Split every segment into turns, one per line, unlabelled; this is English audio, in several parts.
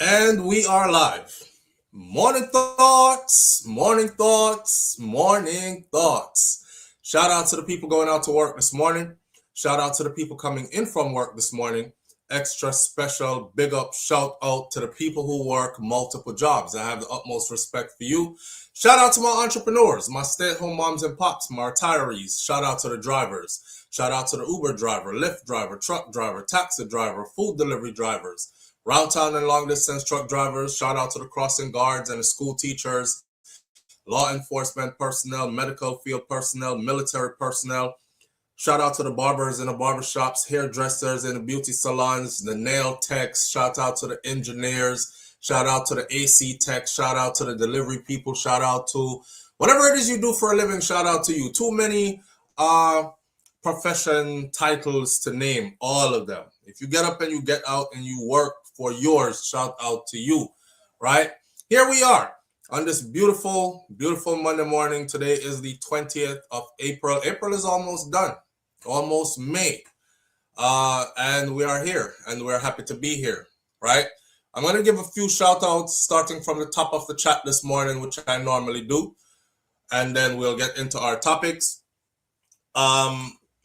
And we are live. Morning thoughts, morning thoughts, morning thoughts. Shout out to the people going out to work this morning. Shout out to the people coming in from work this morning. Extra special big up shout out to the people who work multiple jobs. I have the utmost respect for you. Shout out to my entrepreneurs, my stay-at-home moms and pops, my retirees. Shout out to the drivers. Shout out to the Uber driver, Lyft driver, truck driver, taxi driver, food delivery drivers. Round town and long distance truck drivers, shout out to the crossing guards and the school teachers, law enforcement personnel, medical field personnel, military personnel. Shout out to the barbers in the barbershops, hairdressers in the beauty salons, the nail techs. Shout out to the engineers. Shout out to the AC techs. Shout out to the delivery people. Shout out to whatever it is you do for a living. Shout out to you. Too many profession titles to name, all of them. If you get up and you get out and you work for yours, shout out to you, right? Here we are on this beautiful, beautiful Monday morning. Today is the 20th of April. April is almost done, almost May. And we are here and we're happy to be here, right? I'm going to give a few shout outs starting from the top of the chat this morning, which I normally do. And then we'll get into our topics.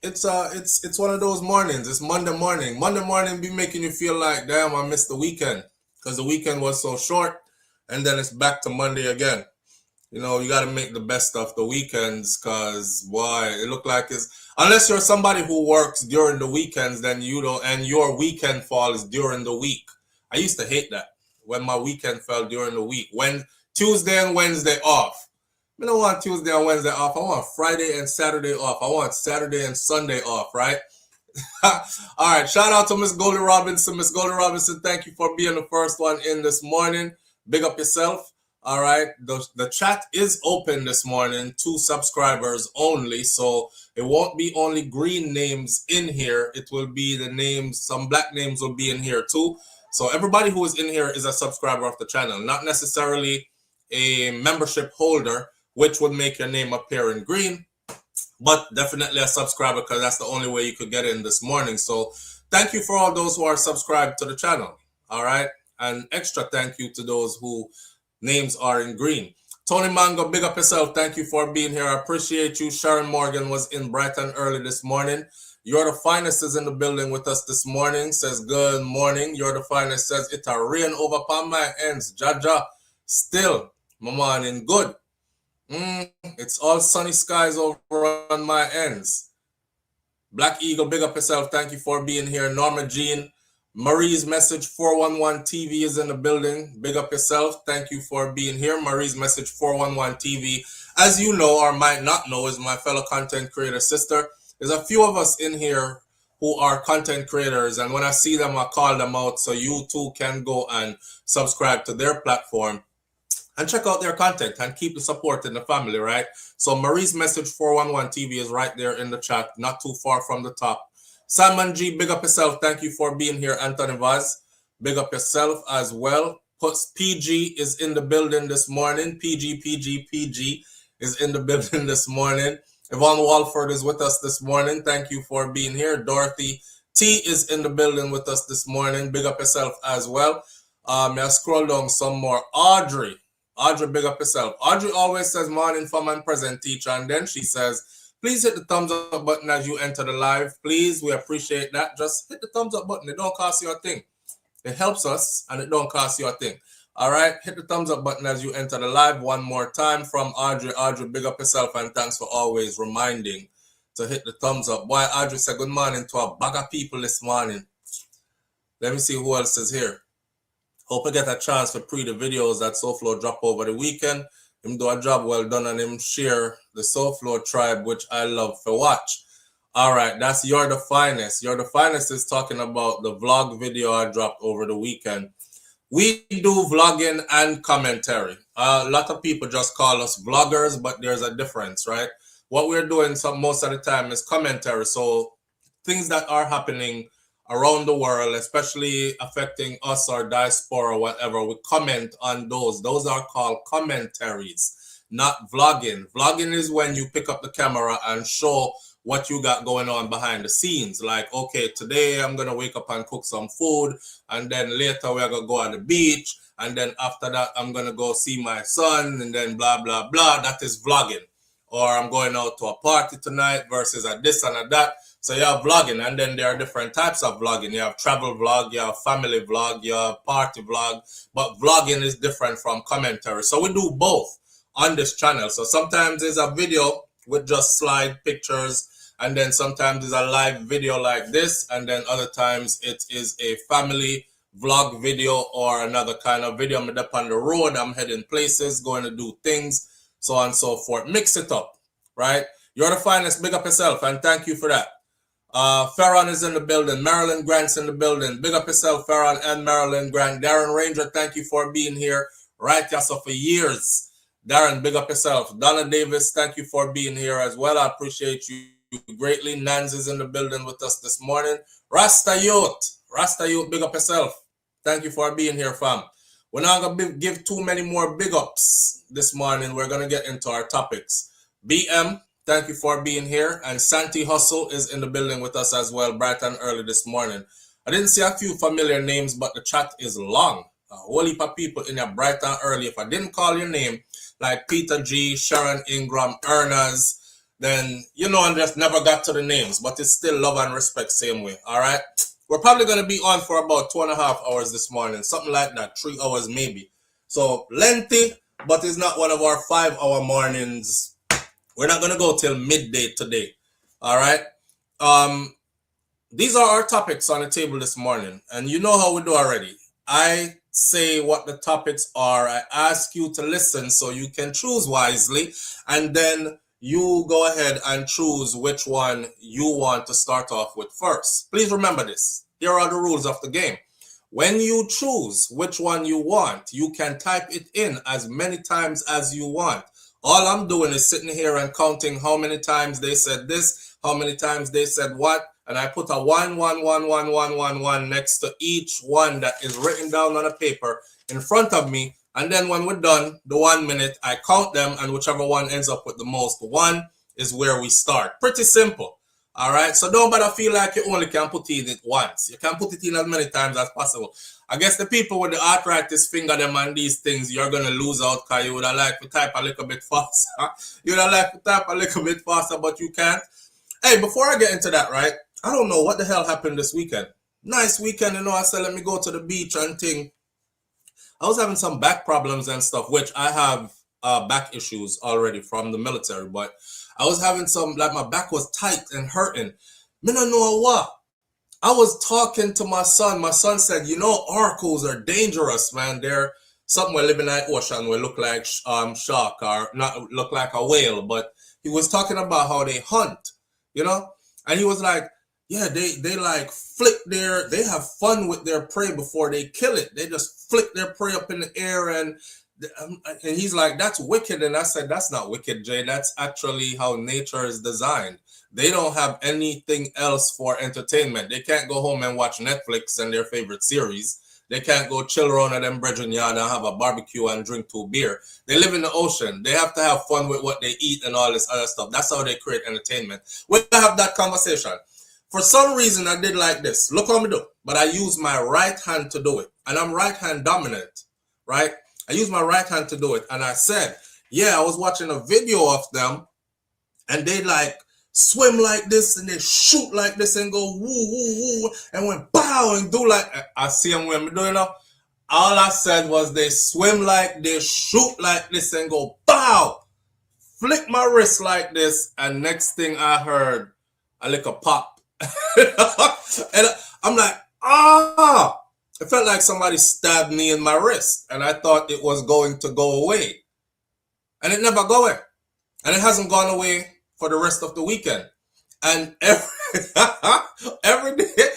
It's one of those mornings. It's Monday morning. Monday morning be making you feel like, damn, I missed the weekend because the weekend was so short, and then it's back to Monday again. You know, you got to make the best of the weekends because why? It look like it's unless you're somebody who works during the weekends, then you don't, and your weekend falls during the week. I used to hate that when my weekend fell during the week. When Tuesday and Wednesday off. I don't want Tuesday and Wednesday off. I want Friday and Saturday off. I want Saturday and Sunday off, right? All right. Shout out to Miss Goldie Robinson. Miss Goldie Robinson, thank you for being the first one in this morning. Big up yourself. All right. The chat is open this morning to subscribers only. So it won't be only green names in here. It will be the names. Some black names will be in here too. So everybody who is in here is a subscriber of the channel, not necessarily a membership holder, which would make your name appear in green, but definitely a subscriber because that's the only way you could get in this morning. So thank you for all those who are subscribed to the channel, all right? And extra thank you to those who names are in green. Tony Mango, big up yourself. Thank you for being here. I appreciate you. Sharon Morgan was in Brighton early this morning. You're the Finest is in the building with us this morning. Says good morning. You're the Finest says it a rain over upon my ends. Jaja, still, my morning good. It's all sunny skies over on my ends. Black Eagle, big up yourself. Thank you for being here. Norma Jean, Marie's Message 411 TV is in the building. Big up yourself. Thank you for being here. Marie's Message 411 TV, as you know or might not know, is my fellow content creator sister. There's a few of us in here who are content creators, and when I see them, I call them out so you too can go and subscribe to their platform and check out their content and keep the support in the family, right? So Marie's Message 411 TV is right there in the chat, not too far from the top. Simon G, big up yourself. Thank you for being here. Anthony Vaz, big up yourself as well. PG is in the building this morning. PG is in the building this morning. Yvonne Walford is with us this morning. Thank you for being here. Dorothy T is in the building with us this morning. Big up yourself as well. May I scroll down some more. Audrey, big up yourself. Audrey always says morning fam and present teacher, and then she says, please hit the thumbs up button as you enter the live. Please, we appreciate that. Just hit the thumbs up button. It don't cost you a thing. It helps us and it don't cost you a thing. All right, hit the thumbs up button as you enter the live one more time from Audrey. Audrey, big up yourself and thanks for always reminding to hit the thumbs up. Why, Audrey said good morning to a bag of people this morning. Let me see who else is here. Hope I get a chance to pre the videos that SouFLo drop over the weekend. Him do a job well done and him share the SouFLo tribe, which I love to watch. All right, that's You're the Finest. You're the Finest is talking about the vlog video I dropped over the weekend. We do vlogging and commentary. A lot of people just call us vloggers, but there's a difference, right? What we're doing most of the time is commentary. So things that are happening around the world, especially affecting us or diaspora or whatever, we comment on those. Those are called commentaries, not vlogging. Vlogging is when you pick up the camera and show what you got going on behind the scenes. Like, okay, today I'm going to wake up and cook some food, and then later we're going to go on the beach, and then after that I'm going to go see my son, and then blah, blah, blah. That is vlogging. Or I'm going out to a party tonight versus a this and a that. So you have vlogging, and then there are different types of vlogging. You have travel vlog, you have family vlog, you have party vlog, but vlogging is different from commentary. So we do both on this channel. So sometimes it's a video with just slide pictures, and then sometimes it's a live video like this, and then other times it is a family vlog video or another kind of video. I'm up on the road, I'm heading places, going to do things, so on and so forth. Mix it up, right? You're the finest. Big up yourself, and thank you for that. Farron is in the building. Marilyn Grant's in the building. Big up yourself, Farron and Marilyn Grant. Darren Ranger, thank you for being here. Right, yes, for years. Darren, big up yourself. Donna Davis, thank you for being here as well. I appreciate you greatly. Nans is in the building with us this morning. Rasta Youth, big up yourself. Thank you for being here, fam. We're not going to give too many more big ups this morning. We're going to get into our topics. BM, thank you for being here. And Santi Hustle is in the building with us as well, bright and early this morning. I didn't see a few familiar names, but the chat is long. A whole heap of people in there bright and early. If I didn't call your name, like Peter G, Sharon Ingram, Ernest, then, you know, I just never got to the names, but it's still love and respect same way, all right? We're probably going to be on for about 2.5 hours this morning, something like that, 3 hours maybe. So lengthy, but it's not one of our 5-hour mornings. We're not going to go till midday today, all right? These are our topics on the table this morning, and you know how we do already. I say what the topics are. I ask you to listen so you can choose wisely, and then you go ahead and choose which one you want to start off with first. Please remember this. Here are the rules of the game. When you choose which one you want, you can type it in as many times as you want. All I'm doing is sitting here and counting how many times they said this, how many times they said what, and I put a 1, 1, 1, 1, 1, 1, 1 next to each one that is written down on a paper in front of me. And then when we're done, the 1 minute, I count them, and whichever one ends up with the most one is where we start. Pretty simple. All right? So don't bother feel like you only can put it in once. You can put it in as many times as possible. I guess the people with the arthritis finger them and these things, you're going to lose out because you would have liked to type a little bit faster. You would have liked to type a little bit faster, but you can't. Hey, before I get into that, right? I don't know what the hell happened this weekend. Nice weekend, you know. I said, let me go to the beach and thing. I was having some back problems and stuff, which I have back issues already from the military, but I was having some, like my back was tight and hurting. Me don't know what. I was talking to my son. My son said, you know, orcos are dangerous, man. They're something we live in the ocean will look like shark or not look like a whale, but he was talking about how they hunt, you know? And he was like, yeah, they like they have fun with their prey before they kill it. They just flick their prey up in the air and he's like, that's wicked. And I said, that's not wicked, Jay. That's actually how nature is designed. They don't have anything else for entertainment. They can't go home and watch Netflix and their favorite series. They can't go chill around at them brethren yard and have a barbecue and drink 2 beer. They live in the ocean. They have to have fun with what they eat and all this other stuff. That's how they create entertainment. We'll have that conversation. For some reason, I did like this. Look how I do. But I use my right hand to do it. And I'm right hand dominant, right? I use my right hand to do it. And I said, yeah, I was watching a video of them. And they like swim like this. And they shoot like this and go woo, woo, woo. And went bow and do like, I see them when I'm doing it. All I said was they swim like, they shoot like this and go bow. Flick my wrist like this. And next thing I heard, a little pop. And I'm like, ah! It felt like somebody stabbed me in my wrist, and I thought it was going to go away. And it never got away. And it hasn't gone away for the rest of the weekend. And every day,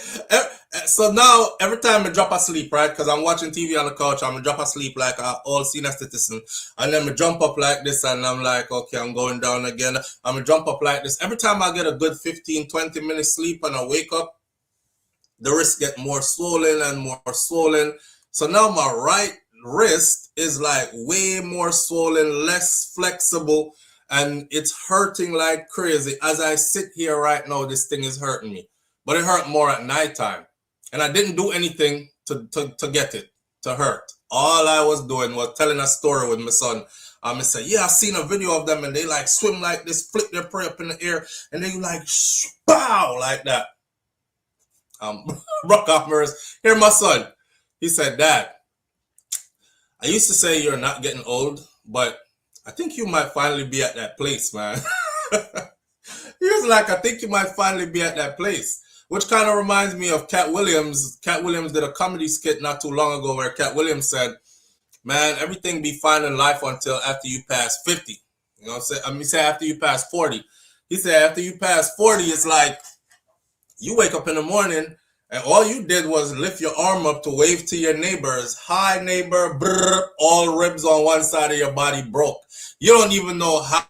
so now every time I drop asleep, right? Because I'm watching TV on the couch, I'm going to drop asleep like an old senior citizen. And then I jump up like this, and I'm like, okay, I'm going down again. I'm going to jump up like this. Every time I get a good 15, 20 minutes sleep and I wake up, the wrist get more swollen and more swollen. So now my right wrist is like way more swollen, less flexible. and it's hurting like crazy. As I sit here right now, this thing is hurting me. But it hurt more at nighttime. And I didn't do anything to get it to hurt. All I was doing was telling a story with my son. I said, yeah, I seen a video of them and they like swim like this, flip their prey up in the air, and they like pow like that. Rock off mirrors. Here, my son. He said, Dad, I used to say you're not getting old, but I think you might finally be at that place, man. He was like, I think you might finally be at that place. Which kind of reminds me of Cat Williams. Cat Williams did a comedy skit not too long ago where Cat Williams said, man, everything be fine in life until after you pass 50. You know what I'm saying? I mean, say after you pass 40. He said after you pass 40, it's like you wake up in the morning and all you did was lift your arm up to wave to your neighbors. Hi, neighbor. Brr, all ribs on one side of your body broke. You don't even know how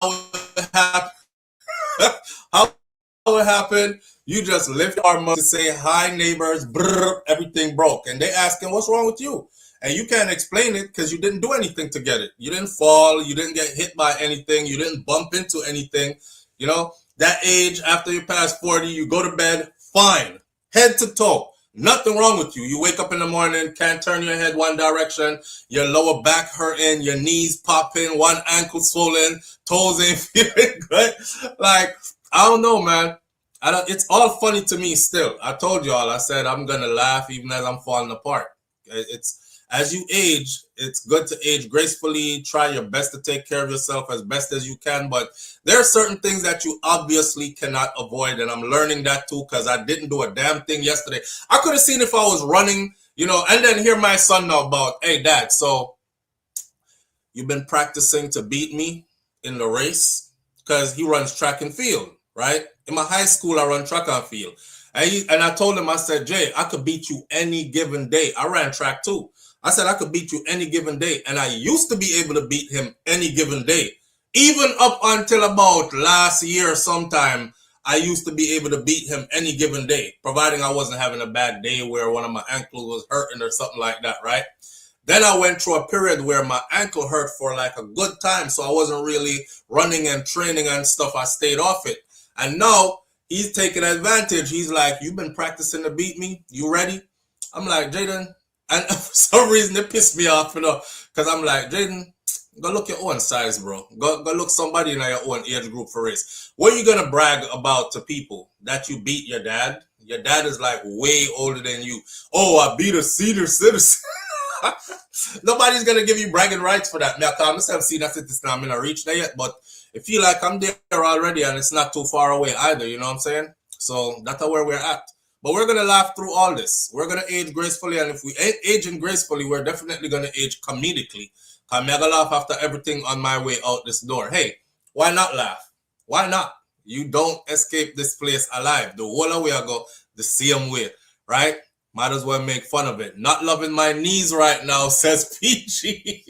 it happened. How it happened. You just lift your arm up to say, hi, neighbors. Brr, everything broke. And they asking, what's wrong with you? And you can't explain it because you didn't do anything to get it. You didn't fall. You didn't get hit by anything. You didn't bump into anything. You know, that age, after you pass 40, you go to bed, fine. Head to toe. Nothing wrong with you. You wake up in the morning, can't turn your head one direction. Your lower back hurting, your knees popping, one ankle swollen, toes ain't feeling good. Like, I don't know, man. It's all funny to me still. I told y'all, I said I'm going to laugh even as I'm falling apart. It's as you age, it's good to age gracefully. Try your best to take care of yourself as best as you can. But there are certain things that you obviously cannot avoid. And I'm learning that too because I didn't do a damn thing yesterday. I could have seen if I was running, you know, and then hear my son now about, hey, Dad, so you've been practicing to beat me in the race? Because he runs track and field, right? In my high school, I run track and field. And I told him, I said, Jay, I could beat you any given day. I ran track too. I said I could beat you any given day. And I used to be able to beat him any given day. Even up until about last year sometime, I used to be able to beat him any given day, providing I wasn't having a bad day where one of my ankles was hurting or something like that, right? Then I went through a period where my ankle hurt for like a good time, so I wasn't really running and training and stuff. I stayed off it. And now he's taking advantage. He's like, you've been practicing to beat me? You ready? I'm like, Jaden. And for some reason, it pissed me off, you know, because I'm like, Jaden, go look your own size, bro. Go look somebody in your own age group for race. What are you going to brag about to people? That you beat your dad? Your dad is like way older than you. Oh, I beat a senior citizen. Nobody's going to give you bragging rights for that. I myself senior citizen. I'm not reach there yet, but I feel like I'm there already and it's not too far away either. You know what I'm saying? So that's where we're at. But we're going to laugh through all this. We're going to age gracefully. And if we ain't aging gracefully, we're definitely going to age comedically. I'm going to laugh after everything on my way out this door. Hey, why not laugh? Why not? You don't escape this place alive. The whole way I go the same way, right? Might as well make fun of it. Not loving my knees right now, says PG.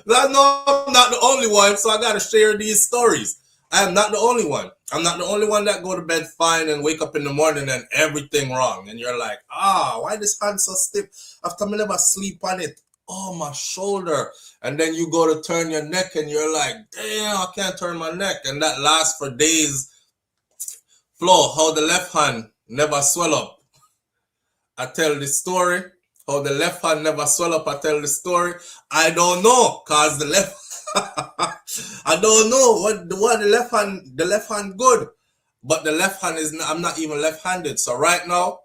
No, I'm not the only one, so I got to share these stories. I am not the only one. I'm not the only one that go to bed fine and wake up in the morning and everything wrong. And you're like, why this hand so stiff? After me never sleep on it. Oh, my shoulder. And then you go to turn your neck and you're like, damn, I can't turn my neck. And that lasts for days. Flo, how the left hand never swell up. I tell the story. How the left hand never swell up. I tell the story. I don't know. Cause the left I don't know what the left hand good, but the left hand is not, I'm not even left-handed. So right now,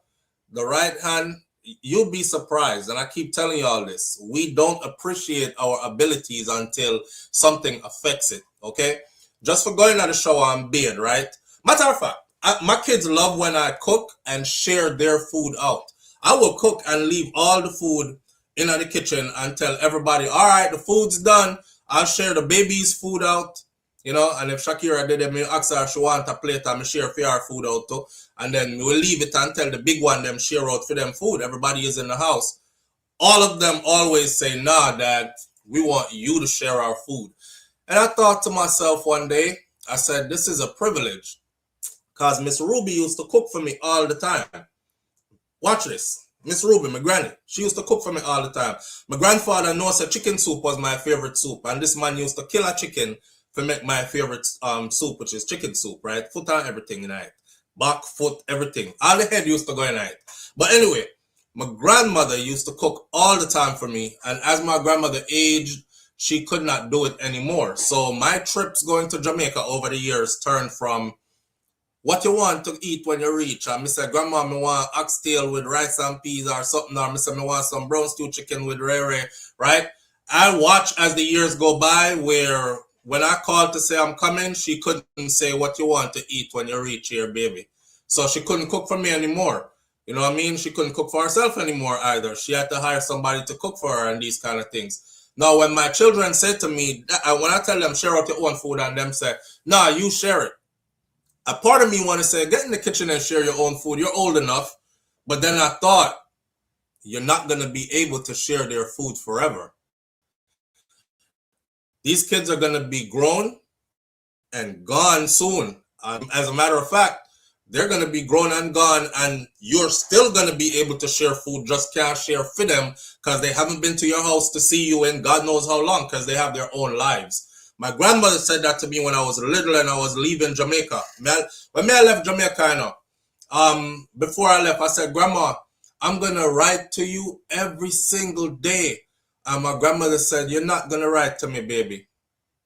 the right hand, you'll be surprised. And I keep telling you all this. We don't appreciate our abilities until something affects it. Okay, just for going to the shower, I'm beard, right? Matter of fact, my kids love when I cook and share their food out. I will cook and leave all the food in the kitchen and tell everybody, all right, the food's done. I'll share the baby's food out, you know, and if Shakira did it, me ask her if she want a plate and me share for her food out too. And then we'll leave it and tell the big one them share out for them food. Everybody is in the house. All of them always say, nah, Dad, we want you to share our food. And I thought to myself one day, I said, this is a privilege. Because Miss Ruby used to cook for me all the time. Watch this. Miss Ruby, my granny, she used to cook for me all the time. My grandfather knows that chicken soup was my favorite soup. And this man used to kill a chicken to make my favorite soup, which is chicken soup, right? Foot and everything in it. Back, foot, everything. All the head used to go in it. But anyway, my grandmother used to cook all the time for me. And as my grandmother aged, she could not do it anymore. So my trips going to Jamaica over the years turned from what you want to eat when you reach. And I say, Grandma, me want oxtail with rice and peas or something. Or I say, me want some brown stew chicken with rare, right? I watch as the years go by where when I called to say I'm coming, she couldn't say what you want to eat when you reach here, baby. So she couldn't cook for me anymore. You know what I mean? She couldn't cook for herself anymore either. She had to hire somebody to cook for her and these kind of things. Now, when my children said to me, when I tell them share out your own food and them say, nah, you share it. A part of me want to say, get in the kitchen and share your own food. You're old enough. But then I thought, you're not going to be able to share their food forever. These kids are going to be grown and gone soon. As a matter of fact, they're going to be grown and gone, and you're still going to be able to share food, just can't share for them because they haven't been to your house to see you in God knows how long because they have their own lives. My grandmother said that to me when I was little and I was leaving Jamaica. When I left Jamaica, before I left, I said, Grandma, I'm going to write to you every single day. And my grandmother said, you're not going to write to me, baby.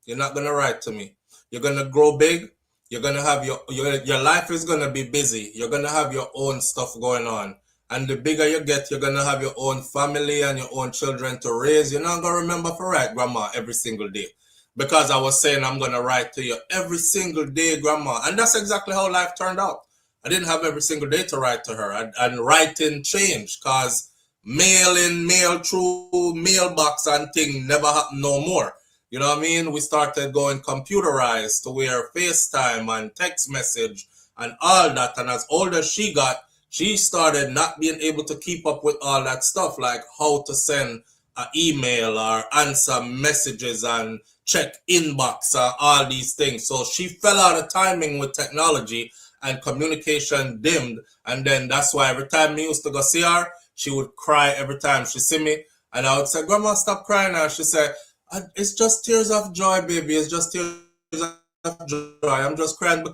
You're not going to write to me. You're going to grow big. You're going to have your life is going to be busy. You're going to have your own stuff going on. And the bigger you get, you're going to have your own family and your own children to raise. You're not going to remember to write, Grandma, every single day. Because I was saying I'm going to write to you every single day, Grandma. And that's exactly how life turned out. I didn't have every single day to write to her. And writing changed because mail through mailbox and thing never happened no more. You know what I mean? We started going computerized to where FaceTime and text message and all that. And as old as she got, she started not being able to keep up with all that stuff, like how to send an email or answer messages and check inbox and all these things. So she fell out of timing with technology and communication dimmed. And then that's why every time me used to go see her, she would cry every time she see me. And I would say, Grandma, stop crying now. She said, it's just tears of joy, baby. It's just tears of joy. I'm just crying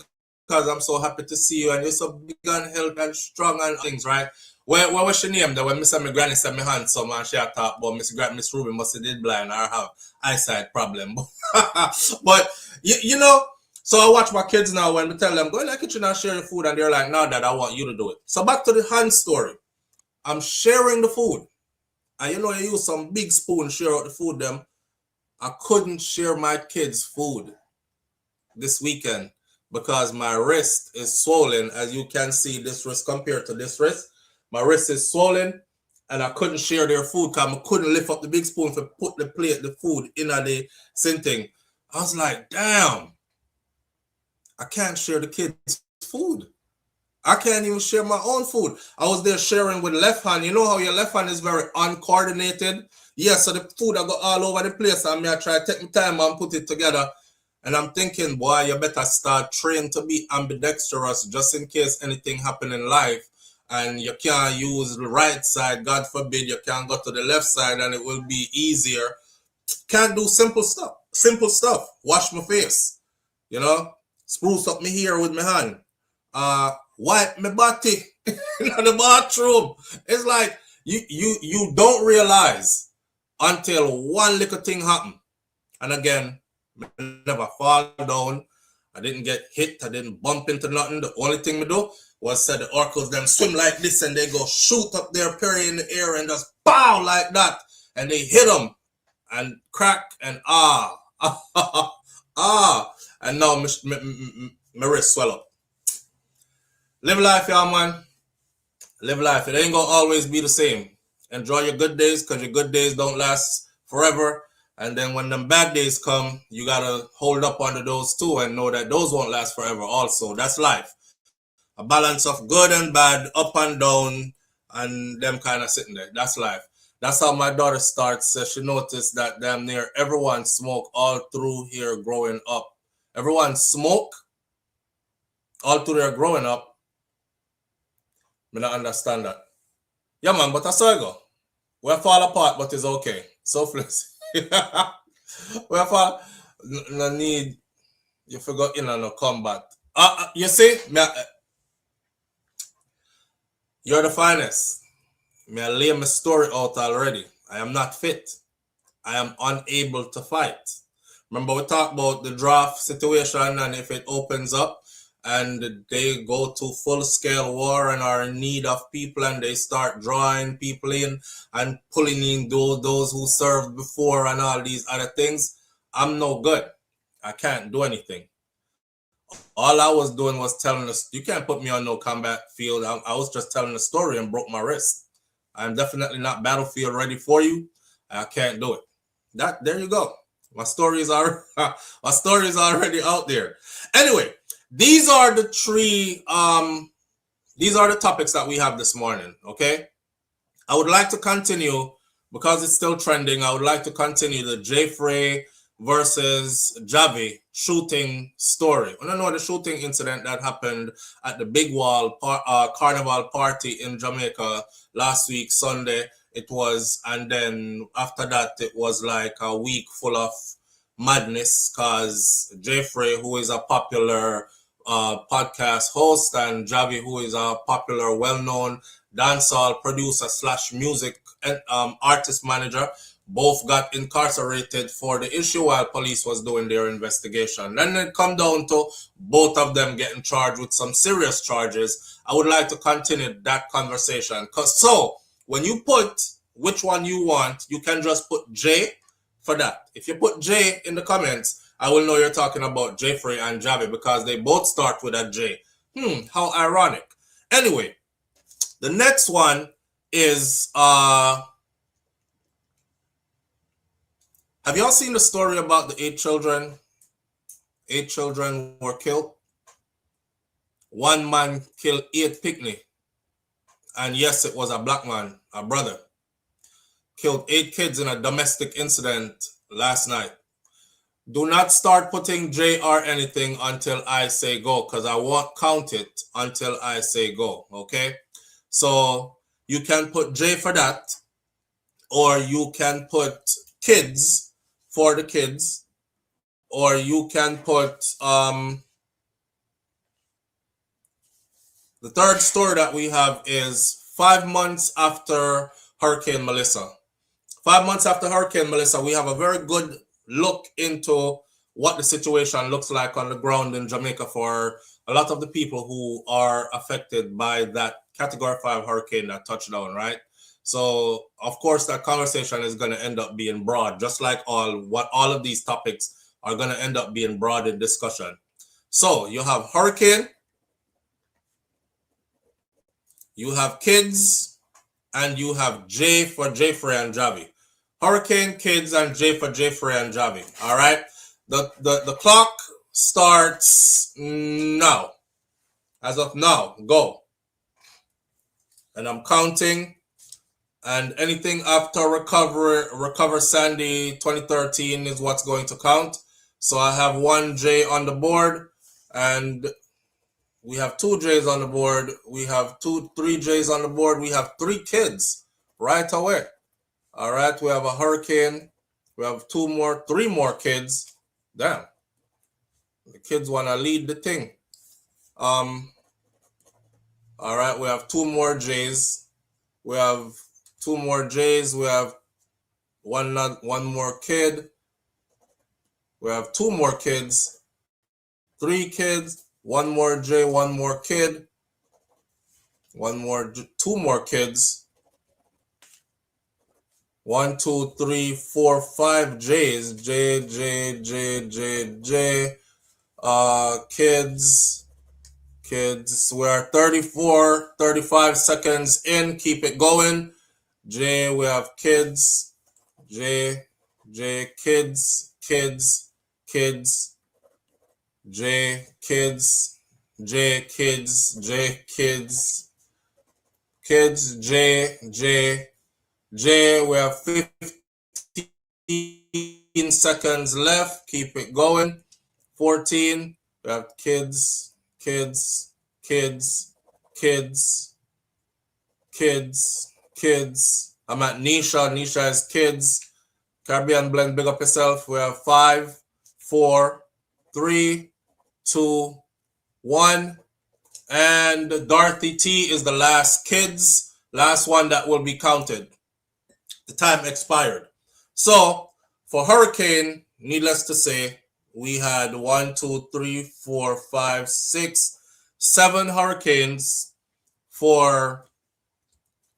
because I'm so happy to see you and you're so big and healthy and strong and things, right? What was your name? When Miss my granny said me handsome and she had talked about Miss Ruby must have did blind or have eyesight problem. But you know, so I watch my kids now when we tell them go in the kitchen and share your food and they're like, no, Dad, I want you to do it. So back to the hand story. I'm sharing the food. And you know, I use some big spoon share out the food them. I couldn't share my kids' food this weekend because my wrist is swollen. As you can see, this wrist compared to this wrist, my wrist is swollen and I couldn't share their food because I couldn't lift up the big spoon to put the food in the same thing. I was like, damn, I can't share the kids' food. I can't even share my own food. I was there sharing with left hand. You know how your left hand is very uncoordinated? Yeah, so the food I got all over the place and I try to take my time and put it together. And I'm thinking, boy, you better start training to be ambidextrous just in case anything happen in life. And you can't use the right side. God forbid you can't go to the left side and it will be easier. Can't do simple stuff. Simple stuff. Wash my face. You know? Spruce up my hair with my hand. Wipe my body in the bathroom. It's like you don't realize until one little thing happen. And again, I never fall down. I didn't get hit. I didn't bump into nothing. The only thing we do was say the oracles them swim like this and they go shoot up their perry in the air and just pow like that. And they hit them and crack and and now my wrist swell up. Live life, y'all, man. Live life. It ain't gonna always be the same. Enjoy your good days because your good days don't last forever. And then when them bad days come, you gotta hold up under those too and know that those won't last forever also. That's life. A balance of good and bad, up and down, and them kind of sitting there. That's life. That's how my daughter starts. She noticed that damn near everyone smoke all through here growing up. Everyone smoke all through there growing up. I don't understand that. Yeah, man, but that's how I go. We'll fall apart, but it's okay. So flex. We'll fall. No need You forgot in on a combat. You see, you're the finest. Me I lay my story out already. I am not fit. I am unable to fight. Remember we talked about the draft situation, and if it opens up and they go to full scale war and are in need of people and they start drawing people in and pulling in those who served before and all these other things, I'm no good. I can't do anything. All I was doing was telling us, you can't put me on no combat field. I was just telling the story and broke my wrist. I'm definitely not battlefield ready for you. I can't do it. There you go. My story is already out there. Anyway, these are the topics that we have this morning. Okay, I would like to continue because it's still trending. I would like to continue the Frai versus Javi shooting story. I don't know the shooting incident that happened at the Big Wall Carnival party in Jamaica last week, Sunday. It was, and then after that, it was like a week full of madness because Frai, who is a popular podcast host, and Javi, who is a popular, well-known dancehall producer / music artist manager, both got incarcerated for the issue while police was doing their investigation. Then it come down to both of them getting charged with some serious charges. I would like to continue that conversation. So when you put which one you want, you can just put J for that. If you put J in the comments, I will know you're talking about Frai and Javi because they both start with a J. How ironic. Anyway, the next one is have y'all seen the story about the 8 children? 8 children were killed. One man killed 8 picnic. And yes, it was a black man, a brother. Killed 8 kids in a domestic incident last night. Do not start putting J or anything until I say go, because I won't count it until I say go, okay? So you can put J for that, or you can put kids for the kids, or you can put the third story that we have is 5 months after Hurricane Melissa. 5 months after Hurricane Melissa, we have a very good look into what the situation looks like on the ground in Jamaica for a lot of the people who are affected by that Category 5 hurricane that touched down, right? So, of course, that conversation is going to end up being broad, just like all of these topics are going to end up being broad in discussion. So, you have hurricane, you have kids, and you have J for Frai and Javi. Hurricane, kids, and J for Frai and Javi. All right? The clock starts now. As of now, go. And I'm counting. And anything after Recover Sandy 2013 is what's going to count. So I have 1 J on the board, and we have 2 J's on the board. We have 3 J's on the board. We have 3 kids right away. All right, we have a hurricane. We have 3 more kids. Damn. The kids want to lead the thing. All right, we have 2 more J's. We have 2 more J's. We have one more kid. We have 2 more kids. 3 kids. 1 more J. 1 more kid. 2 more kids. 1, 2, 3, 4, 5 J's. J. Kids. We're 35 seconds in. Keep it going. J, we have kids. J, kids. J, kids. J, we have 15 seconds left. Keep it going. 14, we have kids. I'm at Nisha. Nisha is kids. Caribbean Blend, big up yourself. We have 5, 4, 3, 2, 1. And Dorothy T is the last one that will be counted. The time expired. So for hurricane, needless to say, we had 1, 2, 3, 4, 5, 6, 7 hurricanes. For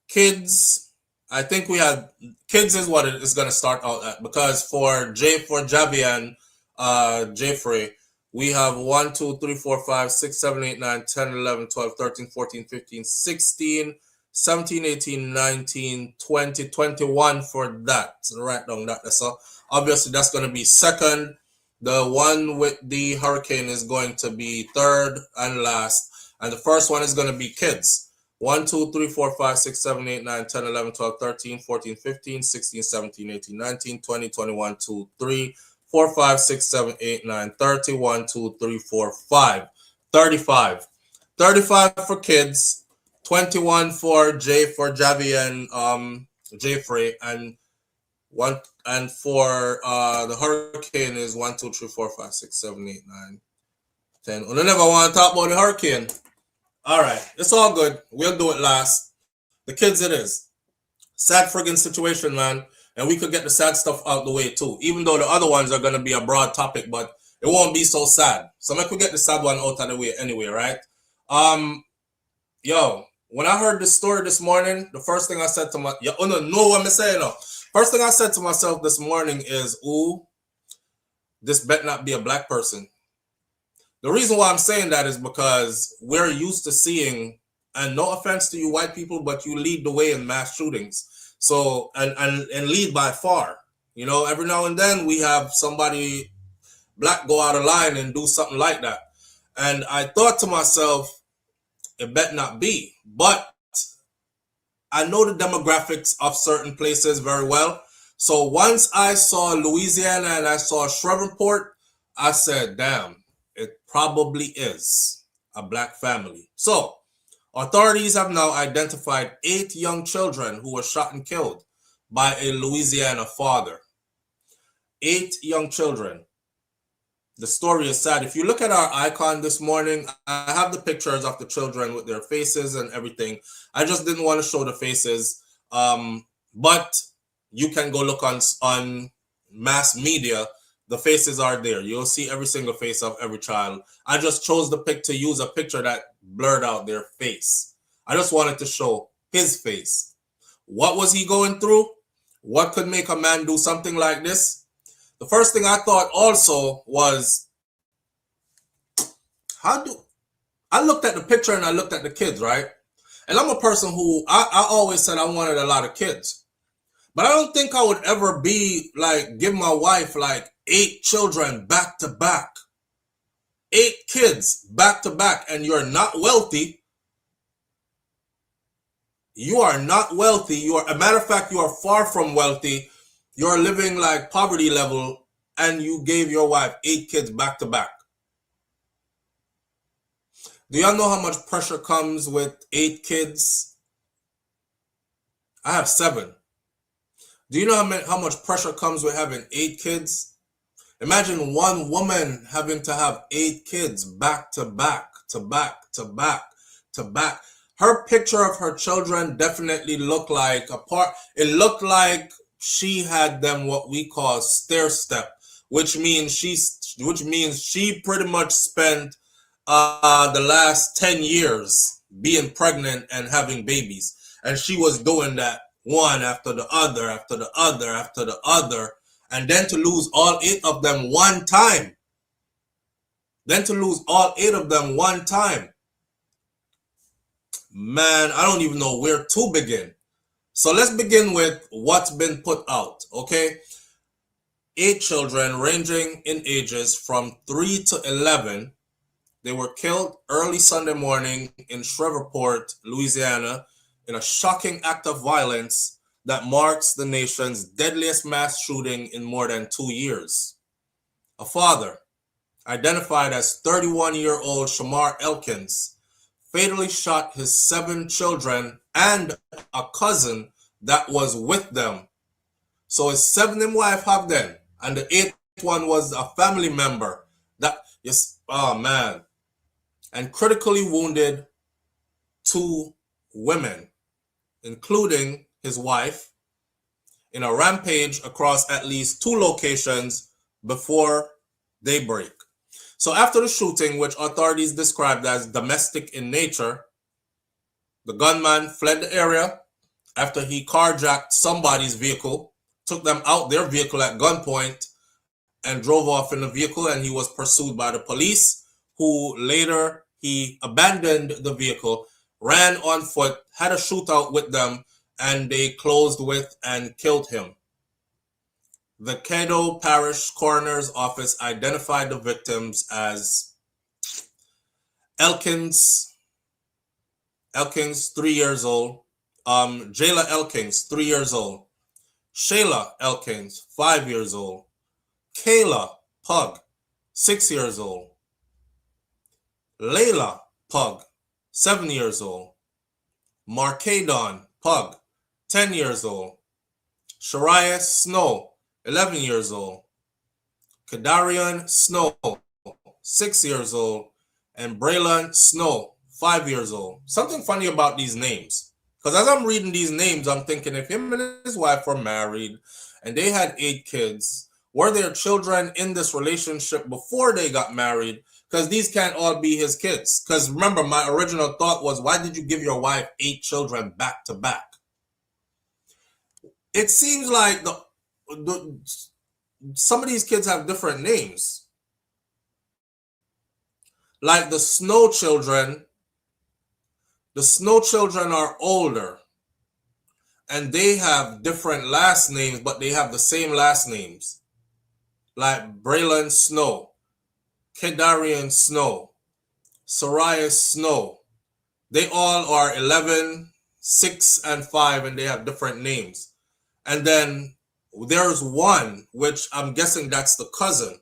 kids, I think we had kids is what it is going to start out at, because for Javi and Frai, we have 1, 2, 3, 4, 5, 6, 7, 8, 9, 10, 11, 12, 13, 14, 15, 16, 17, 18, 19, 20, 21 for that. So write down that. So obviously that's going to be second. The one with the hurricane is going to be third and last. And the first one is going to be kids. 1, 2, 3, 4, 5, 6, 7, 8, 9, 10, 11, 12, 13, 14, 15, 16, 17, 18, 19, 20, 21, 2, 3, 4, 5, 6, 7, 8, 9, 30, 1, 2, 3, 4, 5. 35. 35 for kids, 21 for Javi and Frai, and for the hurricane is 1, 2, 3, 4, 5, 6, 7, 8, 9, 10. I never want to talk about the hurricane. All right, it's all good. We'll do it last. The kids it is. Sad friggin' situation, man. And we could get the sad stuff out the way too. Even though the other ones are going to be a broad topic, but it won't be so sad. So maybe we get the sad one out of the way anyway, right? Yo, when I heard this story this morning, the first thing I said to my... know what I'm saying now. First thing I said to myself this morning is, ooh, this better not be a black person. The reason why I'm saying that is because we're used to seeing, and no offense to you white people, but you lead the way in mass shootings. So, and lead by far. You know, every now and then we have somebody black go out of line and do something like that. And I thought to myself, it better not be. But I know the demographics of certain places very well. So once I saw Louisiana and I saw Shreveport, I said, damn. It probably is a black family. So, authorities have now identified 8 young children who were shot and killed by a Louisiana father. 8 young children. The story is sad. If you look at our icon this morning, I have the pictures of the children with their faces and everything. I just didn't want to show the faces. But you can go look on mass media. The faces are there. You'll see every single face of every child. I just chose to use a picture that blurred out their face. I just wanted to show his face. What was he going through? What could make a man do something like this? The first thing I thought also was, I looked at the picture and I looked at the kids, right? And I'm a person who, I always said I wanted a lot of kids. But I don't think I would ever be like, give my wife like 8 children back to back. 8 kids back to back, and you're not wealthy. You are not wealthy. A matter of fact, you are far from wealthy. You're living like poverty level, and you gave your wife 8 kids back to back. Do y'all know how much pressure comes with 8 kids? I have 7. Do you know how much pressure comes with having 8 kids? Imagine one woman having to have 8 kids back to back, to back, to back, to back. Her picture of her children definitely looked like it looked like she had them what we call stair step, which means she pretty much spent the last 10 years being pregnant and having babies. And she was doing that one after the other, after the other, after the other. And then to lose all 8 of them one time. Man, I don't even know where to begin. So let's begin with what's been put out, okay? 8 children ranging in ages from 3 to 11. They were killed early Sunday morning in Shreveport, Louisiana, in a shocking act of violence that marks the nation's deadliest mass shooting in more than 2 years. A father, identified as 31-year-old Shamar Elkins, fatally shot his 7 children and a cousin that was with them. So his 7th wife have them, and the 8th one was a family member. That Yes, oh man. And critically wounded 2 women, including his wife, in a rampage across at least 2 locations before daybreak. So after the shooting, which authorities described as domestic in nature, the gunman fled the area after he carjacked somebody's vehicle, took them out their vehicle at gunpoint, and drove off in the vehicle, and he was pursued by the police, who later he abandoned the vehicle, ran on foot, had a shootout with them, and they closed with and killed him. The Caddo Parish Coroner's Office identified the victims as Elkins, 3 years old, Jayla Elkins, 3 years old, Shayla Elkins, 5 years old, Kayla Pug, 6 years old, Layla Pug, 7 years old, Markadon Pug, 10 years old, Shariah Snow, 11 years old, Kadarian Snow, 6 years old, and Braylon Snow, 5 years old. Something funny about these names, because as I'm reading these names, I'm thinking if him and his wife were married and they had 8 kids, were there children in this relationship before they got married? Because these can't all be his kids. Because remember, my original thought was, why did you give your wife 8 children back to back? It seems like some of these kids have different names. Like the Snow children are older. And they have different last names, but they have the same last names. Like Braylon Snow, Kedarian Snow, Sariah Snow. They all are 11, 6, and 5, and they have different names. And then there's one, which I'm guessing that's the cousin,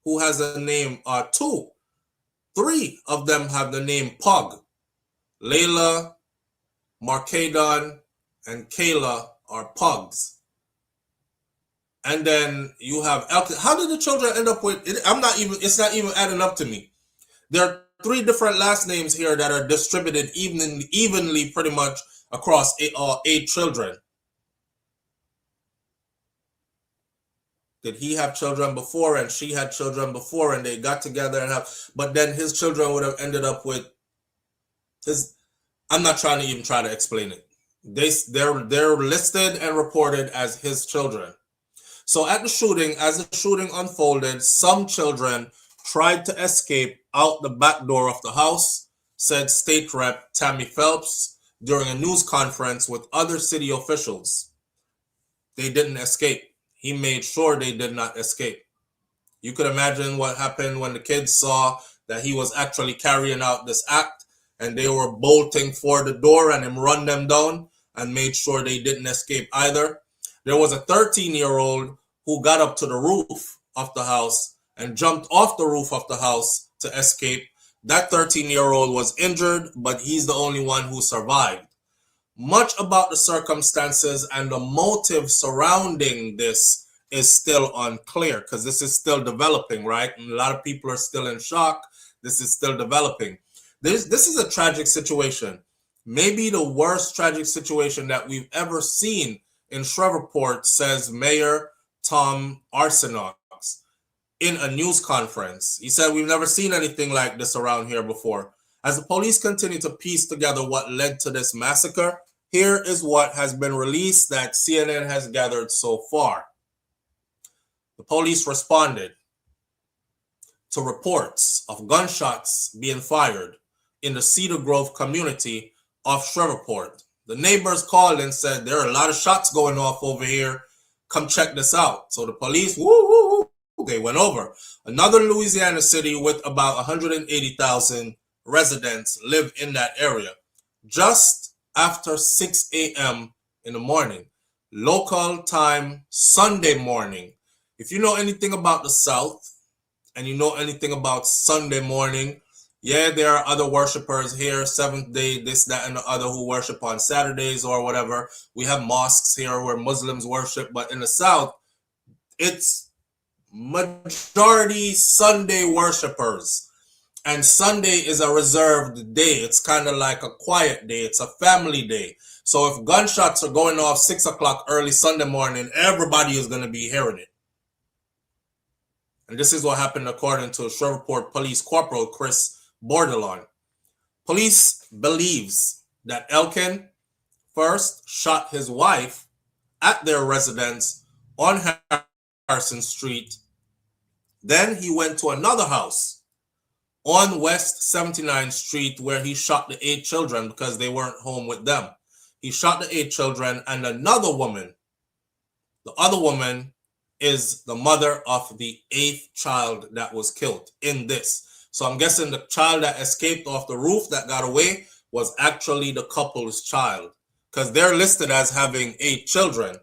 who has a name, 2. 3 of them have the name Pug. Layla, Markadon, and Kayla are Pugs. And then you have Elkins. How did the children end up with it? It's not even adding up to me. There are 3 different last names here that are distributed evenly pretty much across 8 children. Did he have children before and she had children before and they got together and but then his children would have ended up with his. I'm not trying to explain it. They're listed and reported as his children. So as the shooting unfolded, some children tried to escape out the back door of the house, said State Rep Tammy Phelps during a news conference with other city officials. They didn't escape. He made sure they did not escape. You could imagine what happened when the kids saw that he was actually carrying out this act and they were bolting for the door and him run them down and made sure they didn't escape either. There was a 13-year-old who got up to the roof of the house and jumped off the roof of the house to escape. That 13-year-old was injured, but he's the only one who survived. Much about the circumstances and the motive surrounding this is still unclear because this is still developing, right? And a lot of people are still in shock. This is still developing. This is a tragic situation. Maybe the worst tragic situation that we've ever seen in Shreveport, says Mayor Tom Arsenault in a news conference. He said, we've never seen anything like this around here before. As the police continue to piece together what led to this massacre, here is what has been released that CNN has gathered so far. The police responded to reports of gunshots being fired in the Cedar Grove community of Shreveport. The neighbors called and said, there are a lot of shots going off over here. Come check this out. So the police, they went over. Another Louisiana city with about 180,000 residents live in that area. Just after 6 a.m. in the morning, local time Sunday morning. If you know anything about the South and you know anything about Sunday morning, yeah, there are other worshipers here, Seventh Day, this, that, and the other, who worship on Saturdays or whatever. We have mosques here where Muslims worship, but in the South, it's majority Sunday worshipers. And Sunday is a reserved day. It's kind of like a quiet day. It's a family day. So if gunshots are going off 6 o'clock early Sunday morning, everybody is going to be hearing it. And this is what happened according to Shreveport Police Corporal Chris Bordelon. Police believes that Elkin first shot his wife at their residence on Harrison Street. Then he went to another house on West 79th Street where he shot the 8 children because they weren't home with them. He shot the 8 children and another woman. The other woman is the mother of the 8th child that was killed in this. So I'm guessing the child that escaped off the roof that got away was actually the couple's child, because they're listed as having 8 children,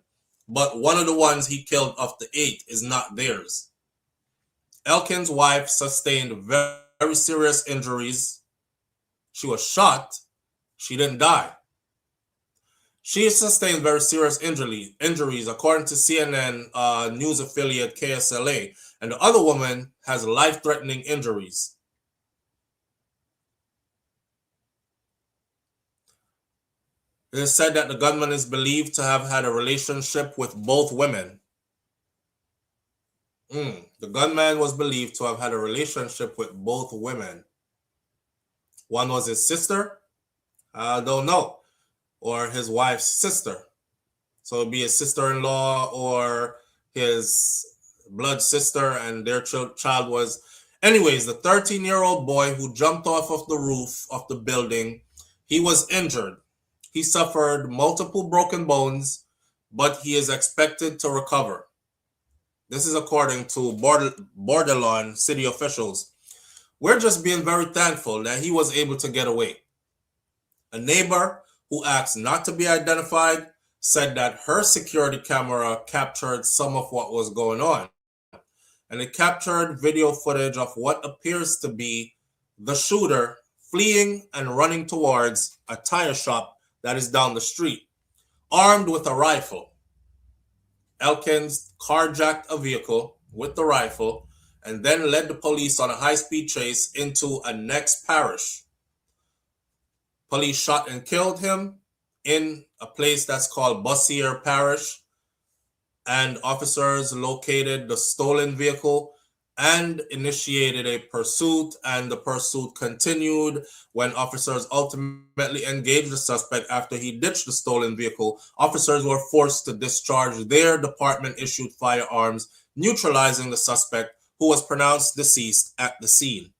but one of the ones he killed of the 8 is not theirs. Elkin's wife sustained very serious injuries. She was shot. She didn't die. She sustained very serious injuries, according to CNN news affiliate KSLA, and the other woman has life-threatening injuries. It is said that the gunman is believed to have had a relationship with both women. The gunman was believed to have had a relationship with both women. One was his sister, I don't know, or his wife's sister. So it'd be his sister-in-law or his blood sister, and their child was... Anyways, the 13-year-old boy who jumped off of the roof of the building, he was injured. He suffered multiple broken bones, but he is expected to recover. This is according to Bordelon city officials. We're just being very thankful that he was able to get away. A neighbor who asked not to be identified said that her security camera captured some of what was going on. And it captured video footage of what appears to be the shooter fleeing and running towards a tire shop that is down the street, armed with a rifle. Elkins carjacked a vehicle with the rifle and then led the police on a high-speed chase into a next parish. Police shot and killed him in a place that's called Bossier Parish, and officers located the stolen vehicle and initiated a pursuit, and the pursuit continued when officers ultimately engaged the suspect after he ditched the stolen vehicle. Officers were forced to discharge their department-issued firearms, neutralizing the suspect, who was pronounced deceased at the scene.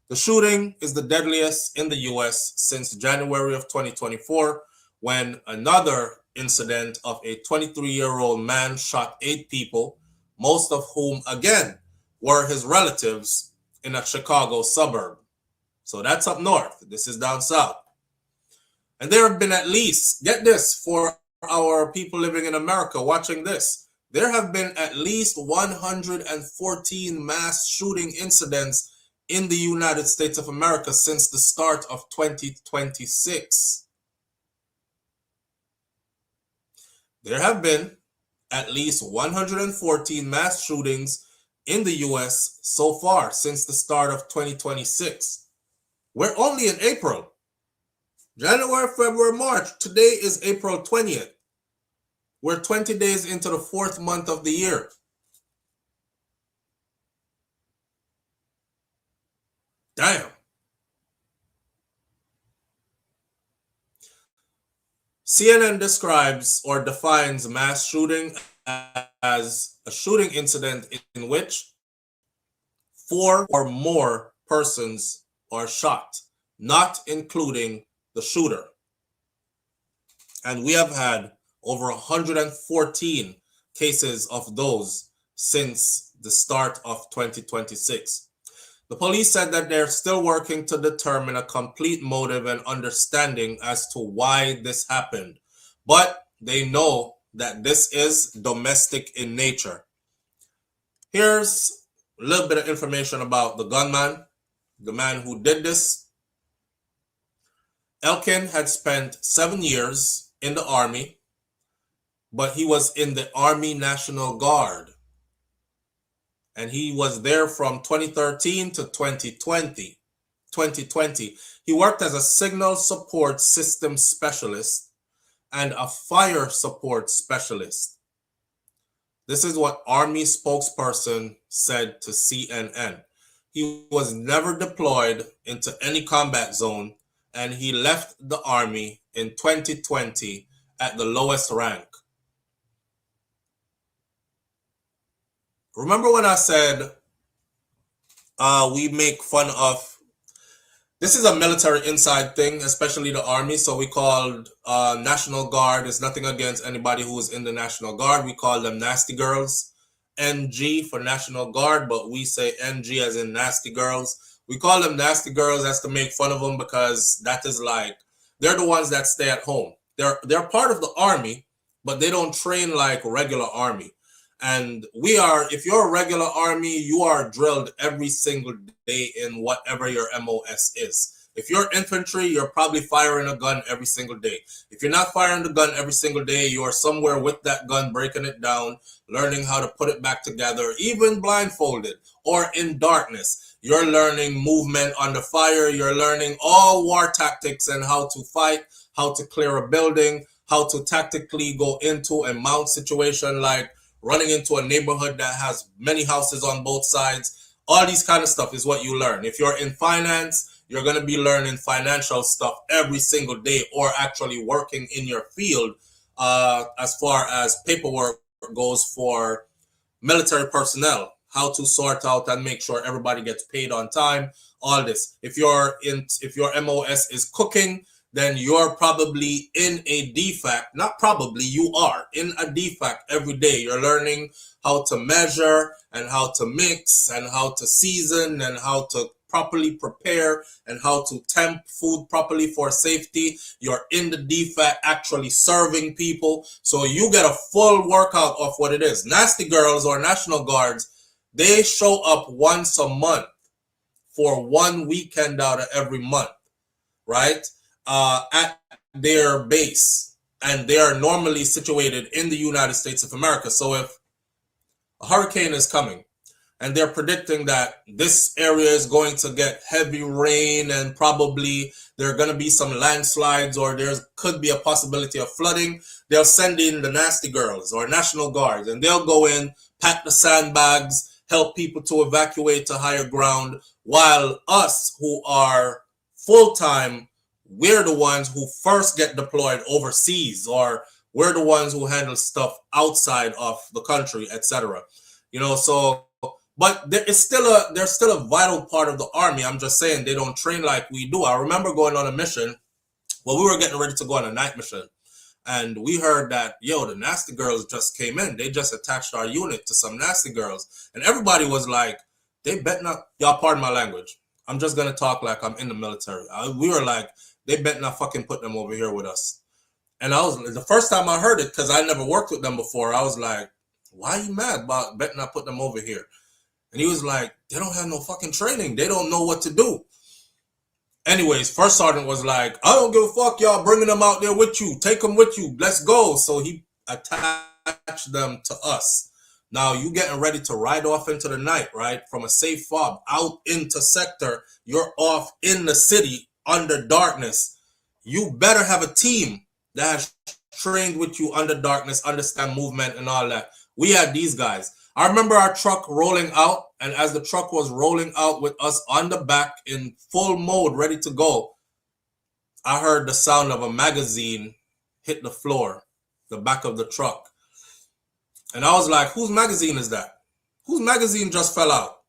The shooting is the deadliest in the U.S. since January of 2024, when another incident of a 23-year-old man shot 8 people, most of whom, again, were his relatives in a Chicago suburb. So that's up north. This is down south. And there have been at least, get this, for our people living in America watching this, there have been at least 114 mass shooting incidents in the United States of America since the start of 2026. There have been at least 114 mass shootings in the U.S. so far since the start of 2026. We're only in April. January, February, March. Today is April 20th. We're 20 days into the 4th month of the year. Damn. CNN describes or defines mass shooting as a shooting incident in which 4 or more persons are shot, not including the shooter. And we have had over 114 cases of those since the start of 2026. The police said that they're still working to determine a complete motive and understanding as to why this happened, but they know that this is domestic in nature. Here's a little bit of information about the gunman, the man who did this. Elkin had spent 7 years in the Army, but he was in the Army National Guard. and he was there from 2013 to 2020. 2020. He worked as a signal support system specialist and a fire support specialist. This is what Army spokesperson said to CNN. He was never deployed into any combat zone, and he left the Army in 2020 at the lowest rank. Remember when I said we make fun of, this is a military inside thing, especially the Army, so we called National Guard. It's nothing against anybody who is in the National Guard. We call them nasty girls. NG for National Guard, but we say NG as in nasty girls. We call them nasty girls as to make fun of them because that is like, they're the ones that stay at home. They're part of the Army, but they don't train like regular Army. And we are, if you're a regular Army, you are drilled every single day in whatever your MOS is. If you're infantry, you're probably firing a gun every single day. If you're not firing the gun every single day, you are somewhere with that gun, breaking it down, learning how to put it back together, even blindfolded or in darkness. You're learning movement under fire. You're learning all war tactics and how to fight, how to clear a building, how to tactically go into a mount situation like running into a neighborhood that has many houses on both sides. All these kind of stuff is what you learn. If you're in finance, you're going to be learning financial stuff every single day, or actually working in your field as far as paperwork goes for military personnel, how to sort out and make sure everybody gets paid on time, all this. If your MOS is cooking, then you're probably in a DFAC. Not probably, you are in a DFAC every day. You're learning how to measure and how to mix and how to season and how to properly prepare and how to temp food properly for safety. You're in the DFAC actually serving people. So you get a full workout of what it is. Nasty girls or National Guards, they show up once a month for one weekend out of every month, right? At their base, and they are normally situated in the United States of America. So if a hurricane is coming and they're predicting that this area is going to get heavy rain and probably there are going to be some landslides or there could be a possibility of flooding, they'll send in the nasty girls or National Guards, and they'll go in, pack the sandbags, help people to evacuate to higher ground, while us who are full-time, we're the ones who first get deployed overseas, or we're the ones who handle stuff outside of the country, etc. You know, so, but there's still a vital part of the Army. I'm just saying they don't train like we do. I remember going on a mission. Well, we were getting ready to go on a night mission, and we heard that, yo, the nasty girls just came in. They just attached our unit to some nasty girls, and everybody was like, they bet not, y'all pardon my language, I'm just gonna talk like I'm in the military. We were like, they bet not fucking put them over here with us. And I was, the first time I heard it, because I never worked with them before, I was like, why are you mad about betting not put them over here? And he was like, they don't have no fucking training. They don't know what to do. Anyways, first sergeant was like, I don't give a fuck, y'all bringing them out there with you. Take them with you. Let's go. So he attached them to us. Now you getting ready to ride off into the night, right? From a safe fob out into sector. You're off in the city under darkness. You better have a team that has trained with you under darkness, understand movement and all that. We had these guys. I remember our truck rolling out, and as the truck was rolling out with us on the back in full mode, ready to go, I heard the sound of a magazine hit the floor, the back of the truck. And I was like, whose magazine is that? Whose magazine just fell out?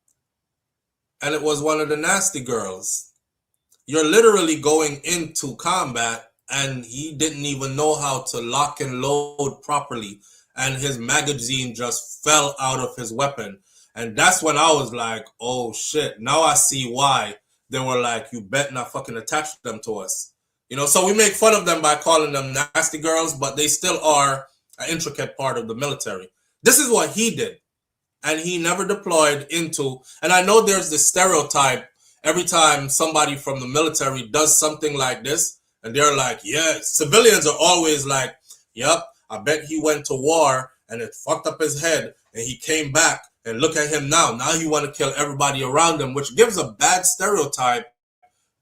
And it was one of the nasty girls. You're literally going into combat, and he didn't even know how to lock and load properly, and his magazine just fell out of his weapon. And that's when I was like, oh shit, now I see why they were like, you bet not fucking attach them to us. You know, so we make fun of them by calling them nasty girls, but they still are an intricate part of the military. This is what he did, and he never deployed into, and I know there's this stereotype every time somebody from the military does something like this, and they're like, yeah, civilians are always like, yep, I bet he went to war and it fucked up his head and he came back And look at him now. Now he want to kill everybody around him, which gives a bad stereotype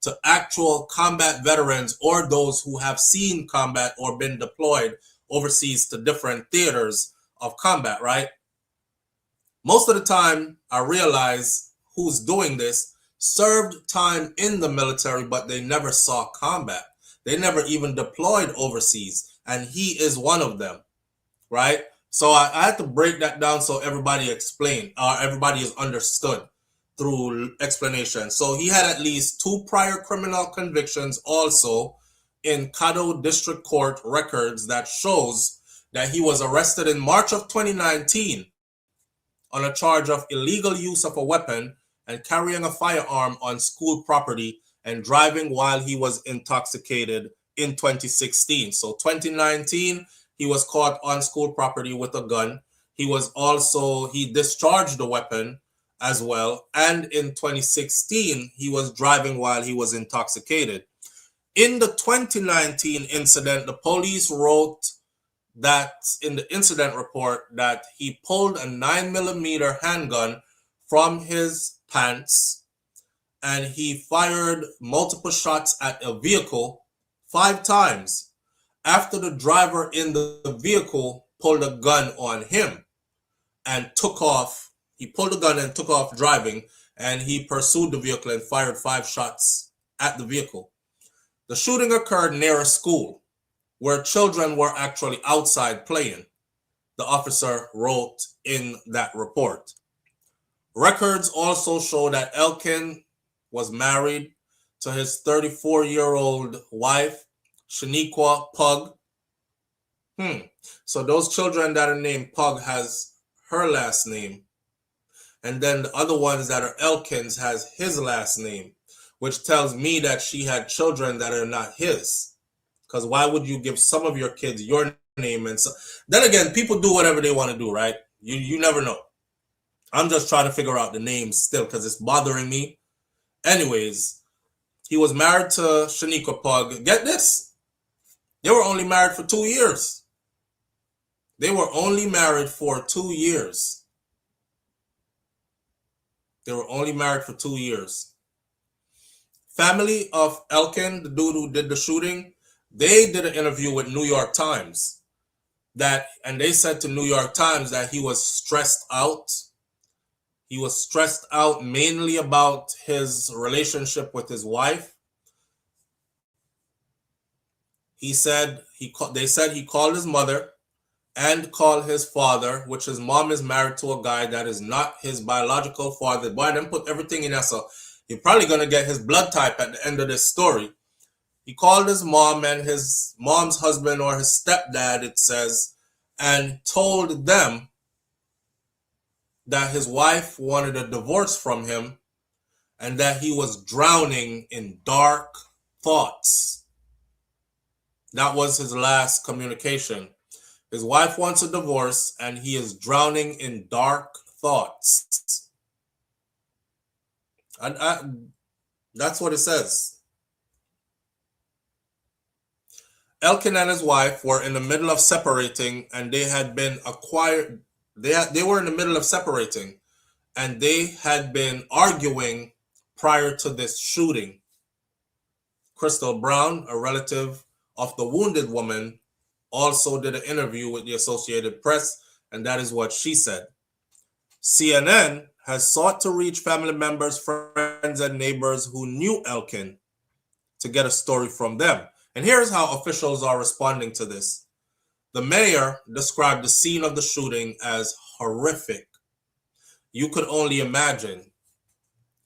to actual combat veterans or those who have seen combat or been deployed overseas to different theaters of combat, right? Most of the time, I realize who's doing this served time in the military, but they never saw combat. They never even deployed overseas, and he is one of them, right? So I had to break that down so everybody everybody is understood through explanation. So he had at least 2 prior criminal convictions also in Caddo District Court records that shows that he was arrested in March of 2019 on a charge of illegal use of a weapon and carrying a firearm on school property and driving while he was intoxicated in 2016. So 2019, he was caught on school property with a gun. He discharged the weapon as well. And in 2016, he was driving while he was intoxicated. In the 2019 incident, the police wrote that in the incident report that he pulled a 9mm handgun from his pants and he fired multiple shots at a vehicle 5 times after the driver in the vehicle pulled a gun on him and took off. He pulled the gun and took off driving, and he pursued the vehicle and fired 5 shots at the vehicle. The shooting occurred near a school where children were actually outside playing, the officer wrote in that report. Records also show that Elkin was married to his 34-year-old wife, Shaniqua Pug. So those children that are named Pug has her last name. And then the other ones that are Elkins has his last name, which tells me that she had children that are not his. Because why would you give some of your kids your name? And so then again, people do whatever they want to do, right? You never know. I'm just trying to figure out the names still because it's bothering me. Anyways, he was married to Shaniqua Pug. Get this. They were only married for 2 years. They were only married for 2 years. They were only married for 2 years. Family of Elkin, the dude who did the shooting, they did an interview with New York Times. And they said to New York Times that he was stressed out. He was stressed out mainly about his relationship with his wife. They said he called his mother and called his father, which his mom is married to a guy that is not his biological father. Boy, then put everything in there, so you're probably going to get his blood type at the end of this story. He called his mom and his mom's husband, or his stepdad, it says, and told them that his wife wanted a divorce from him and that he was drowning in dark thoughts. That was his last communication. His wife wants a divorce and he is drowning in dark thoughts. That's what it says. Elkin and his wife were in the middle of separating, and they had been they were in the middle of separating, and they had been arguing prior to this shooting. Crystal Brown, a relative of the wounded woman, also did an interview with the Associated Press, and that is what she said. CNN has sought to reach family members, friends, and neighbors who knew Elkin to get a story from them. And here's how officials are responding to this. The mayor described the scene of the shooting as horrific. You could only imagine.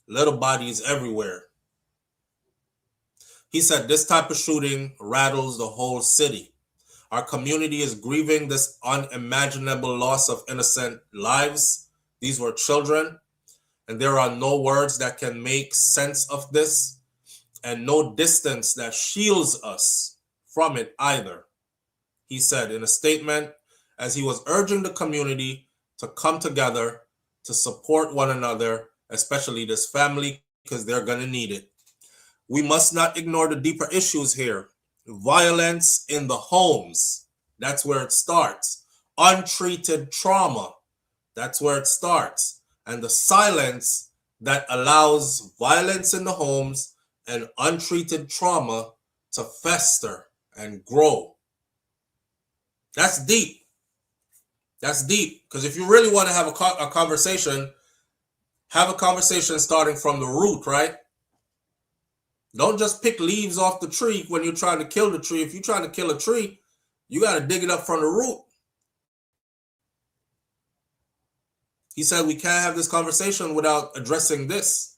Little bodies everywhere. He said this type of shooting rattles the whole city. Our community is grieving this unimaginable loss of innocent lives. These were children, and there are no words that can make sense of this, and no distance that shields us from it either, he said in a statement as he was urging the community to come together to support one another, especially this family, because they're going to need it. We must not ignore the deeper issues here. Violence in the homes, that's where it starts. Untreated trauma, That's where it starts. And the silence that allows violence in the homes and untreated trauma to fester and grow. That's deep. That's deep. Because if you really want to have a conversation, have a conversation starting from the root, right? Don't just pick leaves off the tree when you're trying to kill the tree. If you're trying to kill a tree, you got to dig it up from the root. He said we can't have this conversation without addressing this.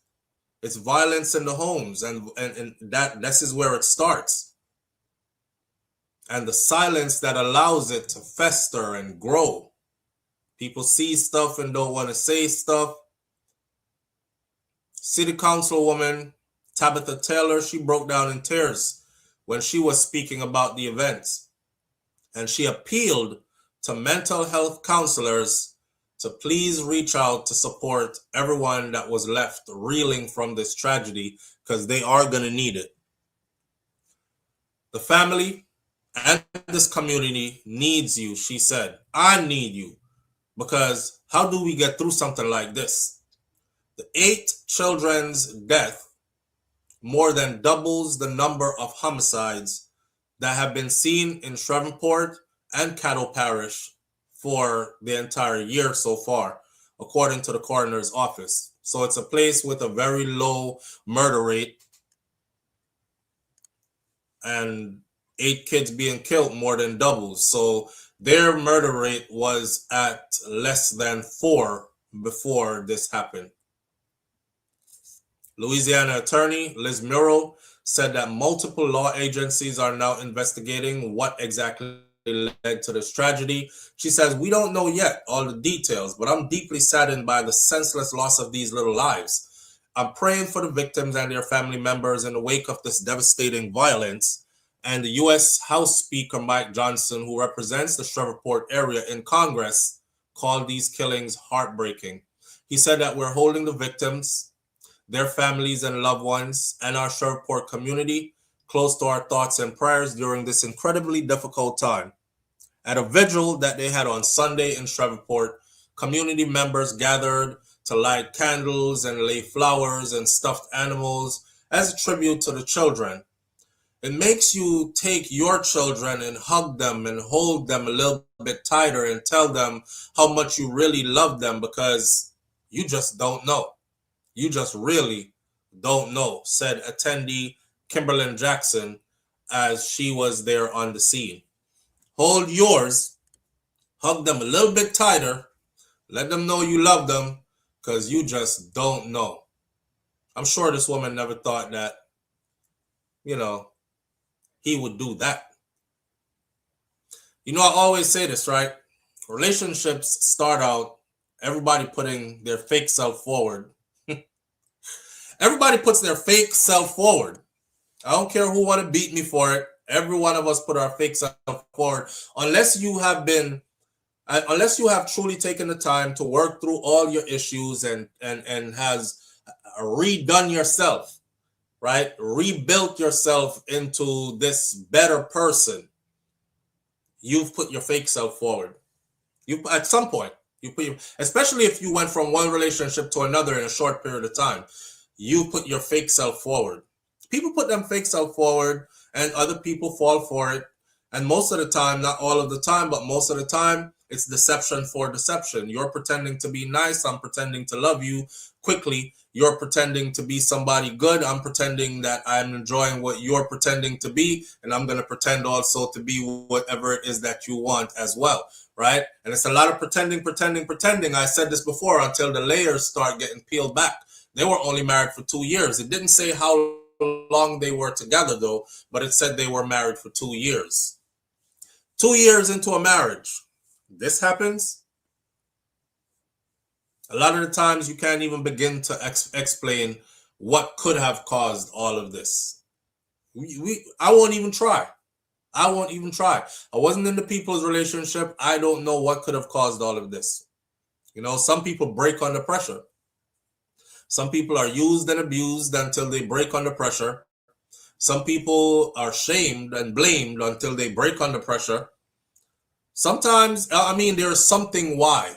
It's violence in the homes, and this is where it starts. And the silence that allows it to fester and grow. People see stuff and don't want to say stuff. City Councilwoman Tabitha Taylor, she broke down in tears when she was speaking about the events. And she appealed to mental health counselors to please reach out to support everyone that was left reeling from this tragedy, because they are going to need it. The family and this community needs you, she said. I need you, because how do we get through something like this? The 8 children's death more than doubles the number of homicides that have been seen in Shreveport and Caddo Parish for the entire year so far, according to the coroner's office. So it's a place with a very low murder rate, and 8 kids being killed more than doubles. So their murder rate was at less than 4 before this happened. Louisiana attorney Liz Murrow said that multiple law agencies are now investigating what exactly led to this tragedy. She says, we don't know yet all the details, but I'm deeply saddened by the senseless loss of these little lives. I'm praying for the victims and their family members in the wake of this devastating violence. And the U.S. House Speaker Mike Johnson, who represents the Shreveport area in Congress, called these killings heartbreaking. He said that we're holding the victims, their families and loved ones, and our Shreveport community close to our thoughts and prayers during this incredibly difficult time. At a vigil that they had on Sunday in Shreveport, community members gathered to light candles and lay flowers and stuffed animals as a tribute to the children. It makes you take your children and hug them and hold them a little bit tighter and tell them how much you really love them, because you just don't know. You just really don't know, said attendee Kimberlyn Jackson as she was there on the scene. Hold yours, hug them a little bit tighter, let them know you love them, because you just don't know. I'm sure this woman never thought that, he would do that. I always say this, right? Relationships start out everybody putting their fake self forward. Everybody puts their fake self forward. I don't care who want to beat me for it. Every one of us put our fake self forward. Unless you have truly taken the time to work through all your issues and has redone yourself, right? Rebuilt yourself into this better person. You've put your fake self forward. At some point, especially if you went from one relationship to another in a short period of time, you put your fake self forward. People put them fake self forward and other people fall for it. And most of the time, not all of the time, but most of the time, it's deception for deception. You're pretending to be nice. I'm pretending to love you quickly. You're pretending to be somebody good. I'm pretending that I'm enjoying what you're pretending to be. And I'm going to pretend also to be whatever it is that you want as well, right? And it's a lot of pretending. I said this before, until the layers start getting peeled back. They were only married for 2 years. It didn't say how long they were together, though, but it said they were married for 2 years. 2 years into a marriage, this happens. A lot of the times you can't even begin to explain what could have caused all of this. I won't even try. I wasn't in the people's relationship. I don't know what could have caused all of this. Some people break under pressure. Some people are used and abused until they break under pressure. Some people are shamed and blamed until they break under pressure. Sometimes, there's something why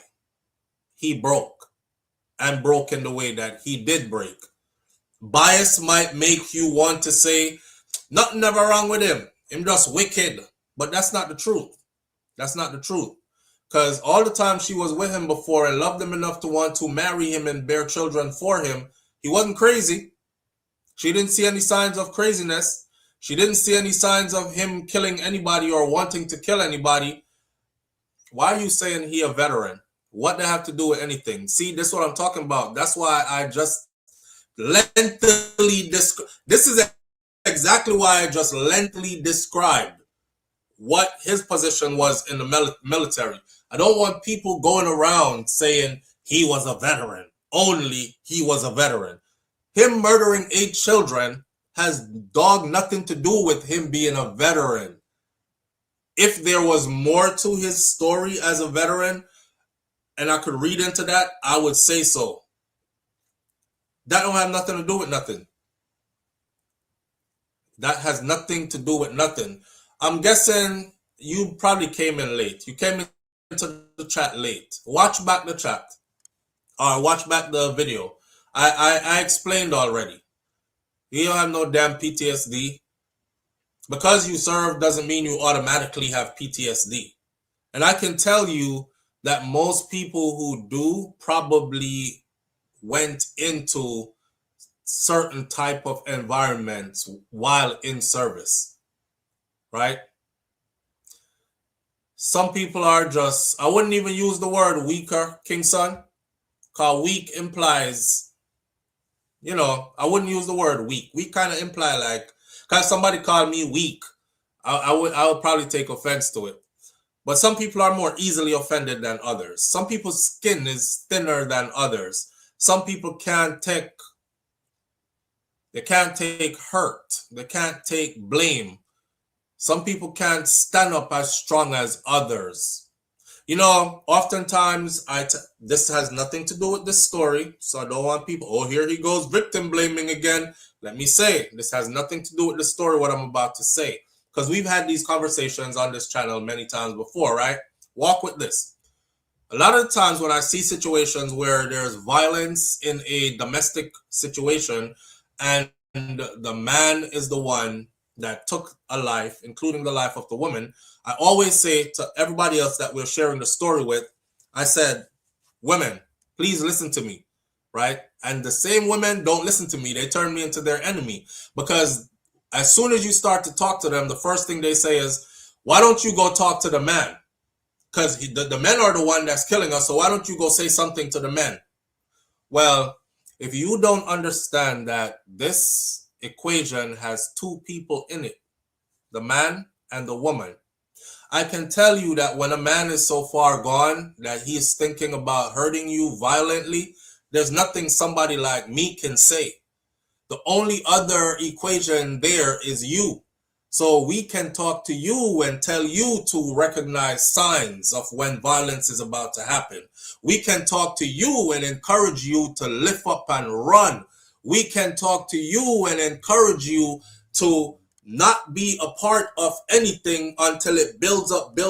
he broke, and broke in the way that he did break. Bias might make you want to say, nothing never wrong with him. Him just wicked. But that's not the truth. That's not the truth. Because all the time she was with him before and loved him enough to want to marry him and bear children for him, he wasn't crazy. She didn't see any signs of craziness. She didn't see any signs of him killing anybody or wanting to kill anybody. Why are you saying he a veteran? What they have to do with anything? See, this is what I'm talking about. That's why I just lengthily describe. This is exactly why I just lengthily described what his position was in the military. I don't want people going around saying he was a veteran. Only he was a veteran. Him murdering 8 children has nothing to do with him being a veteran. If there was more to his story as a veteran, and I could read into that, I would say so. That don't have nothing to do with nothing. That has nothing to do with nothing. I'm guessing you probably came in late. You came into the chat late. Watch back the chat. Or watch back the video. I explained already. You don't have no damn PTSD. Because you serve doesn't mean you automatically have PTSD. And I can tell you that most people who do probably went into certain type of environments while in service, right? Some people are just, I wouldn't even use the word weaker, King Son, because weak implies, you know, I wouldn't use the word weak. Weak kind of imply like, because somebody called me weak, I would probably take offense to it. But some people are more easily offended than others. Some people's skin is thinner than others. Some people can't take hurt. They can't take blame. Some people can't stand up as strong as others. You know, oftentimes, this has nothing to do with this story, so I don't want people, oh, here he goes victim blaming again. Let me say, this has nothing to do with the story, what I'm about to say. Because we've had these conversations on this channel many times before, right? Walk with this. A lot of the times when I see situations where there's violence in a domestic situation and the man is the one that took a life, including the life of the woman, I always say to everybody else that we're sharing the story with, I said, women, please listen to me, right? And the same women don't listen to me. They turn me into their enemy because as soon as you start to talk to them, the first thing they say is, why don't you go talk to the man? Because the men are the one that's killing us, so why don't you go say something to the men? Well, if you don't understand that this equation has 2 people in it, the man and the woman, I can tell you that when a man is so far gone that he is thinking about hurting you violently, there's nothing somebody like me can say. The only other equation there is you. So we can talk to you and tell you to recognize signs of when violence is about to happen. We can talk to you and encourage you to lift up and run. We can talk to you and encourage you to not be a part of anything until it builds up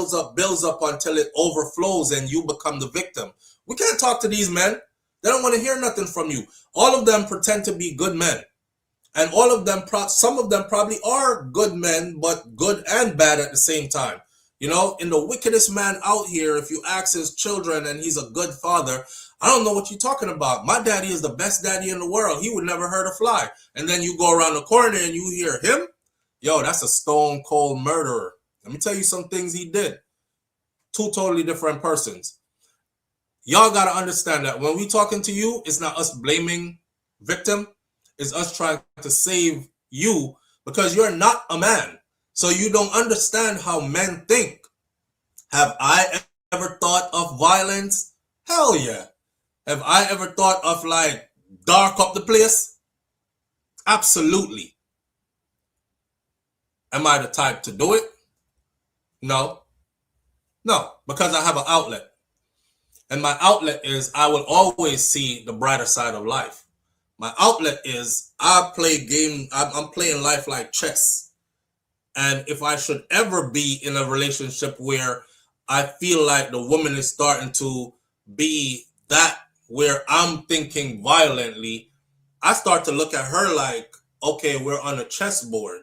until it overflows and you become the victim. We can't talk to these men. They don't want to hear nothing from you. All of them pretend to be good men. And all of them, some of them probably are good men, but good and bad at the same time. You know, in the wickedest man out here, if you ask his children and he's a good father, I don't know what you're talking about. My daddy is the best daddy in the world. He would never hurt a fly. And then you go around the corner and you hear him. Yo, that's a stone cold murderer. Let me tell you some things he did. 2 totally different persons. Y'all got to understand that when we talking to you, it's not us blaming victim. It's us trying to save you because you're not a man. So you don't understand how men think. Have I ever thought of violence? Hell yeah. Have I ever thought of like dark up the place? Absolutely. Am I the type to do it? No. No, because I have an outlet. And my outlet is I will always see the brighter side of life. My outlet is I'm playing life like chess. And if I should ever be in a relationship where I feel like the woman is starting to be that where I'm thinking violently, I start to look at her like, okay, we're on a chessboard.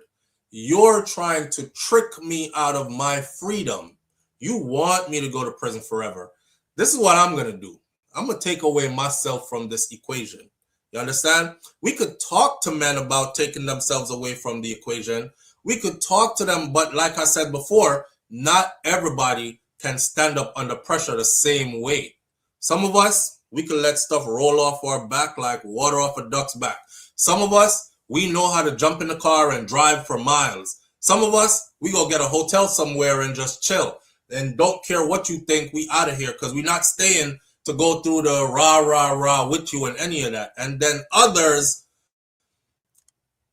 You're trying to trick me out of my freedom. You want me to go to prison forever. This is what I'm going to do. I'm going to take away myself from this equation. You understand? We could talk to men about taking themselves away from the equation. We could talk to them, but like I said before, not everybody can stand up under pressure the same way. Some of us, we can let stuff roll off our back like water off a duck's back. Some of us, we know how to jump in the car and drive for miles. Some of us, we go get a hotel somewhere and just chill and don't care what you think, we out of here because we're not staying to go through the rah with you and any of that. And then others,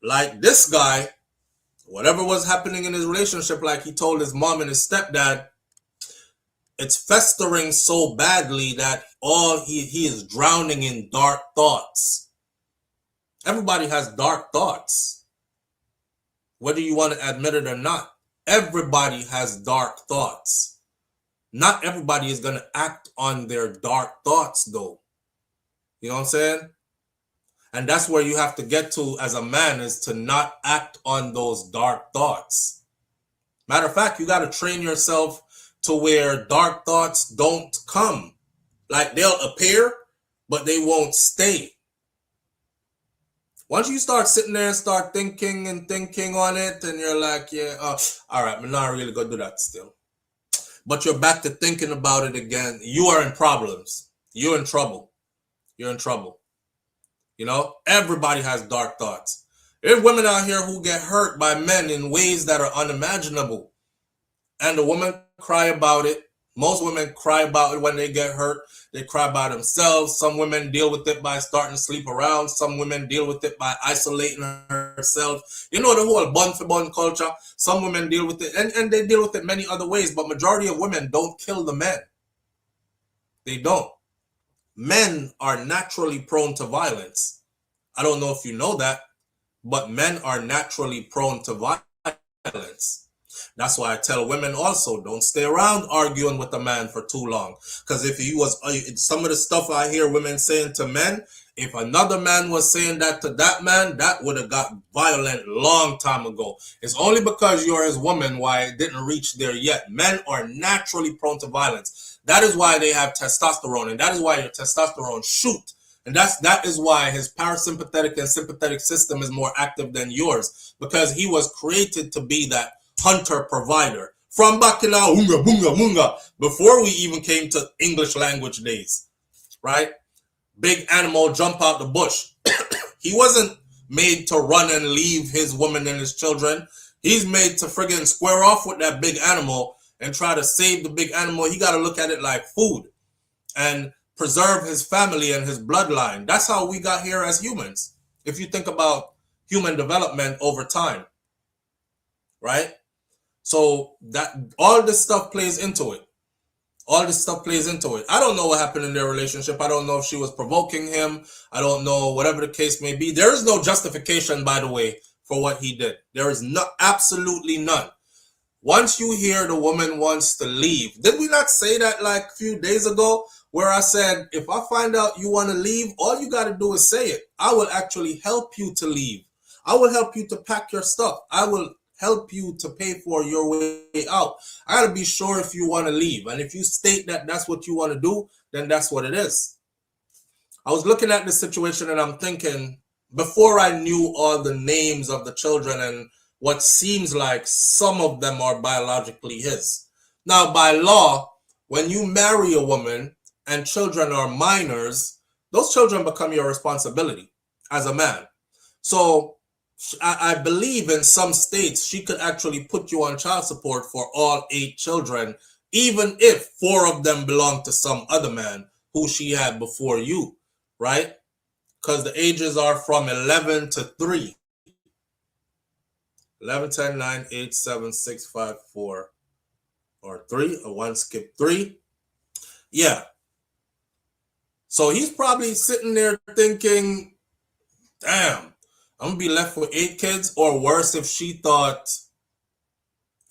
like this guy, whatever was happening in his relationship, like he told his mom and his stepdad, it's festering so badly that he is drowning in dark thoughts. Everybody has dark thoughts. Whether you want to admit it or not, everybody has dark thoughts. Not everybody is going to act on their dark thoughts though. You know what I'm saying? And that's where you have to get to as a man, is to not act on those dark thoughts. Matter of fact, you got to train yourself to where dark thoughts don't come. Like they'll appear, but they won't stay. Once you start sitting there and start thinking on it, and you're like, yeah, all right, I'm not really going to do that still. But you're back to thinking about it again. You are in problems. You're in trouble. You're in trouble. You know, everybody has dark thoughts. There's women out here who get hurt by men in ways that are unimaginable. And the women cry about it. Most women cry about it when they get hurt. They cry by themselves. Some women deal with it by starting to sleep around. Some women deal with it by isolating herself. You know, the whole bun for bun culture. Some women deal with it, and they deal with it many other ways. But majority of women don't kill the men. They don't. Men are naturally prone to violence. I don't know if you know that, but men are naturally prone to violence. That's why I tell women also, don't stay around arguing with a man for too long. Because if he was, some of the stuff I hear women saying to men, if another man was saying that to that man, that would have got violent long time ago. It's only because you're his woman why it didn't reach there yet. Men are naturally prone to violence. That is why they have testosterone, and that is why your testosterone shoot. And that is why his parasympathetic and sympathetic system is more active than yours, because he was created to be that hunter provider from back in our unga bunga munga, before we even came to English language days, right? Big animal jump out the bush. He wasn't made to run and leave his woman and his children. He's made to friggin' square off with that big animal and try to save the big animal. He got to look at it like food and preserve his family and his bloodline. That's how we got here as humans. If you think about human development over time, right? So that all this stuff plays into it. All this stuff plays into it. I don't know what happened in their relationship. I don't know if she was provoking him. I don't know, whatever the case may be. There is no justification, by the way, for what he did. There is absolutely none. Once you hear the woman wants to leave, did we not say that like a few days ago, where I said, if I find out you want to leave, all you got to do is say it. I will actually help you to leave. I will help you to pack your stuff. I will help you to pay for your way out. I got to be sure if you want to leave. And if you state that that's what you want to do, then that's what it is. I was looking at this situation and I'm thinking, before I knew all the names of the children and what seems like some of them are biologically his. Now, by law, when you marry a woman and children are minors, those children become your responsibility as a man. So I believe in some states she could actually put you on child support for all 8 children, even if 4 of them belong to some other man who she had before you, right? Because the ages are from 11 to 3. 11, 10, 9, 8, 7, 6, 5, 4, or 3, or 1 skip 3. Yeah. So he's probably sitting there thinking, damn, I'm going to be left with 8 kids, or worse if she thought,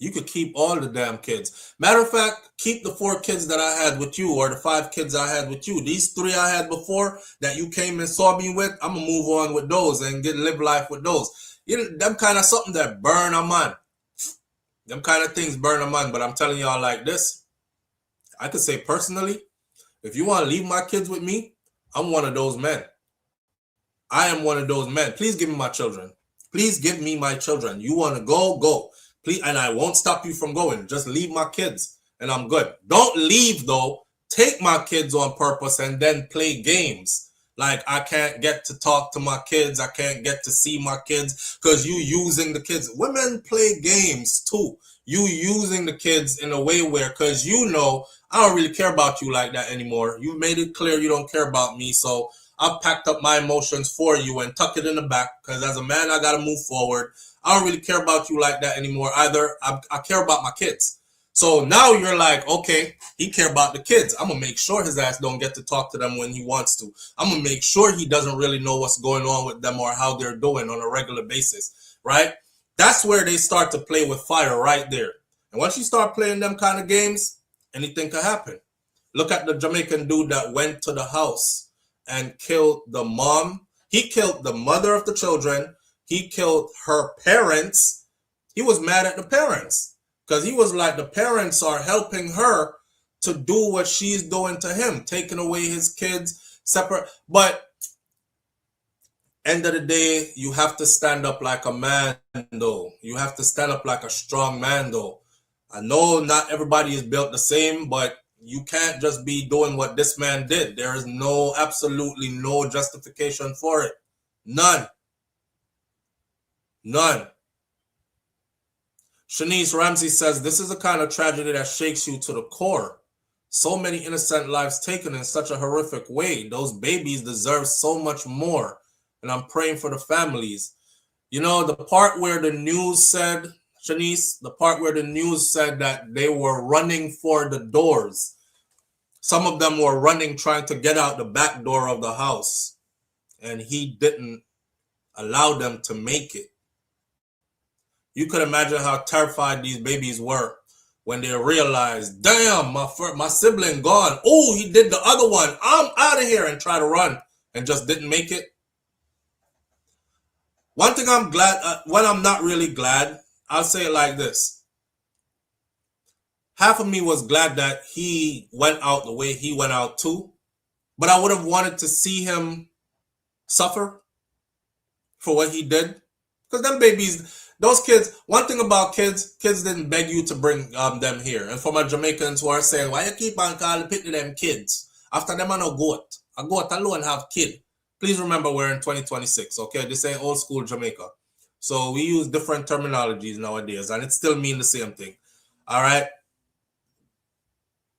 You could keep all the damn kids. Matter of fact, keep the 4 kids that I had with you, or the 5 kids I had with you. These 3 I had before that you came and saw me with, I'm gonna move on with those and live life with those. You know, them kind of something that burn a man. Them kind of things burn a man. But I'm telling y'all like this, I could say personally, if you want to leave my kids with me, I'm one of those men. I am one of those men. Please give me my children. Please give me my children. You want to go, go. Please, and I won't stop you from going. Just leave my kids and I'm good. Don't leave though. Take my kids on purpose and then play games. Like I can't get to talk to my kids. I can't get to see my kids because you using the kids. Women play games too. You using the kids in a way where, because you know, I don't really care about you like that anymore. You made it clear you don't care about me. So I've packed up my emotions for you and tuck it in the back because as a man, I got to move forward. I don't really care about you like that anymore either. I care about my kids. So now you're like, okay, he care about the kids. I'm going to make sure his ass don't get to talk to them when he wants to. I'm going to make sure he doesn't really know what's going on with them or how they're doing on a regular basis, right? That's where they start to play with fire right there. And once you start playing them kind of games, anything can happen. Look at the Jamaican dude that went to the house and killed the mom. He killed the mother of the children. He killed her parents. He was mad at the parents because he was like, the parents are helping her to do what she's doing to him, taking away his kids, separate. But end of the day, you have to stand up like a man, though. You have to stand up like a strong man, though. I know not everybody is built the same, but you can't just be doing what this man did. There is absolutely no justification for it. None. None. Shanice Ramsey says, this is a kind of tragedy that shakes you to the core. So many innocent lives taken in such a horrific way. Those babies deserve so much more. And I'm praying for the families. You know, the part where the news said, Shanice, the part where the news said that they were running for the doors. Some of them were running, trying to get out the back door of the house. And he didn't allow them to make it. You could imagine how terrified these babies were when they realized, damn, my sibling gone. Oh, he did the other one. I'm out of here, and try to run and just didn't make it. One thing I'm glad, when I'm not really glad, I'll say it like this. Half of me was glad that he went out the way he went out too, but I would have wanted to see him suffer for what he did. Because them babies, those kids, one thing about kids didn't beg you to bring them here. And for my Jamaicans who are saying, why you keep on calling picking them kids? After them, I no goat. A goat alone have kid. Please remember we're in 2026, okay? This ain't old school Jamaica. So we use different terminologies nowadays, and it still mean the same thing. All right?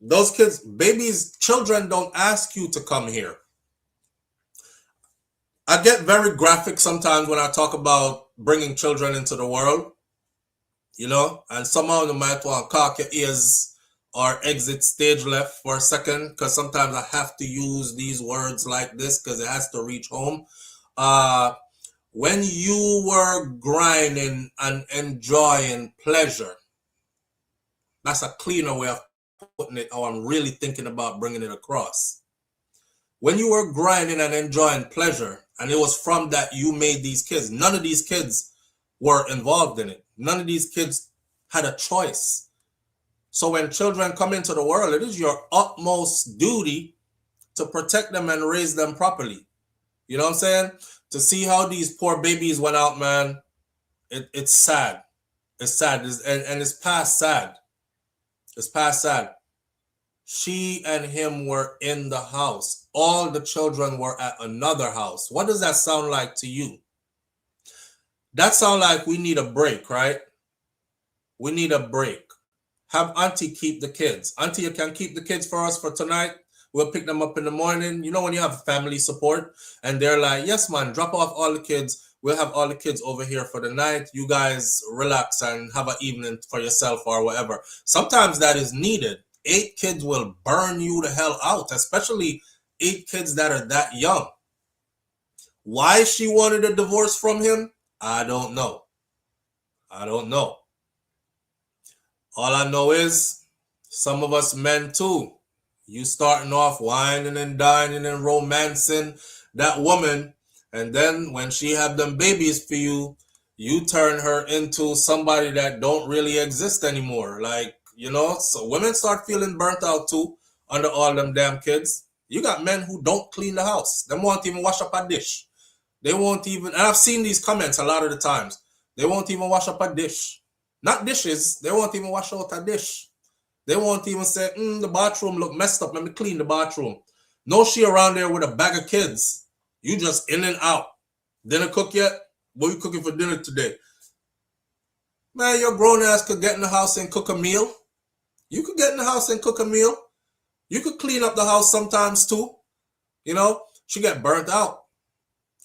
Those kids, babies, children don't ask you to come here. I get very graphic sometimes when I talk about bringing children into the world, you know, and somehow you might want to cock your ears or exit stage left for a second, because sometimes I have to use these words like this because it has to reach home. When you were grinding and enjoying pleasure, that's a cleaner way of putting it, or I'm really thinking about bringing it across. When you were grinding and enjoying pleasure, and it was from that you made these kids, none of these kids were involved in it. None of these kids had a choice. So when children come into the world, it is your utmost duty to protect them and raise them properly. You know what I'm saying? To see how these poor babies went out, man, it's sad. It's sad. And it's past sad. It's past sad. She and him were in the house. All the children were at another house. What does that sound like to you? That sounds like we need a break, right? We need a break. Have Auntie keep the kids. Auntie, you can keep the kids for us for tonight. We'll pick them up in the morning. You know when you have family support and they're like, yes, man, drop off all the kids. We'll have all the kids over here for the night. You guys relax and have an evening for yourself or whatever. Sometimes that is needed. 8 kids will burn you the hell out, especially 8 kids that are that young. Why she wanted a divorce from him, I don't know. I don't know. All I know is some of us men too. You starting off whining and dining and romancing that woman, and then when she have them babies for you, you turn her into somebody that don't really exist anymore. Like, so women start feeling burnt out too under all them damn kids. You got men who don't clean the house. They won't even wash up a dish. They won't even, and I've seen these comments a lot of the times. They won't even wash up a dish. Not dishes. They won't even wash out a dish. They won't even say, the bathroom look messed up. Let me clean the bathroom. No, she around there with a bag of kids. You just in and out. Dinner cook yet? What are you cooking for dinner today? Man, your grown ass could get in the house and cook a meal. You could get in the house and cook a meal. You could clean up the house sometimes too. She get burnt out.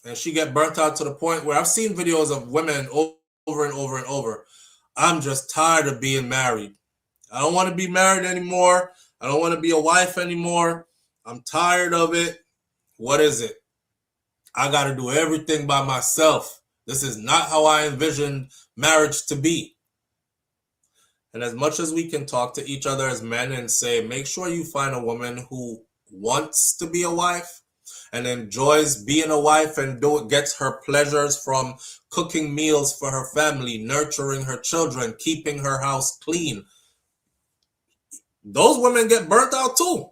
And she get burnt out to the point where I've seen videos of women over and over and over. I'm just tired of being married. I don't want to be married anymore. I don't want to be a wife anymore. I'm tired of it. What is it? I got to do everything by myself. This is not how I envisioned marriage to be. And as much as we can talk to each other as men and say, make sure you find a woman who wants to be a wife and enjoys being a wife and gets her pleasures from cooking meals for her family, nurturing her children, keeping her house clean. Those women get burnt out too.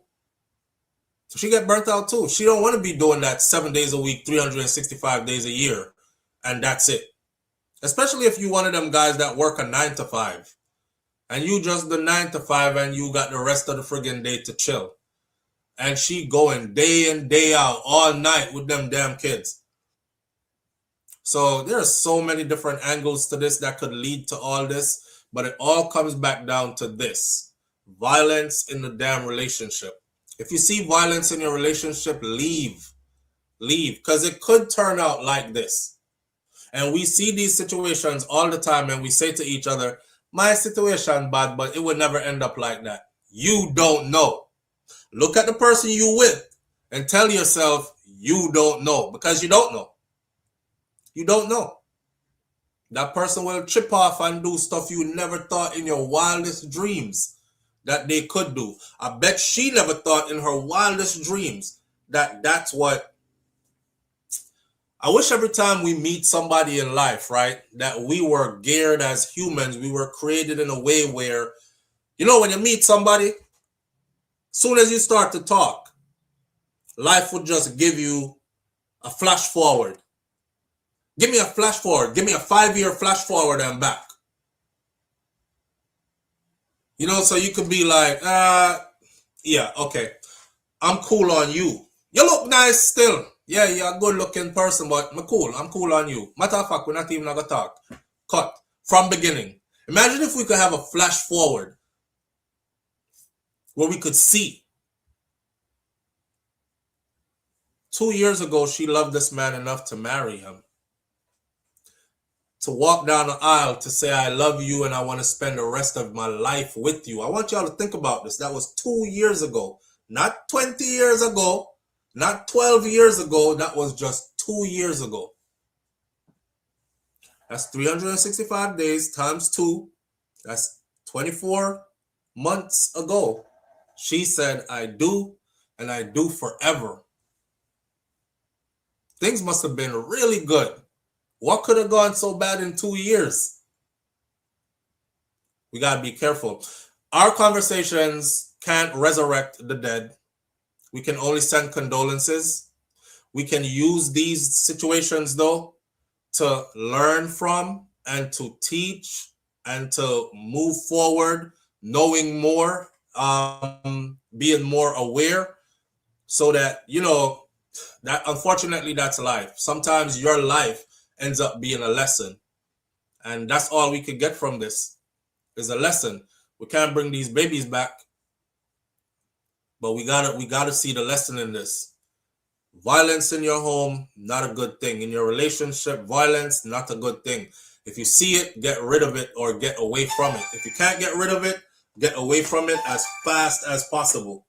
So she get burnt out too. She don't want to be doing that 7 days a week, 365 days a year, and that's it. Especially if you one of them guys that work a 9 to 5. And you just the 9 to 5 and you got the rest of the friggin' day to chill. And she going day in, day out, all night with them damn kids. So there are so many different angles to this that could lead to all this. But it all comes back down to this. Violence in the damn relationship. If you see violence in your relationship, leave. Leave. Because it could turn out like this. And we see these situations all the time and we say to each other, my situation bad, but it would never end up like that. You don't know. Look at the person you with and tell yourself you don't know, because you don't know. You don't know. That person will chip off and do stuff you never thought in your wildest dreams that they could do. I bet she never thought in her wildest dreams that that's what. I wish every time we meet somebody in life, right, that we were geared as humans. We were created in a way where, when you meet somebody, soon as you start to talk, life would just give you a flash forward. Give me a flash forward. Give me a 5-year flash forward and back. So you could be like, yeah, okay. I'm cool on you. You look nice still. Yeah, you're a good looking person, but I'm cool on you. Matter of fact, we're not even gonna talk. Cut. From beginning. Imagine if we could have a flash forward where we could see. 2 years ago, she loved this man enough to marry him. To walk down the aisle to say, I love you and I want to spend the rest of my life with you. I want y'all to think about this. That was 2 years ago. Not 20 years ago. Not 12 years ago. That was just 2 years ago. That's 365 days times 2. That's 24 months ago. She said, I do, and I do forever. Things must have been really good. What could have gone so bad in 2 years? We got to be careful. Our conversations can't resurrect the dead. We can only send condolences. We can use these situations, though, to learn from and to teach and to move forward, knowing more, being more aware, so that, that unfortunately that's life. Sometimes your life ends up being a lesson. And that's all we could get from this is a lesson. We can't bring these babies back. But we gotta see the lesson in this. Violence in your home, not a good thing. In your relationship, violence, not a good thing. If you see it, get rid of it or get away from it. If you can't get rid of it, get away from it as fast as possible.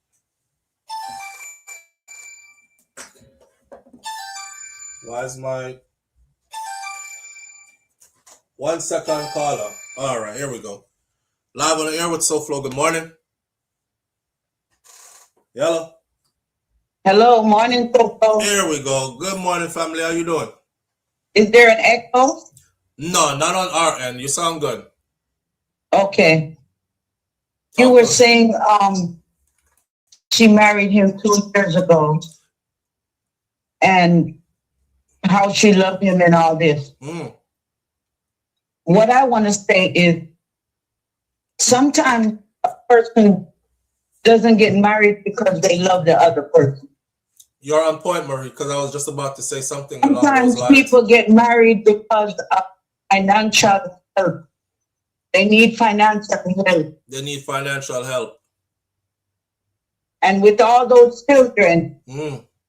Why is my 1 second caller? All right, here we go. Live on the air with SouFLo. Good morning. Hello.
Hello, morning, Coco.
Here we go. Good morning, family. How you doing?
Is there an echo?
No, not on our end. You sound good.
Okay.
Talk
You were
to us.
saying she married him 2 years ago and how she loved him and all this. What I want to say is sometimes a person doesn't get married because they love the other person.
You're on point, Marie, because I was just about to say something along those
Sometimes
lines.
people get married because of financial help. They need financial help.
They need financial help.
And with all those children,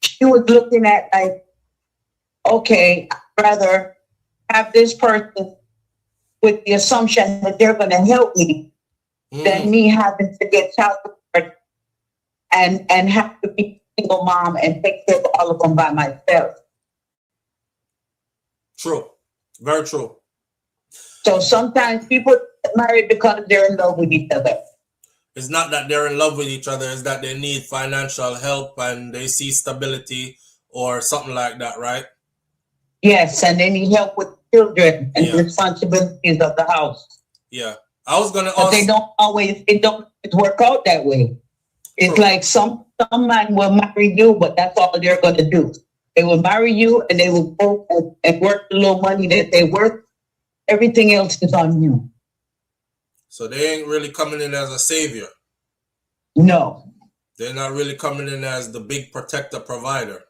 she was looking at like, okay, I'd rather have this person with the assumption that they're going to help me than me having to get child support and have to be a single mom and take care of all of them by myself.
True. Very true.
So sometimes people get married because they're in love with each other.
It's not that they're in love with each other, it's that they need financial help and they see stability or something like that, right?
Yes, and they need help with children and responsibilities of the house.
Yeah. I was gonna
But they don't always work out that way. It's like some man will marry you, but that's all they're gonna do. They will marry you and they will go and work the little money that they work. Everything else is on you.
So they ain't really coming in as a savior.
No.
They're not really coming in as the big protector provider.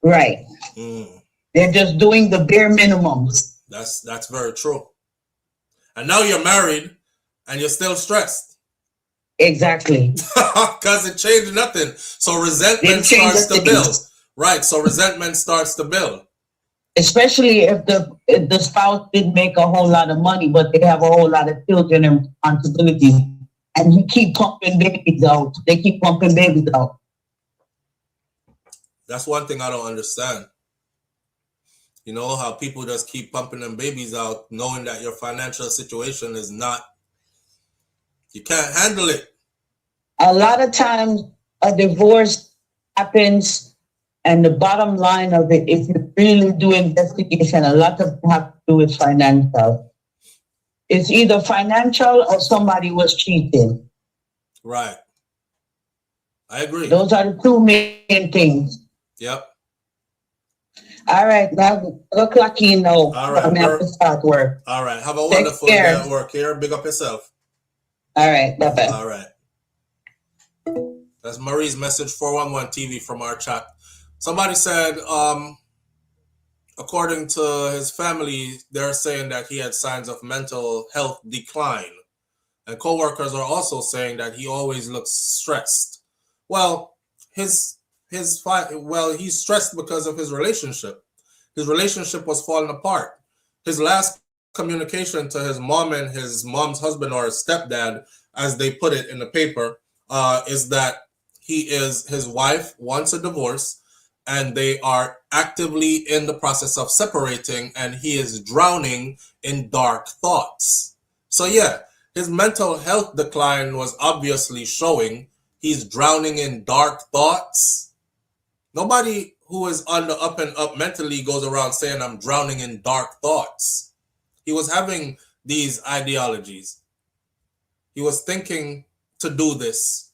Right. They're just doing the bare minimum.
That's very true. And now you're married and you're still stressed.
Exactly.
Because it changed nothing. So resentment starts to build. Right. So resentment starts to build. Especially
if the spouse didn't make a whole lot of money, but they have a whole lot of children and responsibilities. And you keep pumping babies out. They keep pumping babies out.
That's one thing I don't understand. You know, how people just keep pumping them babies out knowing that your financial situation is not, you can't handle it.
A lot of times a divorce happens, and the bottom line of it, if you really do investigation, a lot of it have to do with financial. It's either financial or somebody was cheating.
Right. I agree.
Those are the two main things.
Yep.
All right, now look like you know.
All right.
I'm have to start work.
All right. Have a wonderful day at work here. Big up yourself.
All right. Bye-bye.
All right. That's Marie's message 411 TV from our chat. Somebody said, according to his family, they're saying that he had signs of mental health decline. And coworkers are also saying that he always looks stressed. Well, he's stressed because of his relationship. His relationship was falling apart. His last communication to his mom and his mom's husband, or his stepdad, as they put it in the paper, is that his wife wants a divorce and they are actively in the process of separating, and he is drowning in dark thoughts. So yeah, his mental health decline was obviously showing. He's drowning in dark thoughts. Nobody who is on the up and up mentally goes around saying, I'm drowning in dark thoughts. He was having these ideologies. He was thinking to do this.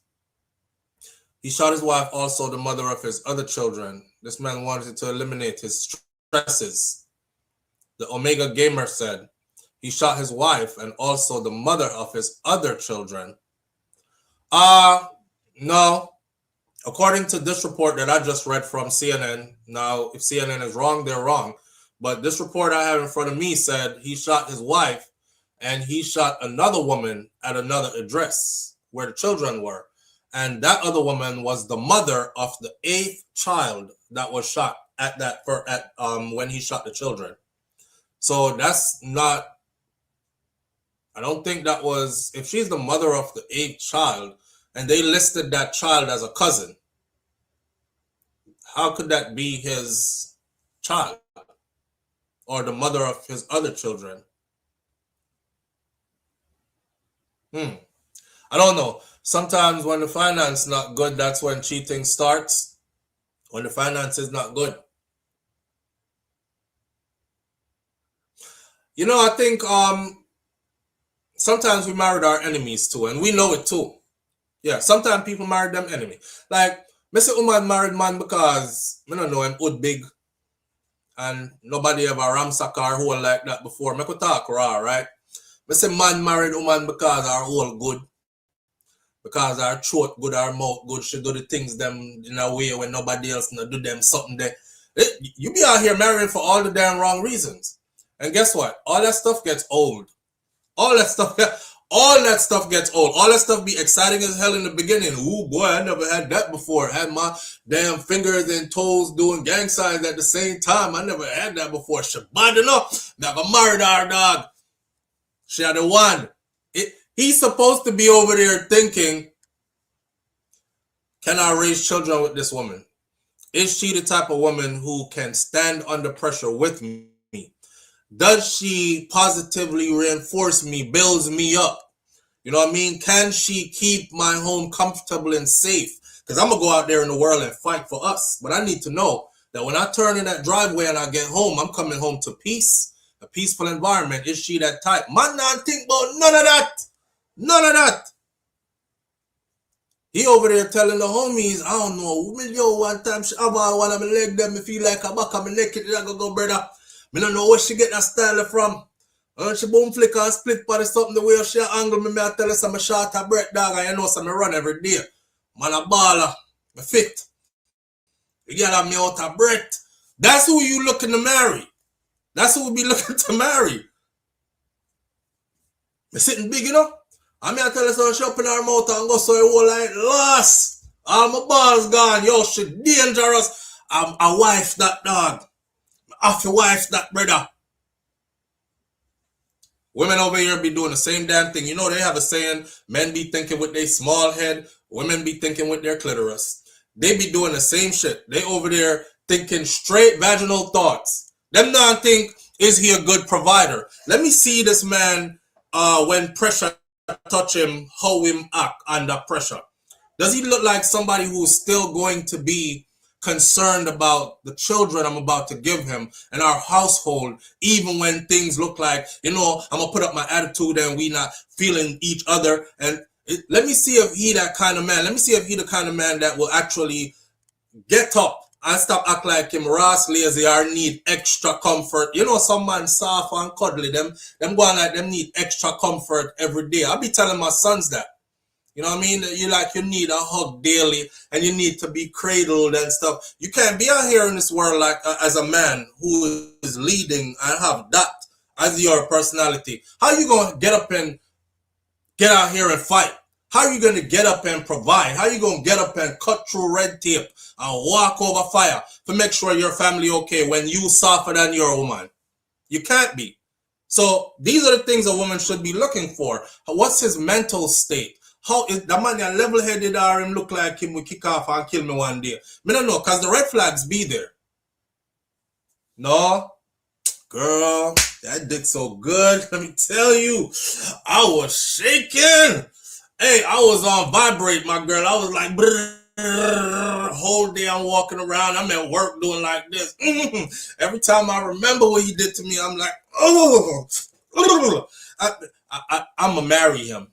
He shot his wife, also the mother of his other children. This man wanted to eliminate his stresses. The Omega Gamer said he shot his wife and also the mother of his other children. No. According to this report that I just read from CNN, now if CNN is wrong, they're wrong. But this report I have in front of me said he shot his wife and he shot another woman at another address where the children were. And that other woman was the mother of the 8th child that was shot when he shot the children. So that's not, I don't think that was, if she's the mother of the 8th child and they listed that child as a cousin, how could that be his child or the mother of his other children? I don't know. Sometimes when the finance not good, that's when cheating starts. When the finance is not good. You know, I think sometimes we married our enemies too, and we know it too. Yeah, sometimes people marry them enemy. Like, Mr. Umar married man because I don't know him would big and nobody ever ramsack our hole like that before. I could talk raw, right? Mr. Man married woman because our hole good. Because our throat good, our mouth good, she do the things them in a way when nobody else no do them something there. You be out here marrying for all the damn wrong reasons. And guess what? All that stuff gets old. All that stuff gets old. All that stuff be exciting as hell in the beginning. Ooh boy, I never had that before. I had my damn fingers and toes doing gang signs at the same time. I never had that before. She bad enough. Never married our dog. She had the one. He's supposed to be over there thinking, can I raise children with this woman? Is she the type of woman who can stand under pressure with me? Does she positively reinforce me, builds me up? You know what I mean? Can she keep my home comfortable and safe? Because I'm going to go out there in the world and fight for us. But I need to know that when I turn in that driveway and I get home, I'm coming home to peace, a peaceful environment. Is she that type? Man, not think about none of that. None of that. He over there telling the homies, I don't know, yo, one time she have one of my leg them, me feel like a back of my neck, I go, brother. Me don't know where she get that style from. She boom flick and split body something the way she angle me, I tell her some short her breath dog, and you know some run every day. Man a baller, me fit. You get me out of breath. That's who you looking to marry. That's who we be looking to marry. Me sitting big, you know? I mean, I tell her so she open her mouth and go so you whole like lost. All my balls gone. Yo, she dangerous. I'm a wife that dog. Off your wife that brother. Women over here be doing the same damn thing. You know, they have a saying, men be thinking with their small head, women be thinking with their clitoris. They be doing the same shit. They over there thinking straight vaginal thoughts. Them not think, is he a good provider? Let me see this man when pressure touch him, how him act under pressure. Does he look like somebody who's still going to be concerned about the children I'm about to give him and our household, even when things look like, you know, I'm gonna put up my attitude and we not feeling each other? And let me see if he that kind of man. Let me see if he the kind of man that will actually get up and stop act like him Ross lazy or need extra comfort. You know, some man soft and cuddly, them going like them need extra comfort every day. I'll be telling my sons that. You know what I mean? You need a hug daily and you need to be cradled and stuff. You can't be out here in this world like as a man who is leading and have that as your personality. How you going to get up and get out here and fight? How are you going to get up and provide? How are you going to get up and cut through red tape and walk over fire to make sure your family okay when you softer than your woman? You can't be. So these are the things a woman should be looking for. What's his mental state? How is the man that level-headed or him look like him will kick off and kill me one day? Me don't know, because the red flags be there. No, girl, that dick so good. Let me tell you, I was shaking. Hey, I was on vibrate, my girl. I was like, brrr, whole day I'm walking around. I'm at work doing like this. Every time I remember what he did to me, I'm like, oh, I'm going to marry him.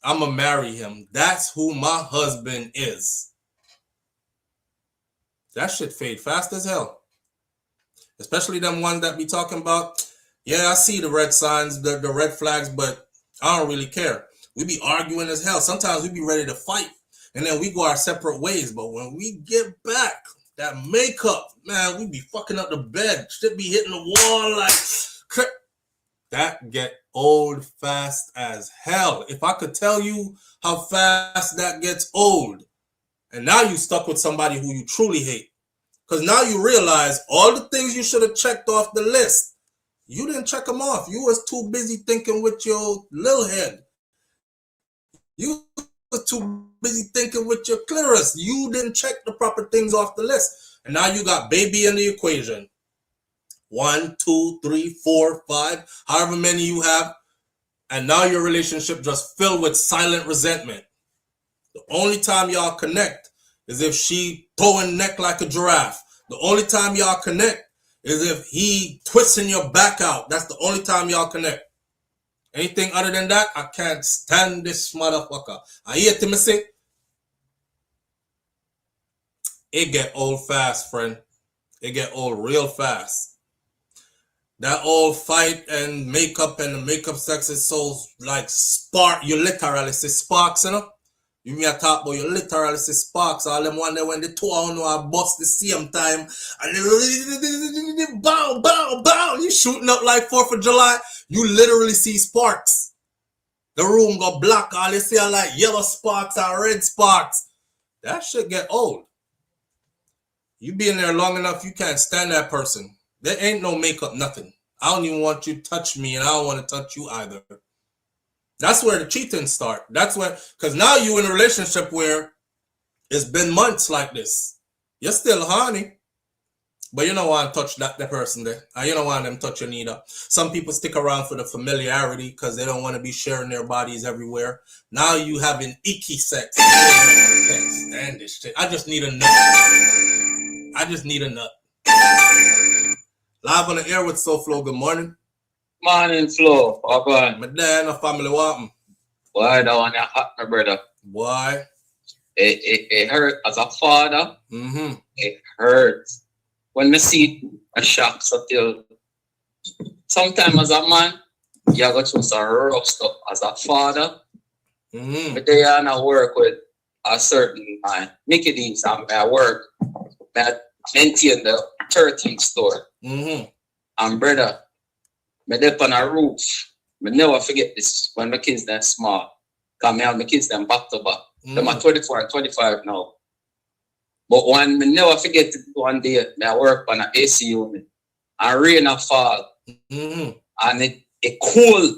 I'm going to marry him. That's who my husband is. That shit fade fast as hell. Especially them ones that be talking about, yeah, I see the red signs, the red flags, but I don't really care. We be arguing as hell. Sometimes we be ready to fight. And then we go our separate ways. But when we get back, that makeup, man, we be fucking up the bed. Shit be hitting the wall like... That get old fast as hell. If I could tell you how fast that gets old. And now you stuck with somebody who you truly hate. Because now you realize all the things you should have checked off the list. You didn't check them off. You was too busy thinking with your little head. You was too busy thinking with your clitoris. You didn't check the proper things off the list. And now you got baby in the equation. 1, 2, 3, 4, 5, however many you have. and now your relationship just filled with silent resentment. The only time y'all connect is if she throwing neck like a giraffe. The only time y'all connect is if he twisting your back out. That's the only time y'all connect. Anything other than that, I can't stand this motherfucker. I hear him say, it get old fast, friend. It get old real fast. That old fight and makeup and the makeup sex is so like spark. You literally see sparks, you know? You mean I talk about you literally see sparks. All them one day when the two of you are bust the same time and they bow, bow, bow. You shooting up like 4th of July. You literally see sparks. The room go black. All you see are like yellow sparks or red sparks. That shit get old. You be in there long enough, you can't stand that person. There ain't no makeup, nothing. I don't even want you to touch me, and I don't want to touch you either. That's where the cheating start. That's when, because now you in a relationship where it's been months like this. You're still horny, but you don't want to touch that person there. You don't want them touching either. Some people stick around for the familiarity because they don't want to be sharing their bodies everywhere. Now you having icky sex. I can't stand this shit. I just need a nut. I just need a nut. Live on the air with SouFLo. Good morning.
Morning, Flo. Okay.
My dad and the family welcome.
Why that one hot, my brother?
Why?
It hurt as a father.
Mm-hmm.
It hurts. When I see a shock, so till sometimes as a man, you go through some rough stuff as a father.
Mm-hmm.
But they are not work with a certain man. Mickey Deans, I work at maintain the 13th store.
Mm-hmm.
And brother, I live on a roof. I never forget this when my kids them small. Because I have my kids them back to back.
Mm-hmm.
Them are 24 and 25 now. But when I never forget one day, I work on an AC unit. And rain a fall.
Mm-hmm.
And it cold.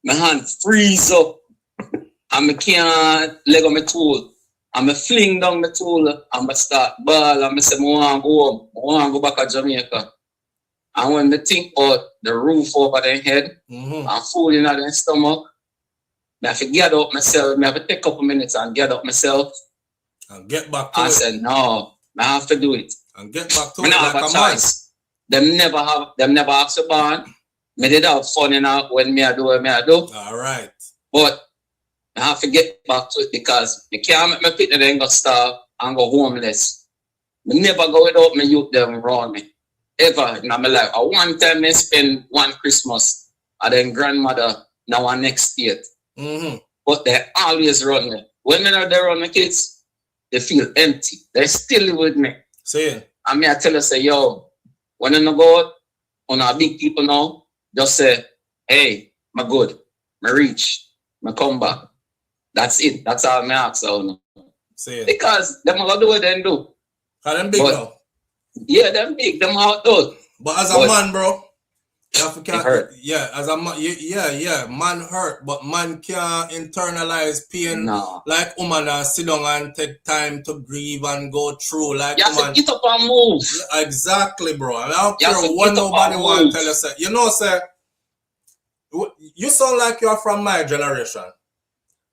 My hand freeze up. And I can't leg on my tool. And I fling down my tool and I start ball and I say, I want to go home. I want to go back to Jamaica. And when I think about the roof over their head,
Mm-hmm.
and food in their stomach, I have to get up myself. I have to take a couple minutes and get up myself.
And get back to it.
I said, no, I have to do it.
And get back to
I
it
have
like
a
a man.
choice. Them never have to ban. I did have fun enough when I do what I do.
All right.
But I have to get back to it because you can't make my people then go starve and go homeless. I never go without my youth them around me. Ever in my life. One time I spend one Christmas and then grandmother now one next state.
Mm-hmm.
But they always run me. When they're there around my kids, they feel empty. They still live with me.
Saying.
I mean I tell her say, yo, when I go out on our big people now, just say, hey, I'm good. I reach. I come back. That's it. That's all I ask now. Because them are going to do what they do.
Because them big now.
Yeah, them big. Them out those.
But as a man, bro, you have to
hurt.
Yeah, as a man, yeah, man hurt, but man can't internalize pain like woman and sit down and take time to grieve and go through like
you have to get up and move.
Exactly, bro. I don't care what nobody want to tell you. Say, you know, sir, you sound like you're from my generation.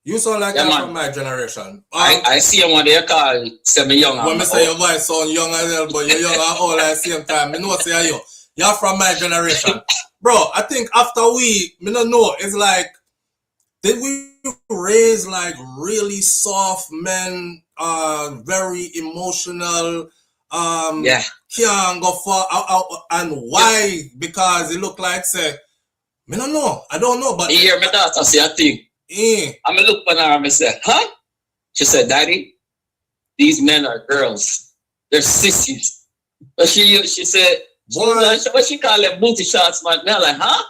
You sound like you're from my generation.
I see him when they call semi-young.
When me say your voice sound young as hell, but you're young and old at the same time. Me know say you're from my generation. Bro, I think after me don't know, it's like, did we raise like really soft men, very emotional, can't go far out, and why? Because it look like, say, me don't know. I don't know, but...
You hear my daughter say a thing. I'm going to look at her and I said, huh? She said, Daddy, these men are girls. They're sissies. But she said, what she call them booty shots, man? I'm like, huh?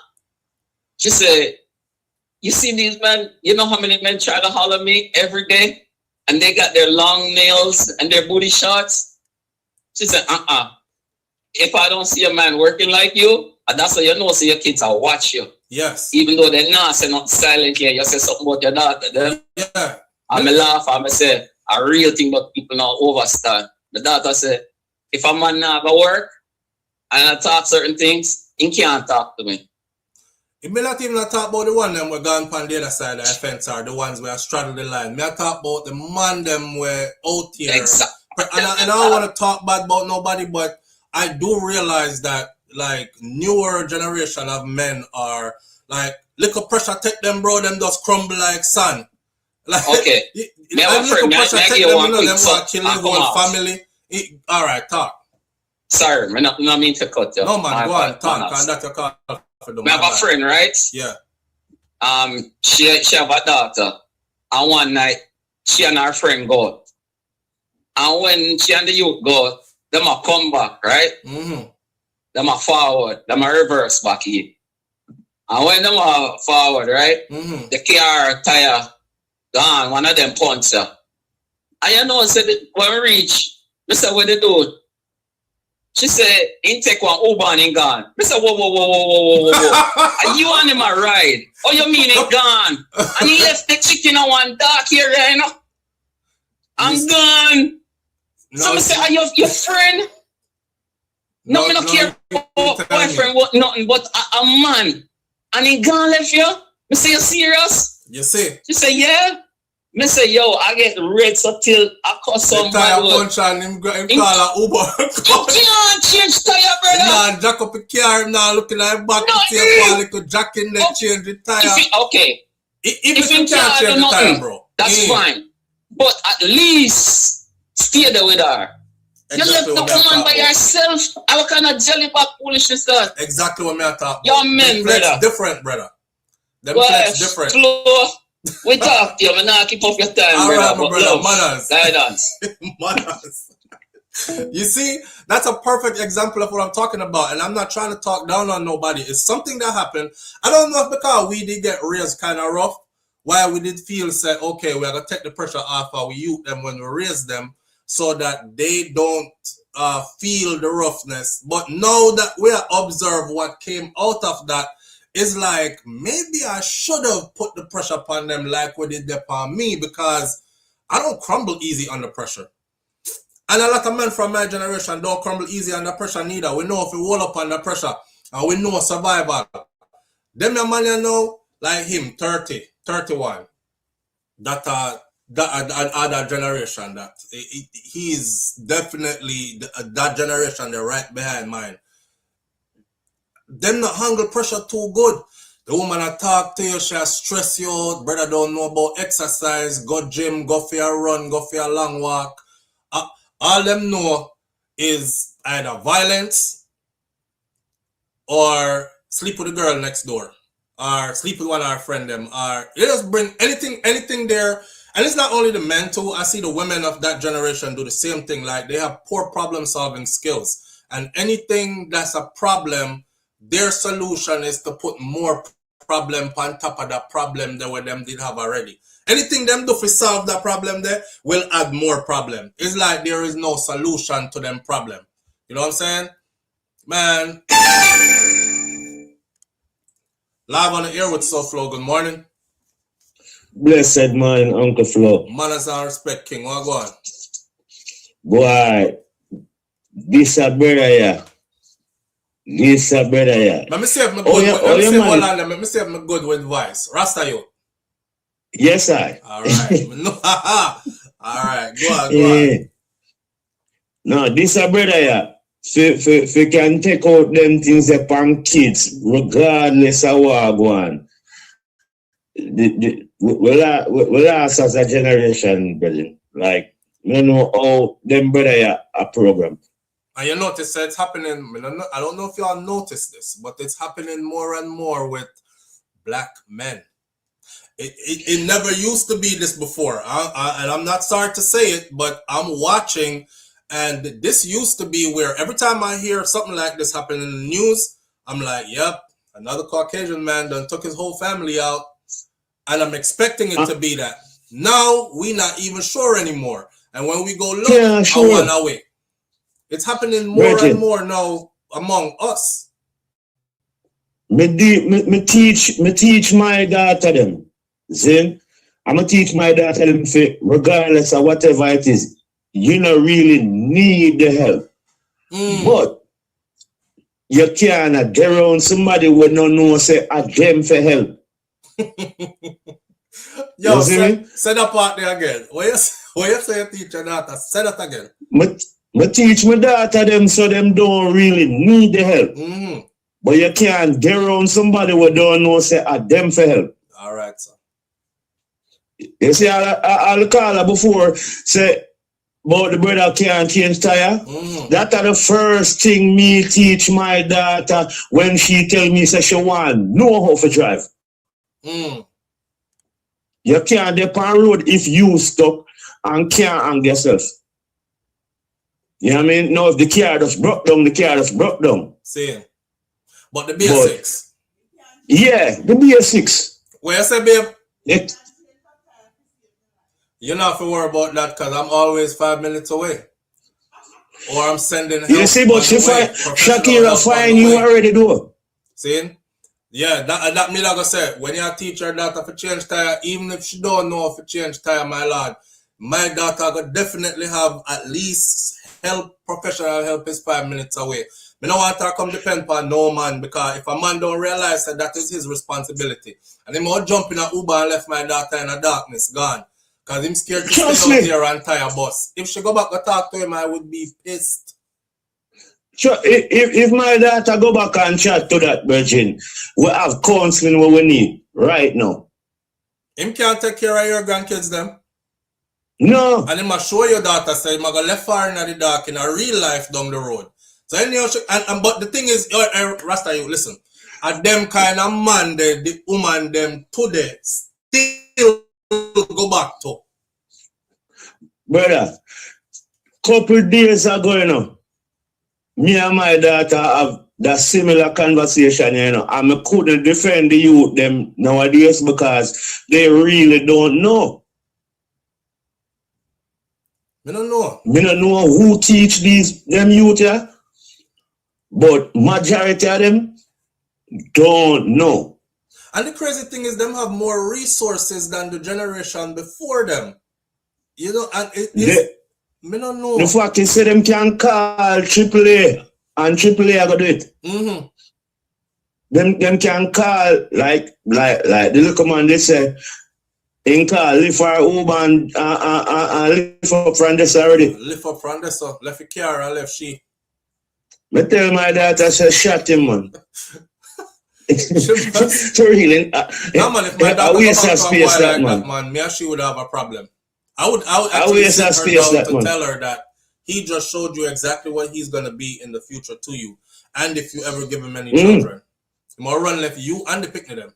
She said, you see these men, you know how many men try to holler me every day? And they got their long nails and their booty shots? She said, if I don't see a man working like you, that's how you know, so your kids will watch you.
Yes.
Even though they're not saying not silently, you say something about your daughter. Then I laugh and I say, a real thing about people now overstand. The daughter said, if a man not go work and I talk certain things, he can't talk to me.
It may not even talk about the one them we're gone on the other side of the fence or the ones where I straddle the line. Me I talk about the man them were out here.
Exactly.
And I don't want to talk bad about nobody, but I do realize that like newer generation of men are like little pressure take them, bro, them just crumble like sand. Like,
okay. Me have a friend, me give you one quick
them kill the whole family. All right, talk.
Sorry, I not mean to cut you.
No man, go on, talk. And that's your call for the
I have a friend, right?
Yeah.
She have a daughter, and one night she and her friend go out. And when she and the youth go out, them a come back, right?
Mm-hmm.
Them a forward, them a reverse back in. And when them a forward, right?
Mm-hmm.
The car tire gone, one of them punch her. And you know, said when we reach, I said, what they do? She said, he take one Uber and he gone. I said, whoa. And you want him a ride? Oh, you mean he gone? And he left the chicken on one dark here, you know? I'm gone.
No,
So I say, are you your friend? No, me no care about boyfriend, what nothing but a man. And he gone left you? Me say, you serious?
You see?
She say, yeah. Me say, yo, I get red so till I cuss somebody.
Tire punch and him call a Uber.
You can't change tire, brother.
Nah, jack up a car, now looking at him back to see a little jack in there, change the tire. If you can't change the tire, bro.
That's fine. But at least stay there with her.
Exactly,
you left the woman by yourself. What kind of jelly back foolishness that?
Exactly what me I talk about.
Your men, brother.
Different, brother. Them flex different.
Slow. We talk to you, I'm not keep off your time,
all
brother.
Right, my brother,
love,
manners.
Guidance.
Manners. You see, that's a perfect example of what I'm talking about. And I'm not trying to talk down on nobody. It's something that happened. I don't know if because we did get raised kind of rough, why we did feel said, okay, we're going to take the pressure off our youth them when we raise them so that they don't feel the roughness. But now that we observe what came out of that, it's like, maybe I should have put the pressure upon them like we did upon me, because I don't crumble easy under pressure. And a lot of men from my generation don't crumble easy under pressure neither. We know if we hold up under pressure and we know survival. Them your man you know, like him, 30, 31, that other generation, that he's definitely that generation, they're right behind mine. Them not handle pressure too good. The woman I talk to you, she stress you out. Brother don't know about exercise, go gym, go for a run, go for a long walk. All them know is either violence or sleep with a girl next door, or sleep with one of our friend them, or you just bring anything there. And it's not only the men too. I see the women of that generation do the same thing. Like, they have poor problem solving skills, and anything that's a problem, their solution is to put more problem on top of that problem that what them did have already. Anything them do to solve that problem there will add more problem. It's like there is no solution to them problem. You know what I'm saying? Man. Live on the air with SouFLo. Good morning.
Blessed man, Uncle Flo.
Manners and respect, King. What go on?
Boy, this a brother here. This a brother here.
Let me see if I'm good. Let me see if I'm good with voice. Rasta you.
Yes, I.
All right. All right. Go on.
No, this a brother here. If you can take out them things upon kids, regardless of what go on. We'll ask as a generation, brother. Like, you know how them brother here a program.
And you notice that it's happening. I don't know if y'all notice this, but it's happening more and more with black men. It never used to be this before. And I'm not sorry to say it, but I'm watching, and this used to be where every time I hear something like this happen in the news, I'm like, yep, another Caucasian man done took his whole family out, and I'm expecting it to be that. Now we not even sure anymore. And when we go look, I run away. It's happening more and more now among us.
Me teach my daughter them. See? I'm going to teach my daughter them, regardless of whatever it is, you don't really need the help. But you can't get around somebody who don't know say a them for help.
Yo, say that part there again. What you say you teach your daughter? Say that again.
I teach my daughter them so them don't really need the help. But you can't get around somebody who don't know say a them for help.
All right, sir.
You see, I'll call her before say about the brother can't change tire. That's the first thing me teach my daughter when she tell me say she want know how to drive. You can't dip on road if you stuck and can't hang yourself. You know what I mean? Now if the car just broke down, the car just broke down.
See. But the basics.
Yeah, the basics.
What you say, babe? You don't have to worry about that because I'm always 5 minutes away. Or I'm sending help.
You see, but Shakira find you already do.
See? Yeah, that me like I said, when you teach your daughter to change tire, even if she don't know how to change tire, my lord, my daughter could definitely have at least professional help is 5 minutes away. I don't want her to come depend on no man, because if a man don't realize that is his responsibility, and him all jump in an Uber and left my daughter in the darkness, gone. Because I'm scared to stay out here and tie a bus. If she go back and talk to him, I would be pissed.
Sure, if my daughter go back and chat to that virgin, we have counseling what we need right now.
Him can't take care of your grandkids them.
No.
And he must show your daughter say him go left her in the dark in a real life down the road. So but the thing is, Rasta, you listen. At them kind of man, the woman them today still go back to.
Brother, couple days ago, you know, me and my daughter have that similar conversation, you know, and I couldn't defend the youth them nowadays because they really don't know.
Me don't know.
Me don't know who teach them youth, yeah? But majority of them don't know.
And the crazy thing is them have more resources than the generation before them. You know, and me don't know.
The fact is say them can call AAA and AAA are gonna do it. Them can call like the little man they say in call lift for Uber and lift up from this already.
Lift up from this, so left the car and left she.
Me tell my daughter say shut him, man. So really,
no, man, if my daughter go back to a boy like that, man, me and she would have a problem. I would actually sit her down to tell her that he just showed you exactly what he's gonna be in the future to you, and if you ever give him any children, he might run left you and the picnic them.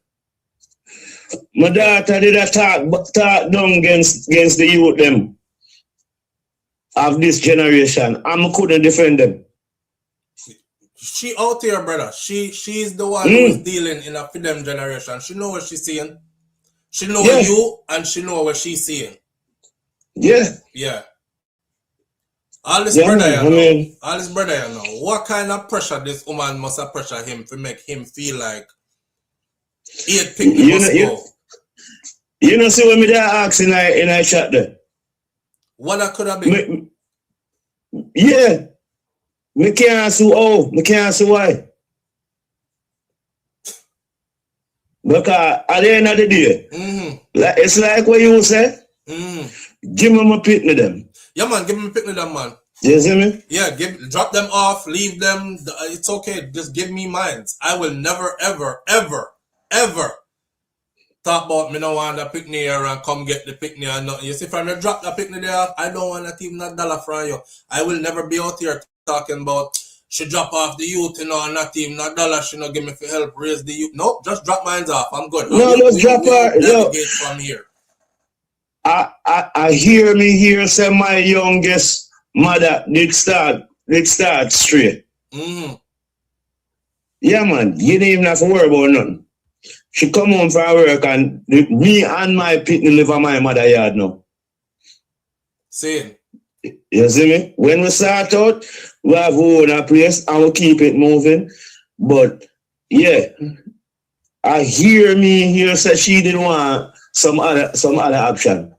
My daughter did a talk down against the youth them of this generation. I couldn't defend them.
She out here, brother. She's the one who's dealing in a for them generation. She know what she's seeing. She know you and she know what she's seeing.
Yeah.
Yeah. All this brother you know. What kind of pressure this woman must have pressure him to make him feel like he had picked the must go.
You know, see when me there ask in I chat there.
What that could have been?
Yeah. Me can't see how. Me can't see why. Because at the end of the day, it's like what you say. Give me my picnic them.
Yeah, man, give me a picnic them, man.
You see me?
Yeah, drop them off, leave them. It's okay. Just give me mines. I will never, ever, ever, ever talk about me don't want the picnic here and come get the picnic and nothing. You see, if I drop the picnic there, I don't want not even $1 from you. I will never be out here talking about she drop off the youth, you know, and not even $1 she not give me for help raise the youth. Nope, just drop mines off. I'm good.
No, let's drop her.
Navigate from here.
I hear me here say my youngest mother did start straight. Yeah, man, you didn't even have to worry about nothing. She come home from work and me and my picnic live on my mother yard now.
Same.
You see me? When we start out, we have a place and we keep it moving. But yeah, I hear me here say she didn't want some other option.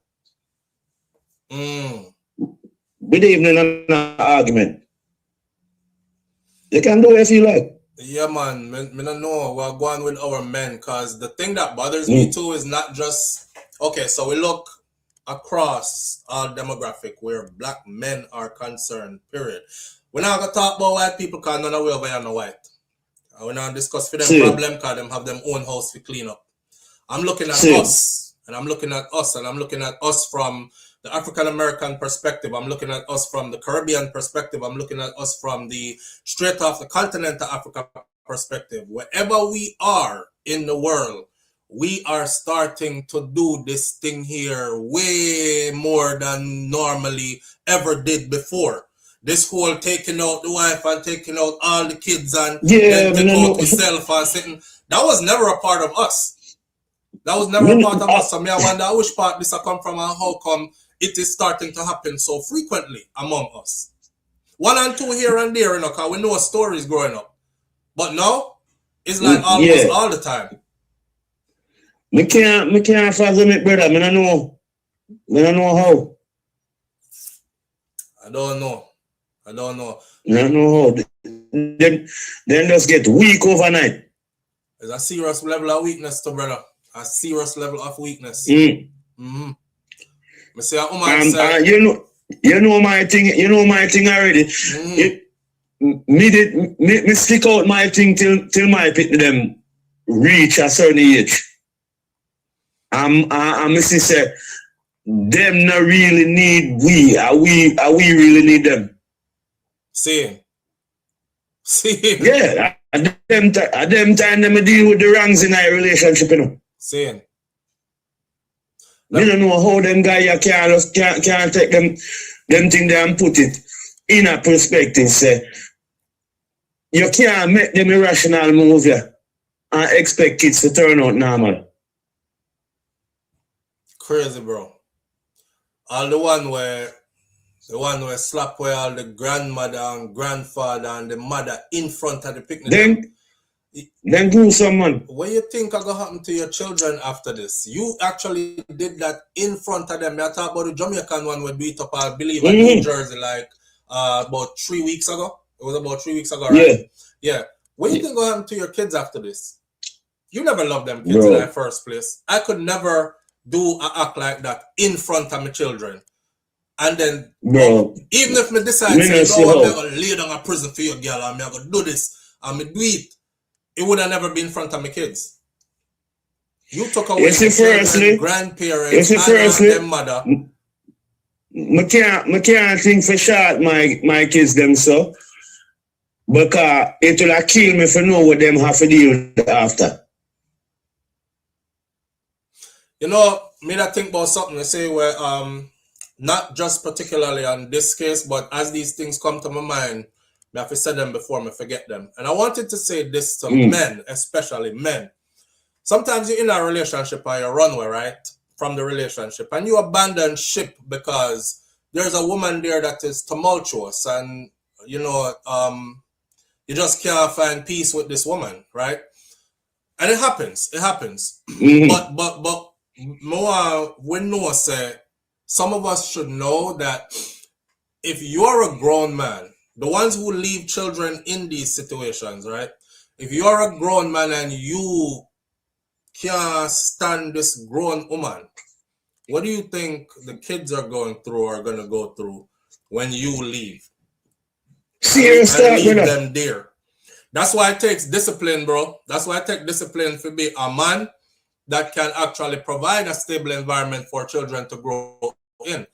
Good evening, an argument. You can do it if you like.
Yeah, man. Me don't know. We're going with our men because the thing that bothers me too is not just okay. So we look across our demographic where black men are concerned. Period. We're not gonna talk about white people because none of we over here no white. We're not discuss for them problem because them have them own house to clean up. I'm looking at us, and I'm looking at us, and I'm looking at us from the African American perspective. I'm looking at us from the Caribbean perspective. I'm looking at us from the straight off the continent of Africa perspective. Wherever we are in the world, we are starting to do this thing here way more than normally ever did before. This whole taking out the wife and taking out all the kids and then take out yourself and sitting, that was never a part of us. That was never a part of us. So I wonder which part this come from and how come it is starting to happen so frequently among us. 1 and 2 here and there, because we know stories growing up. But now, it's like almost all the time.
Me can't fathom it, brother. I don't know how.
I don't know how.
Then just get weak overnight.
There's a serious level of weakness to brother. A serious level of weakness.
Me say a woman say, you know my thing already. Me stick out my thing till my people them reach a certain age. Me say them not really need we. Are we really need them?
Same.
Yeah. At them time them deal with the wrongs in our relationship, you know.
Same.
We don't know how them guys can't take them thing there and put it in a perspective. Say you can't make them irrational move here and expect kids to turn out normal.
Crazy, bro. All the one where slap where all the grandmother and grandfather and the mother in front of the picnic.
Then do someone.
What you think are gonna happen to your children after this? You actually did that in front of them. I talk about the Jamaican one we beat up, I believe, in New Jersey, like about 3 weeks ago. It was about 3 weeks ago, right? Yeah. What do you think gonna happen to your kids after this? You never loved them kids in the first place. I could never do an act like that in front of my children. And then, even if me decide to say, no, I'm going to lay down a prison for your girl, and I'm going to do this, and me do it would have never been in front of my kids. You took away the children, grandparents, and their mother.
I can't think for short my kids them so, because it will have kill me for know what them have to deal with after.
You know, me that think about something to say where not just particularly on this case, but as these things come to my mind, I have to say them before I forget them. And I wanted to say this to men, especially men. Sometimes you're in a relationship and you run away, right? From the relationship, and you abandon ship because there's a woman there that is tumultuous, and you know, you just can't find peace with this woman, right? And it happens. But we know, say, some of us should know that if you're a grown man, the ones who leave children in these situations, right? If you're a grown man and you can't stand this grown woman, what do you think the kids are going through or going to go through when you leave?
Serious
and leave them there. That's why it takes discipline, bro. That's why it takes discipline to be a man that can actually provide a stable environment for children to grow in.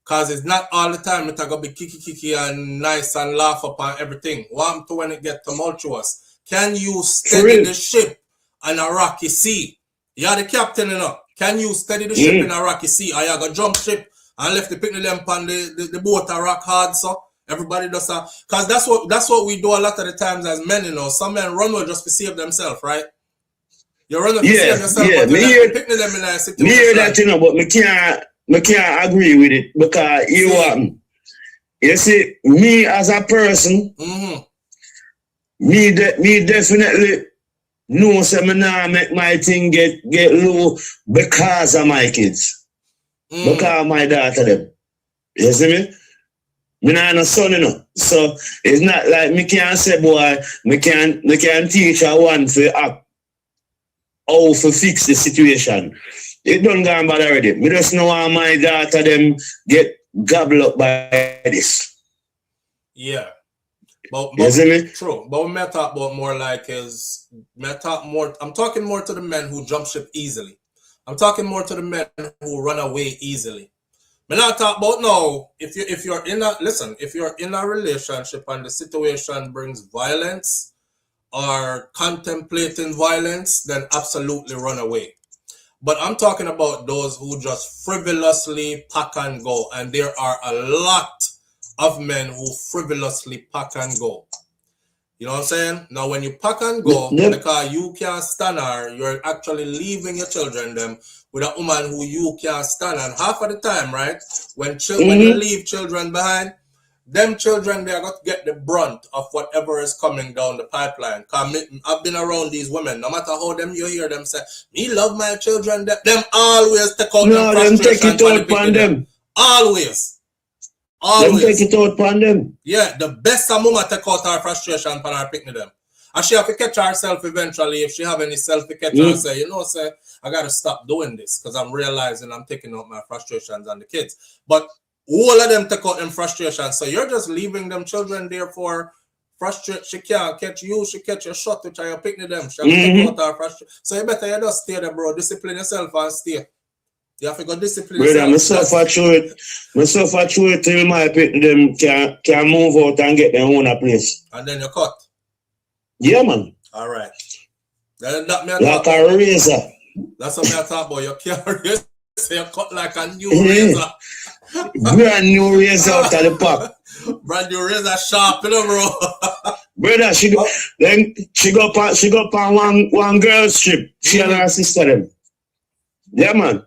Because it's not all the time it's going to be kiki and nice and laugh up on everything. What to when it gets tumultuous? Can you steady the ship on a rocky sea? You're the captain, you know. Can you steady the ship in a rocky sea? Or you going to jump ship and left the picnic lamp on the boat a rock hard, so everybody does that. Because that's what we do a lot of the times as men, you know. Some men run away just to save themselves, right? You run away to save yourself, but you left the picnic lamp in a situation.
Me hear that, you know, but I can't agree with it because you see, me as a person, me definitely know say me nah make my thing get low because of my kids. Because of my daughter them. You see me? Me not no son, you know. So it's not like me can't say, boy, me can teach a one for act how to fix the situation. It don't go bad already. Me just know how my daughter them get gobbled up by this.
Yeah. But
you see me?
True. But what I talk about more like is I'm talking more to the men who jump ship easily. I'm talking more to the men who run away easily. Me not talk about no. If you're in a relationship and the situation brings violence or contemplating violence, then absolutely run away. But I'm talking about those who just frivolously pack and go, and there are a lot of men who frivolously pack and go. You know what I'm saying? Now, when you pack and go, because you can't stand her, you're actually leaving your children them with a woman who you can't stand. And half of the time, right, when you leave children behind, them children, they're going to get the brunt of whatever is coming down the pipeline. I've been around these women. No matter how them you hear them say, me love my children. Them always take out them
take it out on them.
Always.
Them take it out on them.
Yeah, the best mama take out her frustration on her picnic them. And she have to catch herself eventually if she have any self to catch her and say, I got to stop doing this because I'm realizing I'm taking out my frustrations on the kids. But all of them take out them frustrations. So you're just leaving them children there for frustrate. She can't catch you. She catch your shot to try to picnic them. She have to take out her frustration. So you better you just stay there, bro. Discipline yourself and stay. You have to go discipline yourself.
Brother, I suffer through it till my picnic them can move out and get their own place.
And then you cut.
Yeah, man.
All right. That me
like a razor.
That's what I talk about. You can't razor. You cut like a new razor.
Brand new razor out of the pack.
Brand new razor sharp, you know, bro.
Brother, she go on one girl's trip. She and her sister them. Yeah, man.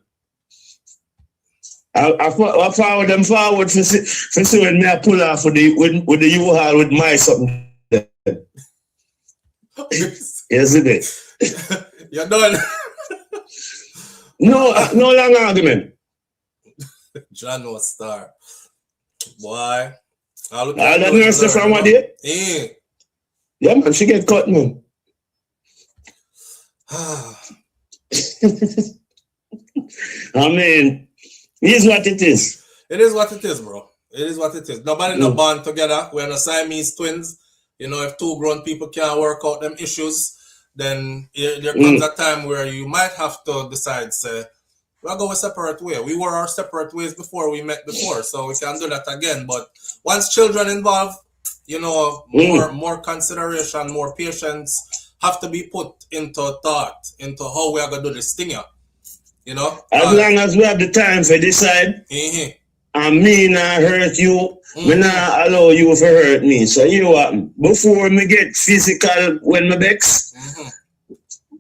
I forward them forward for see when me I pull off with the U-Haul with my something. Isn't it?
You're done.
No long argument.
John was star. Boy.
All that nurse from what day? Yeah, man, she get cut, man. I mean, it is what it is.
It is what it is, bro. It is what it is. Nobody no bond together. We're no Siamese twins. You know, if two grown people can't work out them issues, then there comes a time where you might have to decide, say, we'll go a separate way. We were our separate ways before we met before, so we can do that again. But once children involved, you know, more consideration, more patience have to be put into thought, into how we are going to do this thing here. You know?
As long as we have the time to decide, and me not hurt you, me not allow you to hurt me. So you know what? Before me get physical when me vex,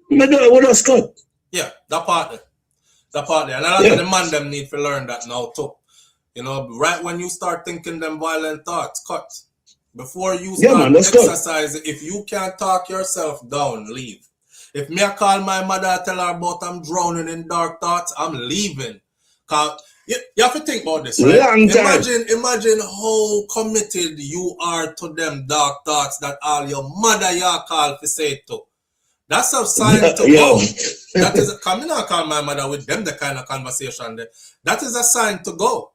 me do it with us cut.
Yeah, that part there. That part there. And a lot of the man them need to learn that now too. You know, right when you start thinking them violent thoughts, cut. Before you start exercising, if you can't talk yourself down, leave. If me I call my mother, tell her about I'm drowning in dark thoughts, I'm leaving. Cause you have to think about this, right? Imagine how committed you are to them dark thoughts that all your mother you call to say to. That's a sign to go. That is come not call my mother with them the kind of conversation there. That is a sign to go.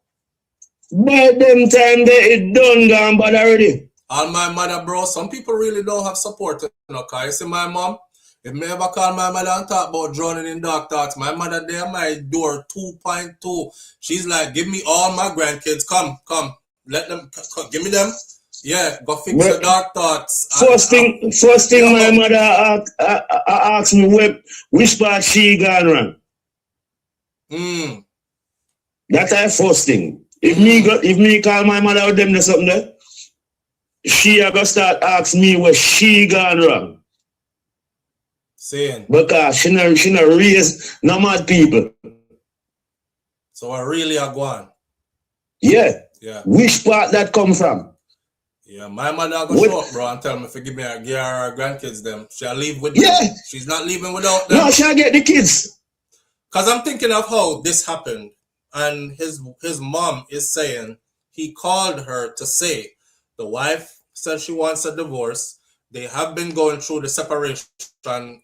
By them time it done gone bad already.
All my mother, bro, some people really don't have support. You know, cause you see my mom. If me ever call my mother and talk about drowning in dark thoughts, my mother there at my door 2.2. She's like, give me all my grandkids. Come. Let them, give me them. Yeah, go fix the dark thoughts.
First thing my mother asked me which part she gone wrong. That's the first thing. If me call my mother with them or something there, she gonna start asking me where she gone wrong.
Saying.
Because she not raised no mad people.
So I really are going.
Yeah. Which part that come from?
Yeah, my mother go show up, bro, and tell me give her grandkids them. She'll leave with them. She's not leaving without them.
No, she'll get the kids.
Because I'm thinking of how this happened. And his mom is saying he called her to say the wife said she wants a divorce. They have been going through the separation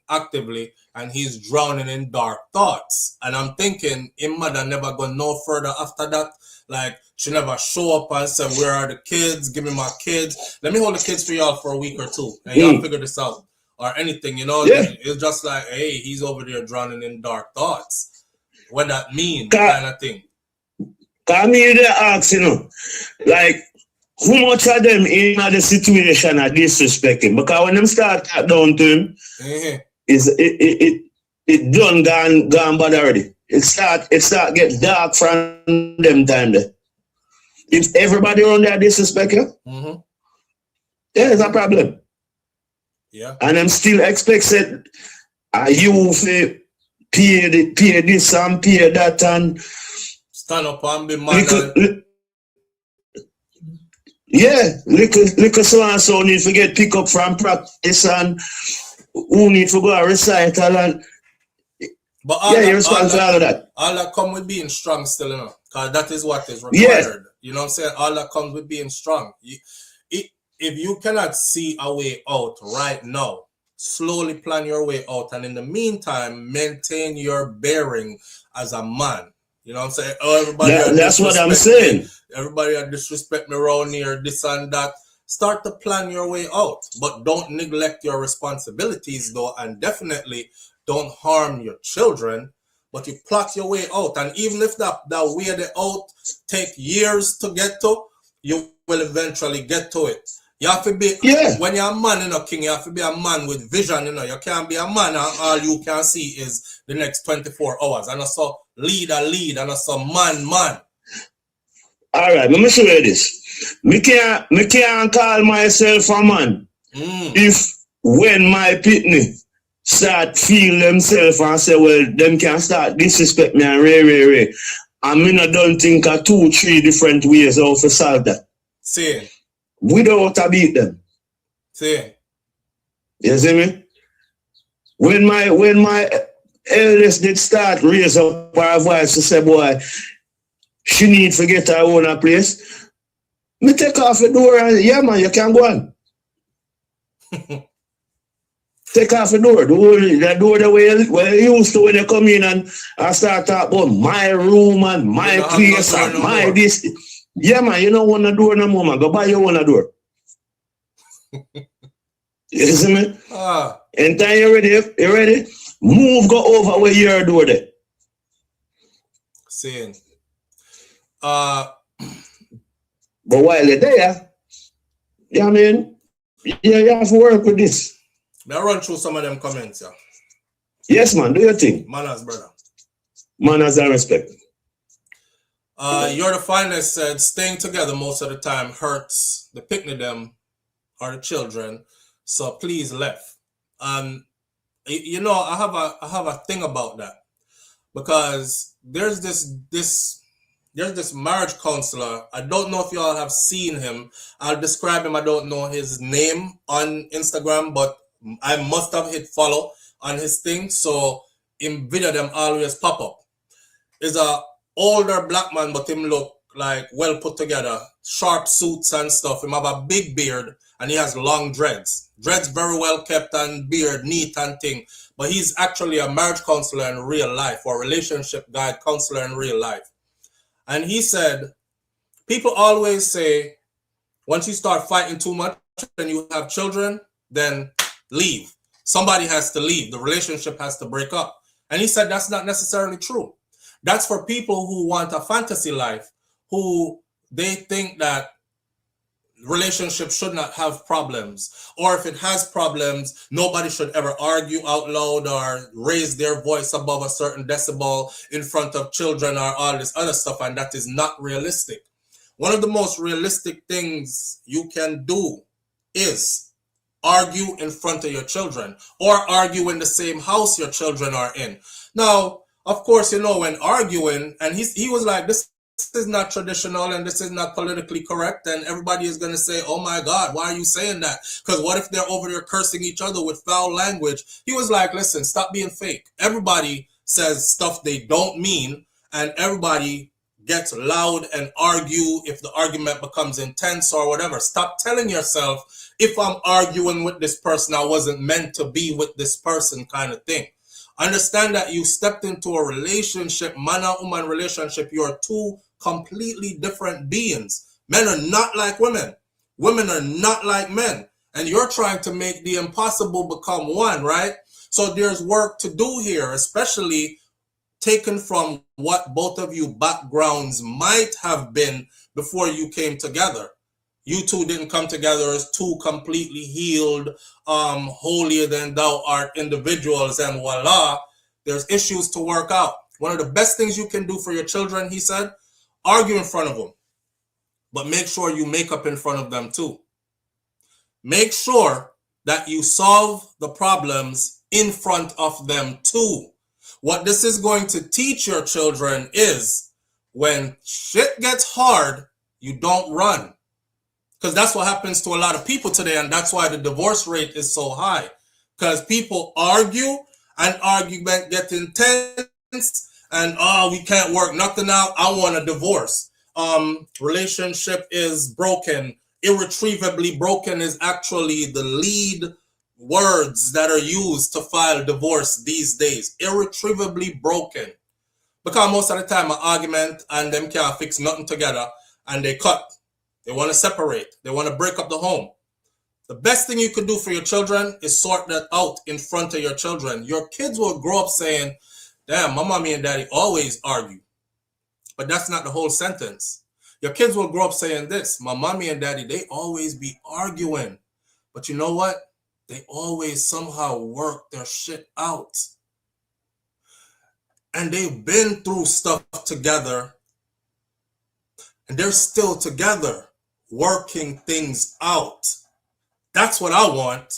actively, and he's drowning in dark thoughts. And I'm thinking, him mother never go no further after that. Like, she never show up and say, where are the kids? Give me my kids. Let me hold the kids for y'all for a week or two, and y'all figure this out. Or anything, you know? Yeah. It's just like, hey, he's over there drowning in dark thoughts. What that mean, kind of thing.
Come here to ask, you know, like, how much of them in the situation are disrespecting? Because when them start talk down to him, it gone bad already. It start get dark from them time there. If everybody around there disrespect you, there's a problem.
Yeah.
And I'm still expecting you to pay this and pay that and
stand up and be mad.
Yeah, little so and so need to get pick up from practice and who need to go to recital and
but
you're responsible for all of that.
All that come with being strong still, you know, because that is what is required.
Yeah.
You know what I'm saying? All that comes with being strong. If you cannot see a way out right now, slowly plan your way out, and in the meantime, maintain your bearing as a man. You know what I'm saying? Oh, everybody.
That's what I'm saying.
Everybody disrespect me around here, this and that. Start to plan your way out, but don't neglect your responsibilities, though, and definitely don't harm your children. But you plot your way out, and even if that way the out take years to get to, you will eventually get to it. You have to be, when you're a man, you know, King, you have to be a man with vision, you know. You can't be a man and all you can see is the next 24 hours. And also lead, and also man.
All right, let me show you this. Me can't call myself a man if when my pitney start feel themselves and say, well, them can start disrespect me and ray. I mean, I don't think of 2-3 different ways how to solve that.
See.
Without a beat them.
See.
You see me? When my eldest did start raise up her voice to say, boy, she need to get her own a place, me take off the door and, yeah, man, you can go on. Take off the door. The door the way you used to when you come in and start talking about my room and my place and my this. Yeah, man, you don't want a door no more, man. Go buy your own a door. You see me? Anytime you're ready? Move, go over where your door there.
Seeing.
But while you're there, yeah, I mean, you have to work with this.
May I run through some of them comments, yeah?
Yes, man, do your thing.
Manners, brother.
Manners and respect.
You're the finest said, staying together most of the time hurts the picnic them or the children. So please left. You know, I have a thing about that, because there's this marriage counselor. I don't know if y'all have seen him. I'll describe him. I don't know his name on Instagram, but I must have hit follow on his thing. So in video them always pop up. Is a older black man, but him look like well put together, sharp suits and stuff. Him have a big beard and he has long dreads. Dreads very well kept and beard neat and thing. But he's actually a marriage counselor in real life, or relationship guide counselor in real life. And he said, people always say, once you start fighting too much and you have children, then leave. Somebody has to leave. The relationship has to break up. And he said that's not necessarily true. That's for people who want a fantasy life, who they think that relationship should not have problems, or if it has problems, nobody should ever argue out loud or raise their voice above a certain decibel in front of children or all this other stuff, and that is not realistic. One of the most realistic things you can do is argue in front of your children, or argue in the same house your children are in. Now, of course, you know, when arguing, and he was like, this is not traditional and this is not politically correct, and everybody is going to say, oh my God, why are you saying that? Because what if they're over there cursing each other with foul language? He was like, listen, stop being fake. Everybody says stuff they don't mean, and everybody get loud and argue if the argument becomes intense or whatever. Stop telling yourself, if I'm arguing with this person, I wasn't meant to be with this person, kind of thing. Understand that you stepped into a relationship, man and woman relationship. You're two completely different beings. Men are not like women. Women are not like men. And you're trying to make the impossible become one, right? So there's work to do here, especially taken from what both of you backgrounds might have been before you came together. You two didn't come together as two completely healed, holier than thou art individuals, and voila, there's issues to work out. One of the best things you can do for your children, he said, argue in front of them, but make sure you make up in front of them too. Make sure that you solve the problems in front of them too. What this is going to teach your children is when shit gets hard, you don't run. Because that's what happens to a lot of people today, and that's why the divorce rate is so high. Because people argue, and argument gets intense, and we can't work nothing out, I want a divorce. Relationship is broken. Irretrievably broken is actually the lead words that are used to file divorce these days. Irretrievably broken. Because most of the time an argument and them can't fix nothing together, and they cut. They want to separate. They want to break up the home. The best thing you could do for your children is sort that out in front of your children. Your kids will grow up saying, damn, my mommy and daddy always argue. But that's not the whole sentence. Your kids will grow up saying this, my mommy and daddy, they always be arguing. But you know what? They always somehow work their shit out. And they've been through stuff together. And they're still together, working things out. That's what I want.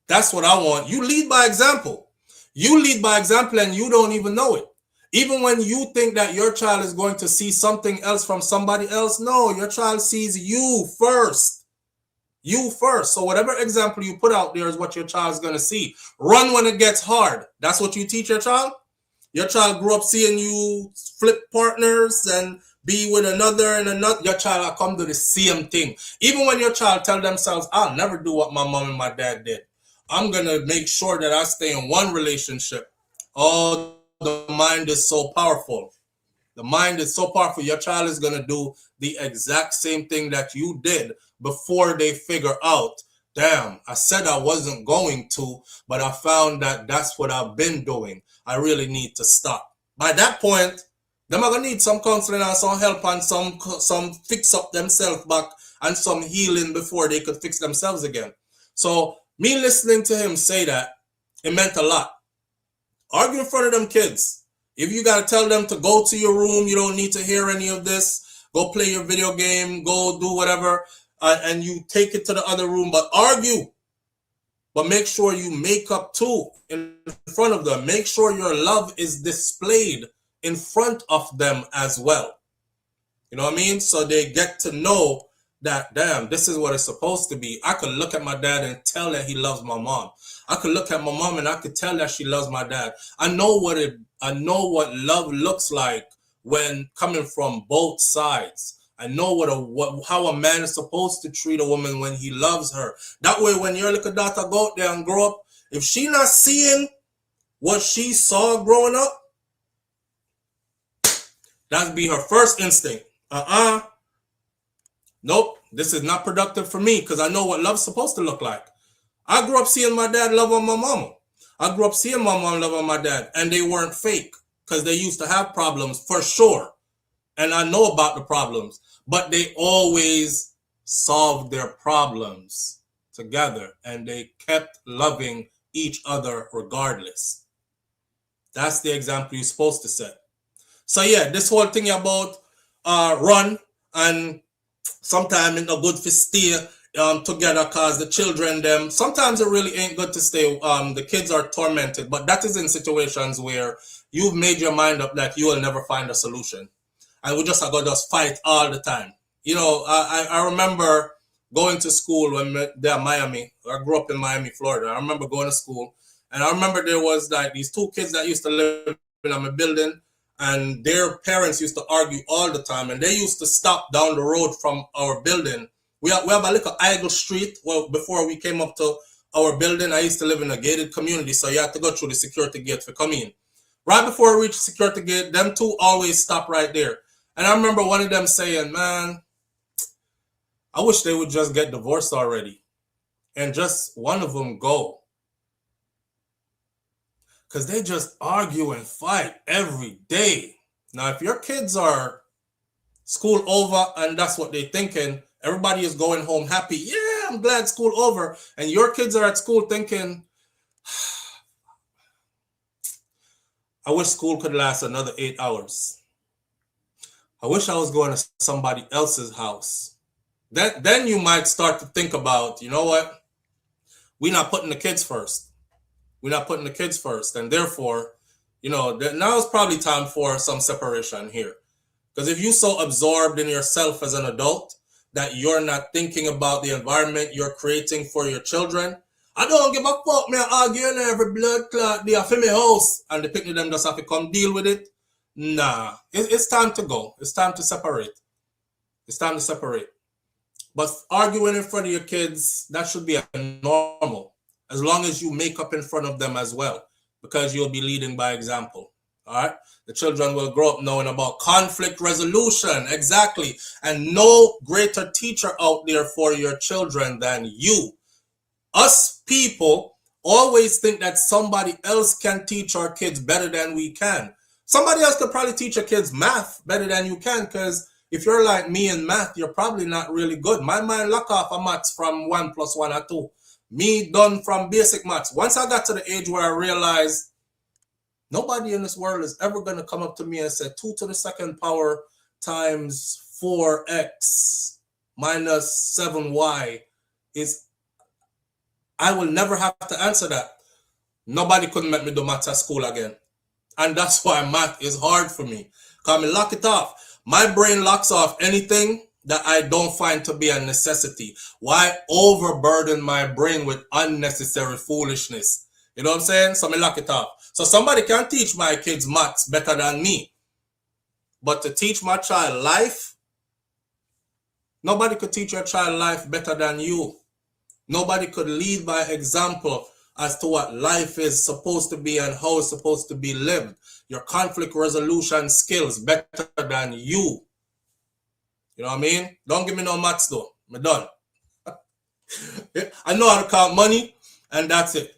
That's what I want. You lead by example. You lead by example and you don't even know it. Even when you think that your child is going to see something else from somebody else, no, your child sees you first. You first. So whatever example you put out there is what your child is going to see. Run when it gets hard. That's what you teach your child? Your child grew up seeing you flip partners and be with another and another. Your child will come to the same thing. Even when your child tell themselves, I'll never do what my mom and my dad did. I'm going to make sure that I stay in one relationship. Oh, the mind is so powerful. The mind is so powerful. Your child is going to do the exact same thing that you did before they figure out, damn, I said I wasn't going to, but I found that that's what I've been doing. I really need to stop. By that point, them are going to need some counseling and some help and some fix up themselves back and some healing before they could fix themselves again. So me listening to him say that, it meant a lot. Argue in front of them kids. If you got to tell them to go to your room, you don't need to hear any of this. Go play your video game, go do whatever, and you take it to the other room, but argue. But make sure you make up too in front of them. Make sure your love is displayed in front of them as well. You know what I mean? So they get to know that, damn, this is what it's supposed to be. I could look at my dad and tell that he loves my mom. I could look at my mom and I could tell that she loves my dad. I know what love looks like when coming from both sides. I know how a man is supposed to treat a woman when he loves her. That way, when your little daughter go out there and grow up, if she not seeing what she saw growing up, that'd be her first instinct. Nope, this is not productive for me because I know what love's supposed to look like. I grew up seeing my dad love on my mama. I grew up seeing my mom love on my dad, and they weren't fake because they used to have problems for sure. And I know about the problems, but they always solved their problems together and they kept loving each other regardless. That's the example you're supposed to set. So yeah, this whole thing about run and sometimes it's not good to stay together because the children, them, sometimes it really ain't good to stay. The kids are tormented, but that is in situations where you've made your mind up that you will never find a solution. And we just got to fight all the time. You know, I remember going to school when they're in Miami. I grew up in Miami, Florida. I remember going to school, and I remember there was like these two kids that used to live in my building, and their parents used to argue all the time, and they used to stop down the road from our building. We have a little idle street. Well, before we came up to our building, I used to live in a gated community, so you had to go through the security gate to come in. Right before I reached the security gate, them two always stop right there. And I remember one of them saying, man, I wish they would just get divorced already and just one of them go. Because they just argue and fight every day. Now, if your kids are school over and that's what they're thinking, everybody is going home happy. Yeah, I'm glad school over. And your kids are at school thinking, I wish school could last another 8 hours. I wish I was going to somebody else's house. Then you might start to think about, you know what? We're not putting the kids first. We're not putting the kids first. And therefore, you know, now is probably time for some separation here. Because if you're so absorbed in yourself as an adult that you're not thinking about the environment you're creating for your children, I don't give a fuck, me arguing every blood clot there for my house. And the picnic them just have to come deal with it. Nah, it's time to go. It's time to separate. It's time to separate. But arguing in front of your kids, that should be normal. As long as you make up in front of them as well. Because you'll be leading by example. All right? The children will grow up knowing about conflict resolution. Exactly. And no greater teacher out there for your children than you. Us people always think that somebody else can teach our kids better than we can. Somebody else could probably teach your kids math better than you can, because if you're like me in math, you're probably not really good. My mind lock off a maths from 1 + 1 or 2. Me done from basic maths. Once I got to the age where I realized nobody in this world is ever going to come up to me and say 2 to the second power times 4x minus 7y is, I will never have to answer that. Nobody couldn't make me do maths at school again. And that's why math is hard for me. Because I lock it off. My brain locks off anything that I don't find to be a necessity. Why overburden my brain with unnecessary foolishness? You know what I'm saying? So I lock it off. So somebody can teach my kids maths better than me. But to teach my child life, nobody could teach your child life better than you. Nobody could lead by example as to what life is supposed to be and how it's supposed to be lived. Your conflict resolution skills better than you. You know what I mean? Don't give me no maths though. I'm done. I know how to count money, and that's it.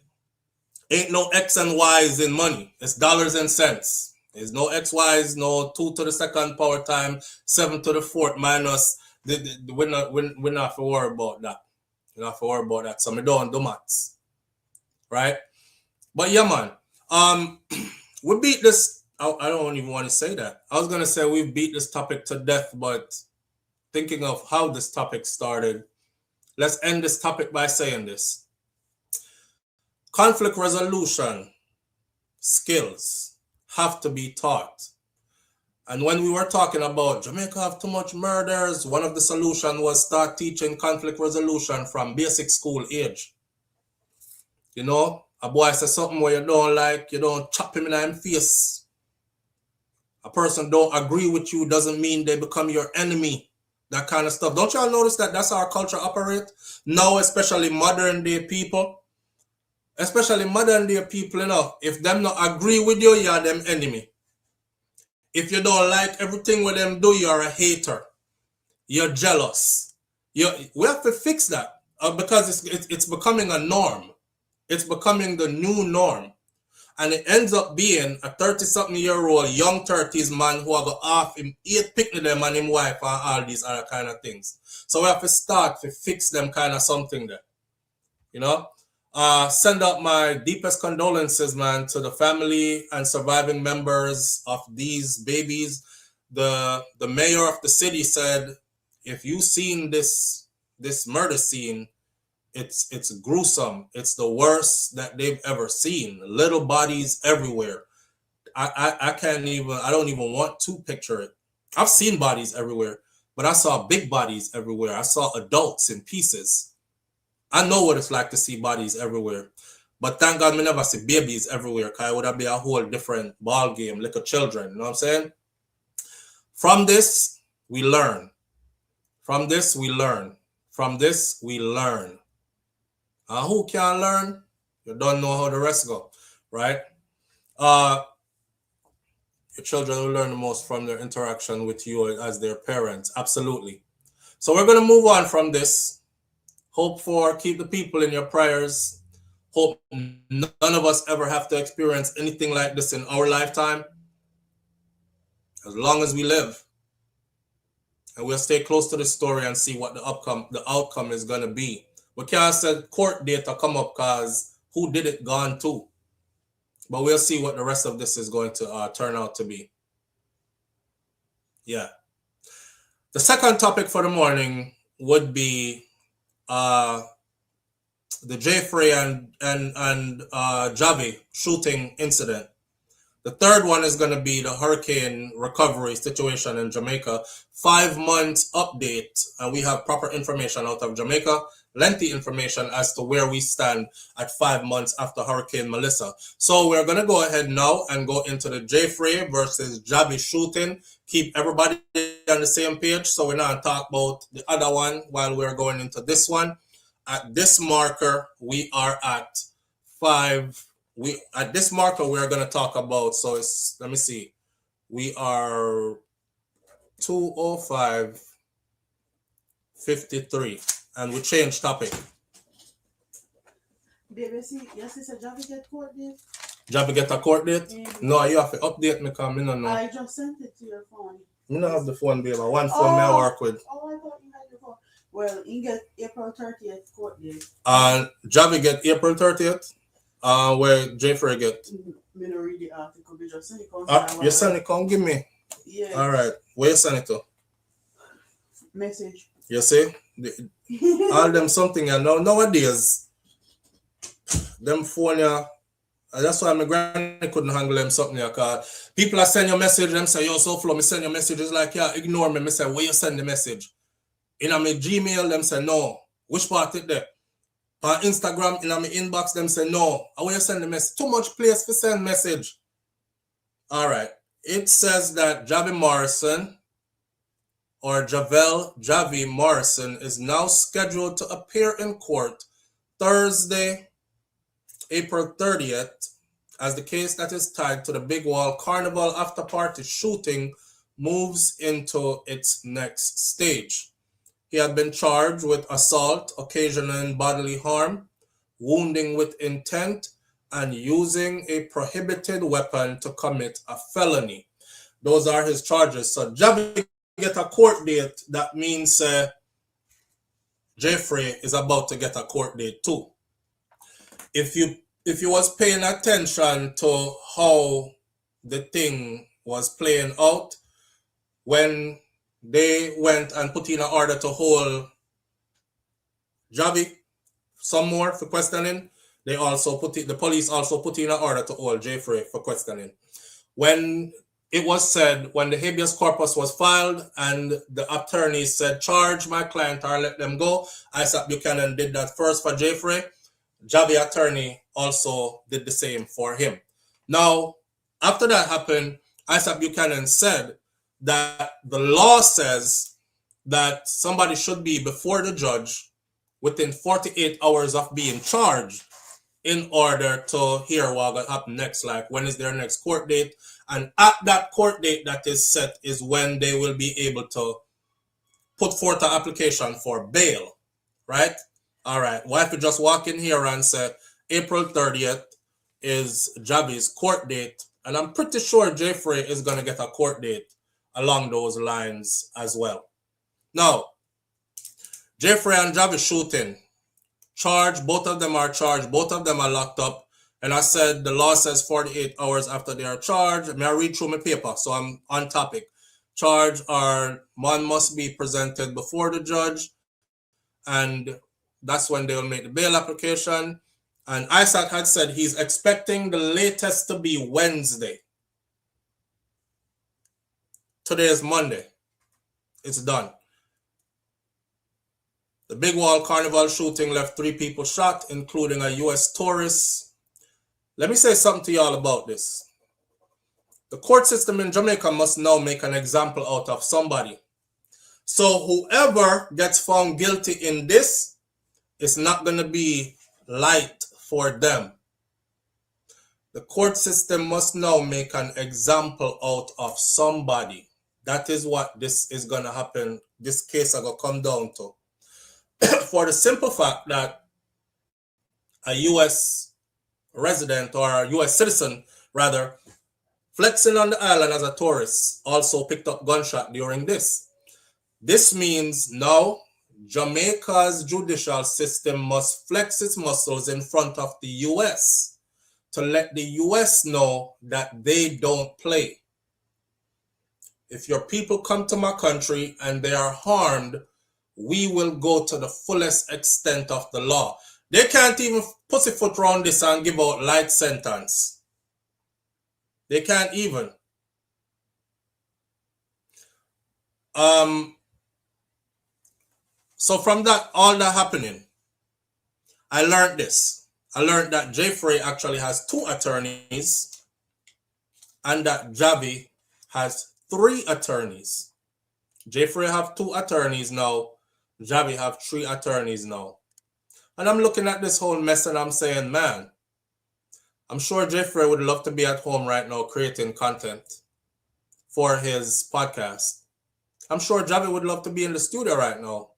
Ain't no X and Y's in money. It's dollars and cents. There's no X, Y's, no 2 to the second power times 7 to the fourth minus. We're not for worry about that. We're not for worry about that. So I don't do maths. Right? But yeah, man. We beat this. I don't even want to say that. I was going to say we beat this topic to death, but thinking of how this topic started, let's end this topic by saying this. Conflict resolution skills have to be taught. And when we were talking about Jamaica have too much murders, one of the solutions was start teaching conflict resolution from basic school age. You know, a boy says something where you don't like, you don't chop him in the face. A person don't agree with you doesn't mean they become your enemy. That kind of stuff. Don't y'all notice that that's how our culture operates? Now, especially modern day people. Especially modern day people, you know, if them not agree with you, you're them enemy. If you don't like everything with them do, you're a hater. You're jealous. We have to fix that because it's becoming a norm. It's becoming the new norm. And it ends up being a 30-something-year-old, young 30s man who are go off him 8 picnic them and him wife and all these other kind of things. So we have to start to fix them kind of something there. You know? Send out my deepest condolences, man, to the family and surviving members of these babies. The mayor of the city said, if you've seen this murder scene, it's gruesome. It's the worst that they've ever seen. Little bodies everywhere. I don't even want to picture it. I've seen bodies everywhere, but I saw big bodies everywhere. I saw adults in pieces. I know what it's like to see bodies everywhere. But thank God me never see babies everywhere, because it would be a whole different ball game, little children, you know what I'm saying? From this, we learn. From this, we learn. From this, we learn. And who can learn? You don't know how the rest go, right? Your children will learn the most from their interaction with you as their parents. Absolutely. So we're going to move on from this. Hope for, keep the people in your prayers. Hope none of us ever have to experience anything like this in our lifetime. As long as we live. And we'll stay close to the story and see what the outcome is going to be. We can't say court date to come up because who did it gone too. But we'll see what the rest of this is going to turn out to be. Yeah. The second topic for the morning would be the Frai and Javi shooting incident. The third one is going to be the hurricane recovery situation in Jamaica. 5 months update, and we have proper information out of Jamaica. Lengthy information as to where we stand at 5 months after Hurricane Melissa. So we're going to go ahead now and go into the Frai versus Javi shooting. Keep everybody on the same page so we're not talk about the other one while we're going into this one. At this marker, we are at 5. At this marker, we are going to talk about, so it's, let me see. We are 2:05:53. And we change topic.
Baby, see, yes, it's a Javi get court date.
Javi get a court date? No, you have to update me because I don't know.
I just sent it to your phone.
I don't have the phone, baby. One phone I work with.
Oh, I thought you had your phone. Well, you get April 30th court date.
And Javi get April 30th. Where Frai get?
Me no read the article. We just send it.
You send it, come give me.
Yeah.
All right. Where you send it to?
Message.
You see? All them something, and nowadays, them phone, that's why my granny couldn't handle them something, because people are sending you message, them say, yo, SouFLo, me send your messages like, yeah, ignore me. Me say, where you send the message? In my Gmail, them say, no. Which part it there? On Instagram, in my inbox, them say, no. I want you send the message. Too much place for send message. All right. It says that Javi Morrison, or Javi Morrison, is now scheduled to appear in court Thursday, April 30th, as the case that is tied to the Big Wall Carnival after party shooting moves into its next stage. He had been charged with assault, occasioning bodily harm, wounding with intent, and using a prohibited weapon to commit a felony. Those are his charges. So Javi get a court date, that means Frai is about to get a court date too. If you was paying attention to how the thing was playing out, when they went and put in an order to hold Javi some more for questioning, the police also put in an order to hold Frai for questioning. When it was said, when the habeas corpus was filed and the attorney said, charge my client or let them go, Isaac Buchanan did that first for Frai. Javi attorney also did the same for him. Now, after that happened, Isaac Buchanan said that the law says that somebody should be before the judge within 48 hours of being charged in order to hear what will happen next, like when is their next court date. And at that court date that is set is when they will be able to put forth an application for bail, right? All right. Well, if you just walk in here and say April 30th is Javi's court date, and I'm pretty sure Frai is going to get a court date along those lines as well. Now, Frai and Javi shooting, charged, both of them are charged, both of them are locked up. And I said the law says 48 hours after they are charged. May I read through my paper? So I'm on topic. Charge or one must be presented before the judge, and that's when they'll make the bail application. And Isaac had said he's expecting the latest to be Wednesday. Today is Monday. It's done. The Big Wall Carnival shooting left 3 people shot, including a U.S. tourist Let me say something to y'all about this. The court system in Jamaica must now make an example out of somebody. So whoever gets found guilty in this, it's not going to be light for them. The court system must now make an example out of somebody. That is what this is going to happen. This case is going to come down to. For the simple fact that a U.S. resident or a U.S. citizen, rather, flexing on the island as a tourist also picked up gunshot during this. This means now Jamaica's judicial system must flex its muscles in front of the U.S. to let the U.S. know that they don't play. If your people come to my country and they are harmed, we will go to the fullest extent of the law. They can't even pussyfoot around this and give out light sentence. They can't even. So from that, all that happening, I learned this. I learned that Frais actually has 2 attorneys and that Javi has 3 attorneys. Frais have 2 attorneys now. Javi have 3 attorneys now. And I'm looking at this whole mess and I'm saying, man, I'm sure Frais would love to be at home right now creating content for his podcast. I'm sure Javi would love to be in the studio right now,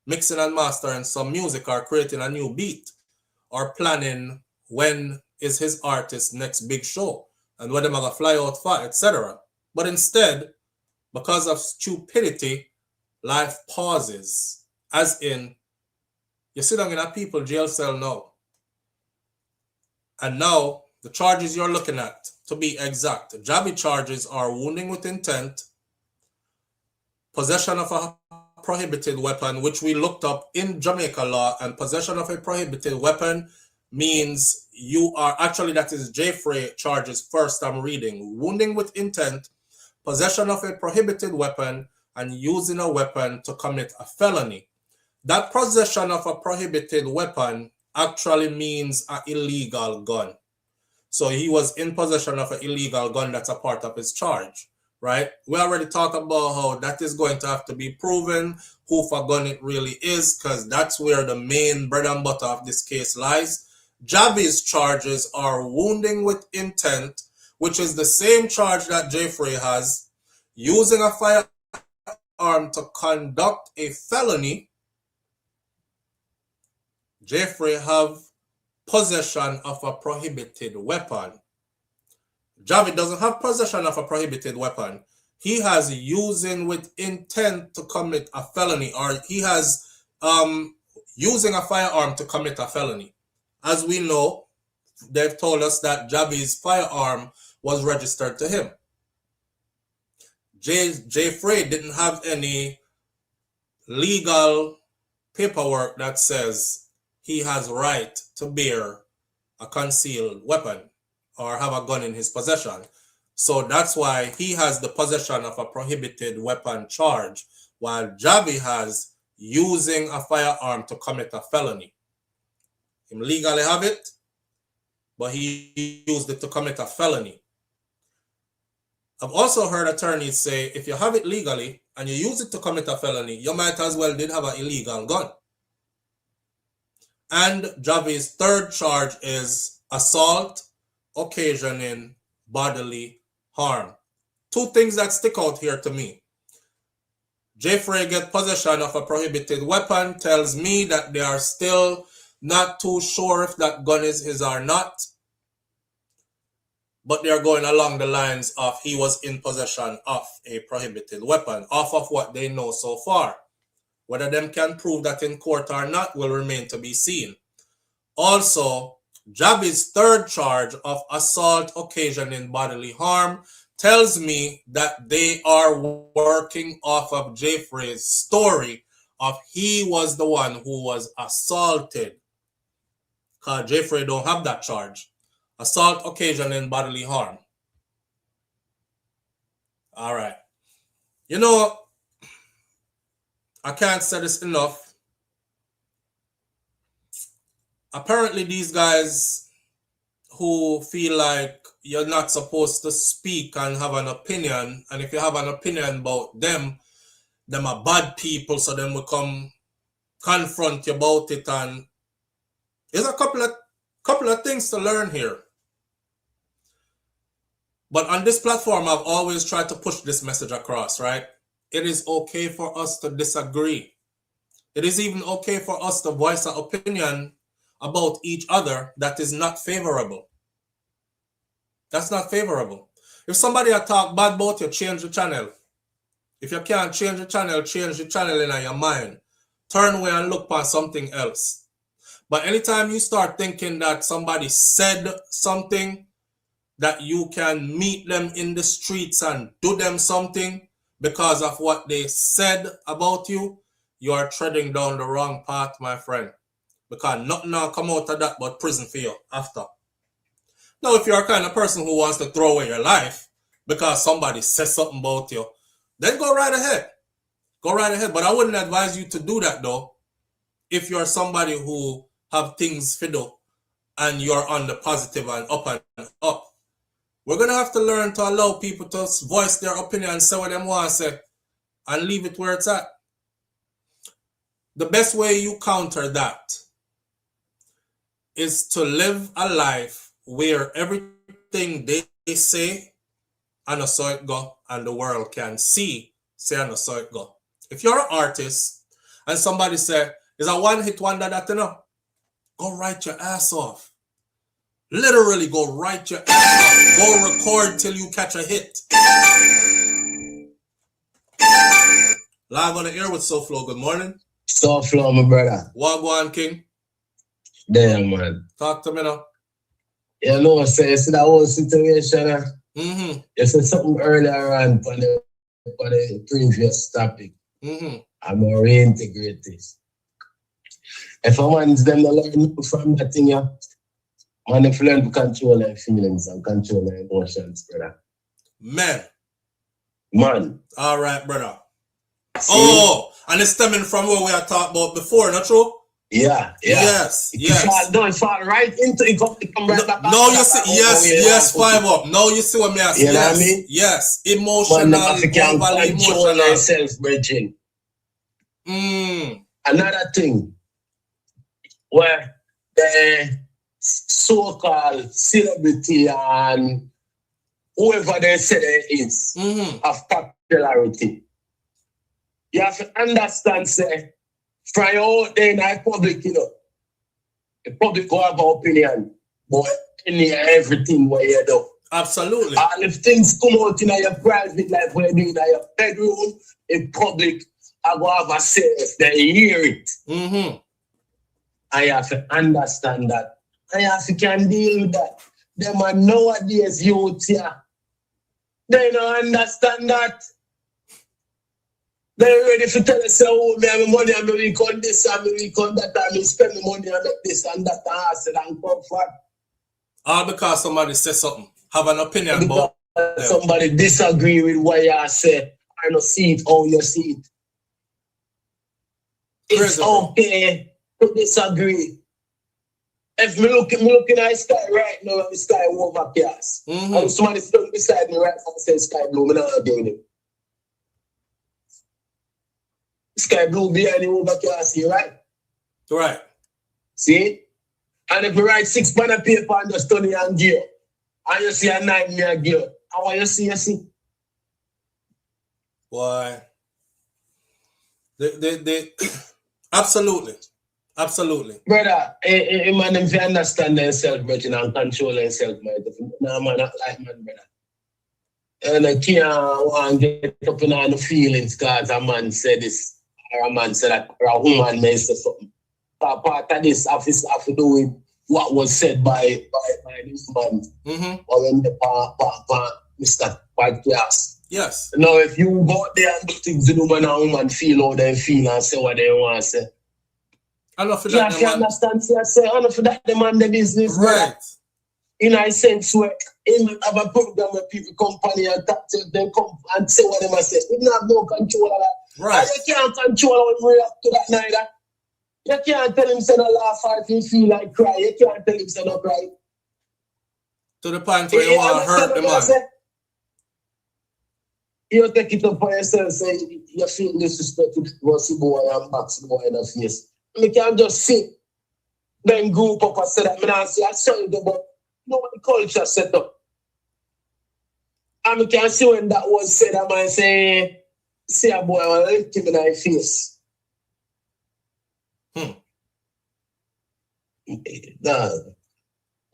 mixing and mastering some music or creating a new beat or planning when is his artist's next big show and whether they're going to fly out for, etc. But instead, because of stupidity, life pauses. As in, you sit down in a people jail cell now. And now, the charges you're looking at, to be exact, Javi charges are wounding with intent, possession of a prohibited weapon, which we looked up in Jamaica law, and possession of a prohibited weapon means you are, actually that is Frais charges first I'm reading, wounding with intent, possession of a prohibited weapon, and using a weapon to commit a felony. That possession of a prohibited weapon actually means an illegal gun. So he was in possession of an illegal gun. That's a part of his charge, right? We already talked about how that is going to have to be proven, who for gun it really is, because that's where the main bread and butter of this case lies. Javi's charges are wounding with intent, which is the same charge that Frais has, using a firearm to conduct a felony. Frais have possession of a prohibited weapon. Javi doesn't have possession of a prohibited weapon. He has using with intent to commit a felony, or he has using a firearm to commit a felony. As we know, they've told us that Javi's firearm was registered to him. Frais didn't have any legal paperwork that says he has right to bear a concealed weapon or have a gun in his possession. So that's why he has the possession of a prohibited weapon charge, while Javi has using a firearm to commit a felony. He legally have it, but he used it to commit a felony. I've also heard attorneys say if you have it legally and you use it to commit a felony, you might as well did have an illegal gun. And Javi's third charge is assault occasioning bodily harm. 2 things that stick out here to me. Frais get possession of a prohibited weapon tells me that they are still not too sure if that gun is his or not. But they are going along the lines of he was in possession of a prohibited weapon, off of what they know so far. Whether them can prove that in court or not will remain to be seen. Also, Javi's third charge of assault occasioning bodily harm tells me that they are working off of Frais' story of he was the one who was assaulted. Because Frais don't have that charge. Assault occasioning bodily harm. All right. You know, I can't say this enough. Apparently these guys who feel like you're not supposed to speak and have an opinion, and if you have an opinion about them are bad people, so then we come confront you about it. And there's a couple of things to learn here. But on this platform, I've always tried to push this message across, right? It is okay for us to disagree. It is even okay for us to voice an opinion about each other that is not favorable. That's not favorable. If somebody talk bad about you, change the channel. If you can't change the channel in your mind. Turn away and look for something else. But anytime you start thinking that somebody said something, that you can meet them in the streets and do them something because of what they said about you, you are treading down the wrong path, my friend. Because nothing will come out of that but prison for you after. Now, if you're a kind of person who wants to throw away your life because somebody says something about you, then go right ahead. Go right ahead. But I wouldn't advise you to do that, though, if you're somebody who have things to do and you're on the positive and up and up. We're going to have to learn to allow people to voice their opinion and say what they want to say and leave it where it's at. The best way you counter that is to live a life where everything they say, and so it go, and the world can see, say, and so it go. If you're an artist and somebody say, is a one-hit wonder that, you know, go write your ass off. Literally go write your ass off. Go record till you catch a hit. Live on the air with SouFLo. Good morning.
SouFLo, my brother.
Wagwan King.
Damn, man.
Talk to me now.
You know, so you see that whole situation. You said something earlier on for the previous topic. I'm going to reintegrate this. If I want them to learn from that thing, yeah, man, if you learn to control their feelings and control their emotions, brother. Man.
All right, brother. See? Oh, and it's stemming from what we had talked about before, not true?
Yeah.
Yes.
It fall right into it. Come right back.
No, you see, yes, 5 up. No, you see what me asking.
You know what I mean?
Yes, emotional,
overly emotional. Yourself, bridging. Another thing, where the so-called celebrity and whoever they say they is of popularity, you have to understand, say, Frai out there in the public, you know, the public will have an opinion about any and everything what you do.
Absolutely.
And if things come out in your private life, when you do in your bedroom, in public, I will have a say if they hear it. I have to understand that. I have to can deal with that. Them are nowadays youth here. They don't understand that. They're ready to tell us, oh, me have money, and we on this, and we on that, and we spend the money and make this and that, and I said, and comfort.
All because somebody says something, have an opinion about
somebody disagree with what you say, I don't see it, how you see it. It's okay to disagree. If me looking at the sky right now, and the sky overcast, and somebody stood beside me right now and says sky blue, I'm not doing it. Sky blue behind the overcast, you right?
Right.
See? And if you write 6 pen of paper and just turn it and gear, and you see a 9 me a gear, how what you see?
Why? They absolutely.
Brother, a man if you understand themselves, Virgin, and control themselves, man. No man not like man, brother. And I can't want to get up in all the feelings because a man said this, or a man said that, or a woman may say something. Part of this have to do with what was said by this man. Or when the Mr. Podcast.
Yes.
Now, if you go out there and do things the woman and woman feel how they feel and say what they want to say.
Enough for that,
you understand? So I say, enough for that, demand the business.
Right.
In a sense where him have a program where people come and talk to them, come and say what they must say. He don't have no control of that.
Right.
And you can't control how he react to that neither. You can't tell him say no laugh or if he feel like cry. You can't tell him say no cry.
To the point where you want to hurt the man.
You take it up for yourself, say you feel disrespected towards the boy and box the boy in the face. You can't just sit, then group up and say that, I say, I saw you, but you know what the culture set up. And you can see when that was said, I might say, see a boy, I lift him in the face. Nah,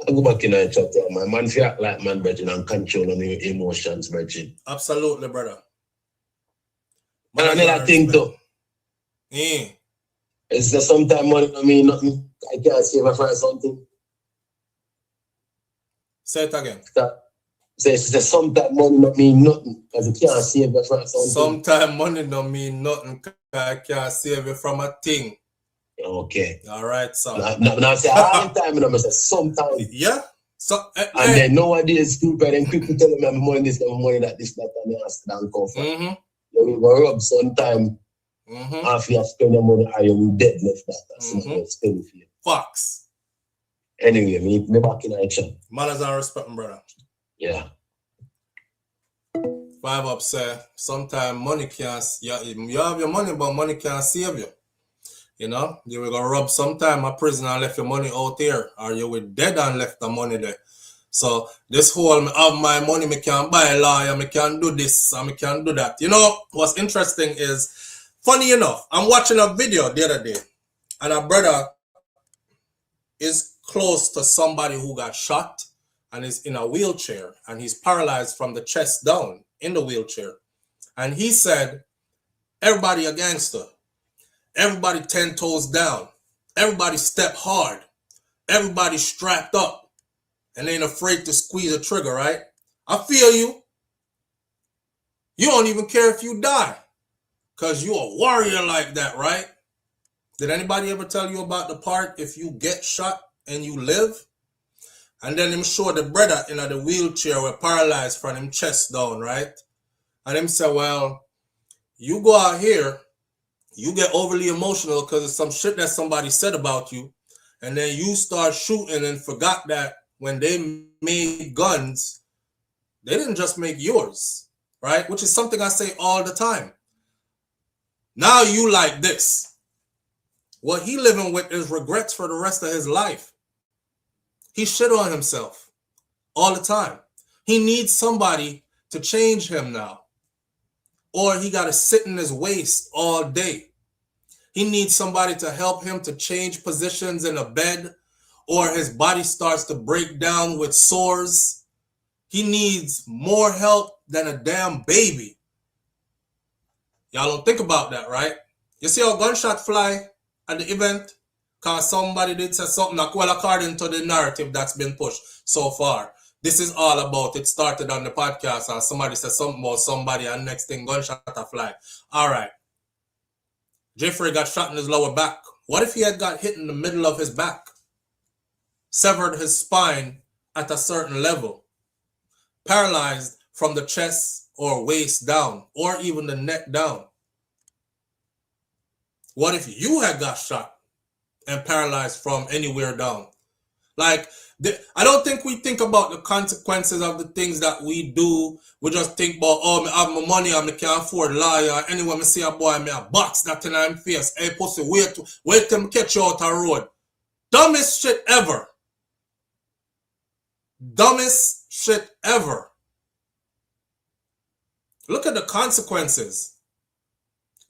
I go back in the chat, my man feel act like man, Bridget, and control on your emotions, Bridget.
Absolutely, brother.
And another thing, though. Is there sometimes money don't mean nothing? I can't save her for something.
Say it again.
Say sometimes money don't mean nothing because you can't save her for something.
Sometimes money don't mean nothing because I can't save you from a thing.
Okay.
All right, so.
Now say all the time, I say sometimes.
Yeah. So,
and then nowadays, stupid and people tell me I'm money this, I'm money that, this, that, and the ask and come from. You will go rub sometime. After you spend your money, are you dead left that? That's not spend for you.
Fox.
Anyway, me back in action.
Manners and respect, brother.
Yeah.
5 up say, sometimes money can't, you have your money, but money can't save you. You know, you will go rob sometime a prisoner and left your money out here, or you will dead and left the money there. So this whole of my money, me can buy a lawyer, me can do this, and me can do that. You know, what's interesting is, funny enough, I'm watching a video the other day, and a brother is close to somebody who got shot and is in a wheelchair, and he's paralyzed from the chest down in the wheelchair. And he said, everybody a gangster. Everybody 10 toes down. Everybody step hard. Everybody strapped up and ain't afraid to squeeze a trigger, right? I feel you. You don't even care if you die because you a warrior like that, right? Did anybody ever tell you about the part if you get shot and you live? And then him show the brother in the wheelchair were paralyzed from him chest down, right? And him say, well, you go out here, you get overly emotional because of some shit that somebody said about you. And then you start shooting and forgot that when they made guns, they didn't just make yours, right? Which is something I say all the time. Now you like this. What he living with is regrets for the rest of his life. He shit on himself all the time. He needs somebody to change him now. Or he got to sit in his waist all day. He needs somebody to help him to change positions in a bed, or his body starts to break down with sores. He needs more help than a damn baby. Y'all don't think about that, right? You see how gunshot fly at the event? Because somebody did say something that, well, according to the narrative that's been pushed so far. This is all about, it started on the podcast and somebody said something about somebody and next thing gunshot a fly. All right. Jeffrey got shot in his lower back. What if he had got hit in the middle of his back? Severed his spine at a certain level. Paralyzed from the chest or waist down or even the neck down. What if you had got shot and paralyzed from anywhere down? Like, I don't think we think about the consequences of the things that we do. We just think about, oh, I have my money and I can't afford lawyer. Anyway, I see a boy, I box that in my face. Hey, pussy, wait till I catch you out the road. Dumbest shit ever. Dumbest shit ever. Look at the consequences.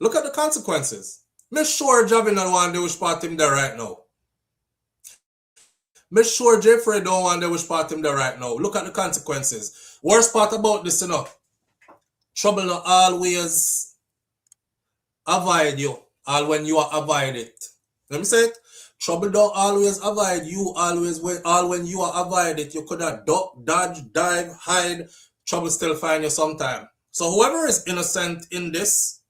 Look at the consequences. I'm sure Javi don't want to wish part him there right now. I'm sure Jeffrey don't want to wish part him there right now. Look at the consequences. Worst part about this, you know, trouble not always avoid you, all when you are avoid it. Let me say it. Trouble don't always avoid you, all when you are avoid it. You could have duck, dodge, dive, hide. Trouble still find you sometime. So whoever is innocent in this,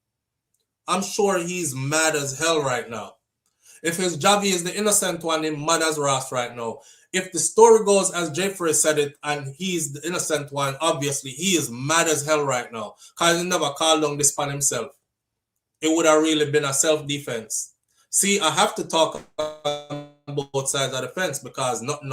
I'm sure he's mad as hell right now. If his Javi is the innocent one, he's mad as Ross right now. If the story goes as Jeffrey said it and he's the innocent one, obviously he is mad as hell right now. Because he never called on this pan himself. It would have really been a self-defense. See, I have to talk on both sides of the fence because nothing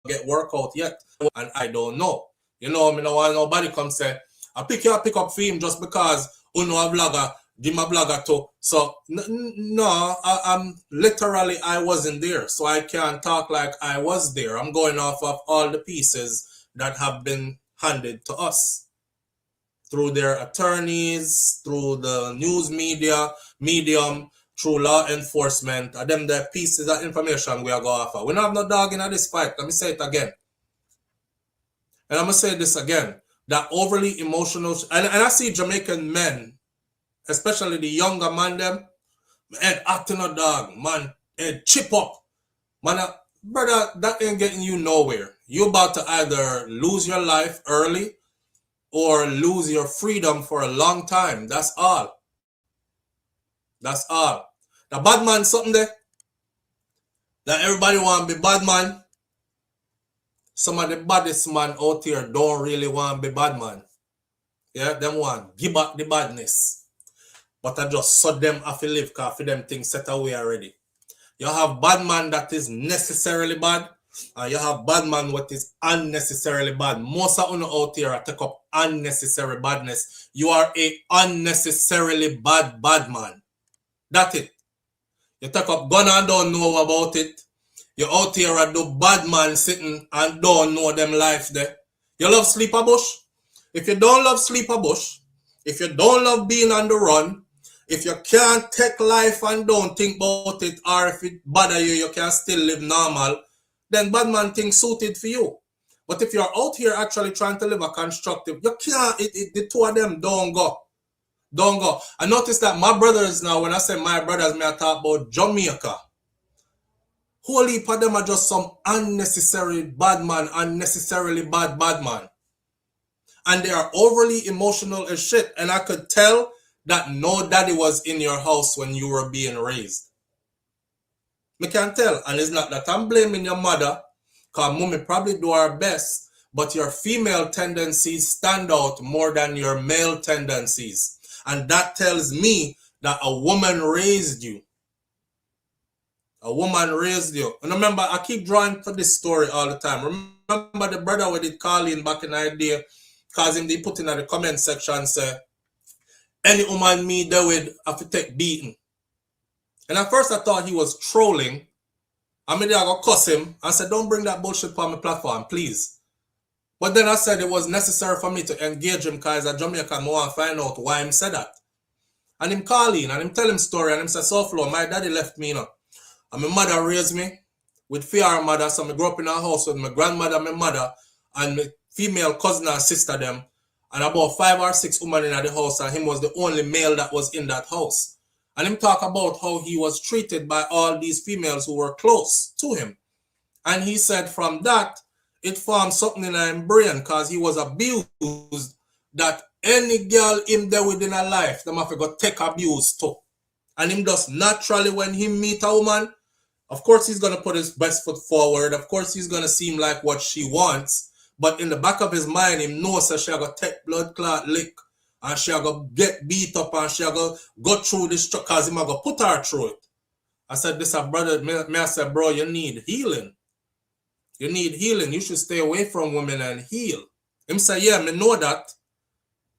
get work out yet. And I don't know. You know, me no want nobody come say, I pick up for him just because uno a vlogger, give my vlogger too. So no, I'm literally I wasn't there. So I can't talk like I was there. I'm going off of all the pieces that have been handed to us through their attorneys, through the news medium, through law enforcement, and them the pieces of information we are going after. We don't have no dog in this fight. Let me say it again. And I'm going to say this again. That overly emotional, and I see Jamaican men, especially the younger man them, and acting a dog, man, and chip up. Man, brother, that ain't getting you nowhere. You're about to either lose your life early or lose your freedom for a long time. That's all. That's all. The bad man something there. That everybody want to be bad man. Some of the baddest man out here don't really want to be bad man. Yeah, them want give back the badness. But I just saw them have to live because for them things set away already. You have bad man that is necessarily bad, and you have bad man what is unnecessarily bad. Most of you out here take up unnecessary badness. You are a unnecessarily bad man. That's it. You take up gun and don't know about it. You out here and do bad man sitting and don't know them life there. You love sleeper bush? If you don't love sleeper bush, if you don't love being on the run, if you can't take life and don't think about it, or if it bother you, you can still live normal, then bad man thing suited for you. But if you're out here actually trying to live a constructive, you can't, the two of them don't go. Don't go. I notice that my brothers now, when I say my brothers, I talk about Jamaica. Whole heap of them are just some unnecessary bad man, unnecessarily bad man. And they are overly emotional as shit. And I could tell that no daddy was in your house when you were being raised. Me can tell. And it's not that I'm blaming your mother, because mommy probably do her best, but your female tendencies stand out more than your male tendencies. And that tells me that a woman raised you. A woman raised you. And remember, I keep drawing to this story all the time. Remember the brother who did call in back in the day, because him they put in the comment section say, any woman me there with have to take beating. And at first I thought he was trolling. I mean, I got cuss him. I said, don't bring that bullshit on my platform, please. But then I said it was necessary for me to engage him because as a Jamaican, I want to find out why him said that. And him call in and him tell him story and him say, SouFLo, my daddy left me, you know. And my mother raised me with fear mother, so I grew up in a house with my grandmother, my mother, and my female cousin and sister them. And about 5 or 6 women in the house, and him was the only male that was in that house. And him talk about how he was treated by all these females who were close to him. And he said from that, it formed something in his brain because he was abused that any girl him there within a life, them have to go take abuse too. And him just naturally when he meet a woman, of course he's going to put his best foot forward. Of course he's going to seem like what she wants. But in the back of his mind, he knows that she got to take blood clot lick. And she got to get beat up and she got to go through this because he going to put her through it. I said, this a brother, me I said, bro, you need healing. You need healing. You should stay away from women and heal. Him say, yeah, me know that.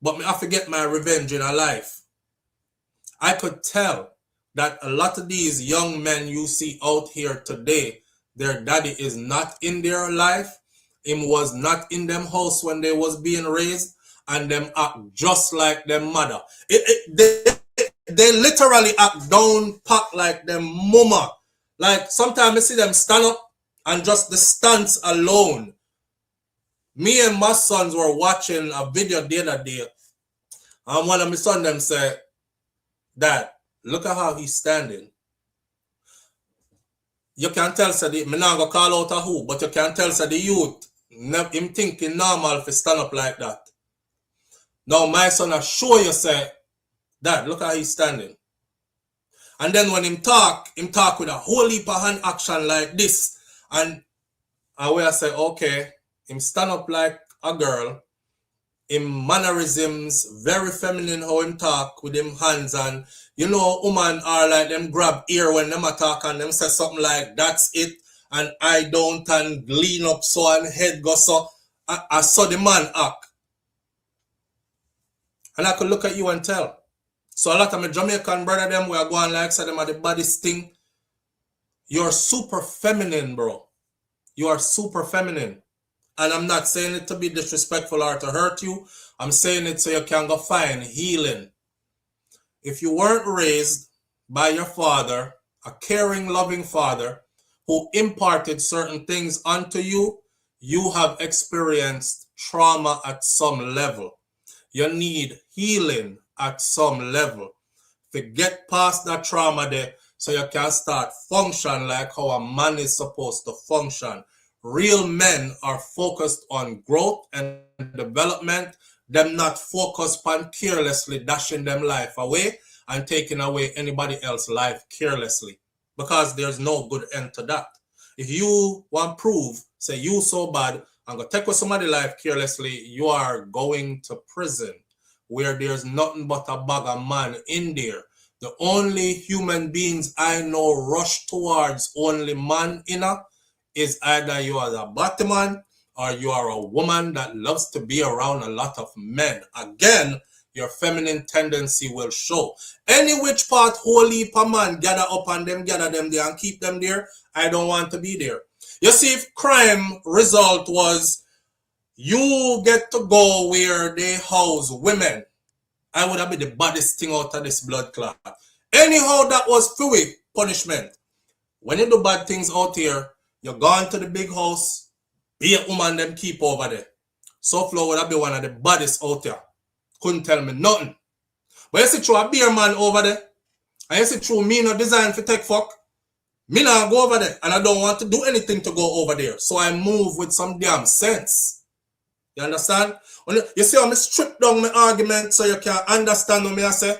But me have to get my revenge in a life. I could tell that a lot of these young men you see out here today, their daddy is not in their life. Him was not in them house when they was being raised. And them act just like them mother. They literally act down packed like them mama. Like sometimes I see them stand up and just the stance alone. Me and my sons were watching a video the other day. And one of my sons them said, Dad, look at how he's standing. You can tell, say, me not gonna call out a who, but you can tell, say, the youth, him thinking normal if he stand up like that. Now my son, I show you, say, Dad, look how he's standing. And then when him talk with a whole heap of hand action like this. And where I say, okay, him stand up like a girl. Him mannerisms, very feminine how him talk with him hands. And you know, women are like them grab ear when them attack and them say something like, that's it. and I don't and lean up so and head go so. I saw the man act. And I could look at you and tell. So a lot of my Jamaican brother them we are going like say them are the baddest thing. You're super feminine, bro. You are super feminine. And I'm not saying it to be disrespectful or to hurt you. I'm saying it so you can go find healing. If you weren't raised by your father, a caring, loving father, who imparted certain things onto you, you have experienced trauma at some level. You need healing at some level. To get past that trauma there so you can start function like how a man is supposed to function. Real men are focused on growth and development. Them not focused on carelessly dashing them life away and taking away anybody else's life carelessly. Because there's no good end to that. If you want proof, say you so bad, and go take with somebody's life carelessly, you are going to prison where there's nothing but a bag of man in there. The only human beings I know rush towards only man inner is either you are a Batman or you are a woman that loves to be around a lot of men. Again, your feminine tendency will show. Any which part holy per man gather up on them, gather them there and keep them there, I don't want to be there. You see, if crime result was you get to go where they house women, I would have been the baddest thing out of this blood clot. Anyhow, that was free punishment. When you do bad things out here, you're gone to the big house, be a woman them keep over there. SouFLo would have been one of the baddest out here. Couldn't tell me nothing. But you see through a beer man over there, and you see through me no design for take fuck, me not go over there, and I don't want to do anything to go over there. So I move with some damn sense. You understand? You see how me strip down my argument so you can understand what me I say?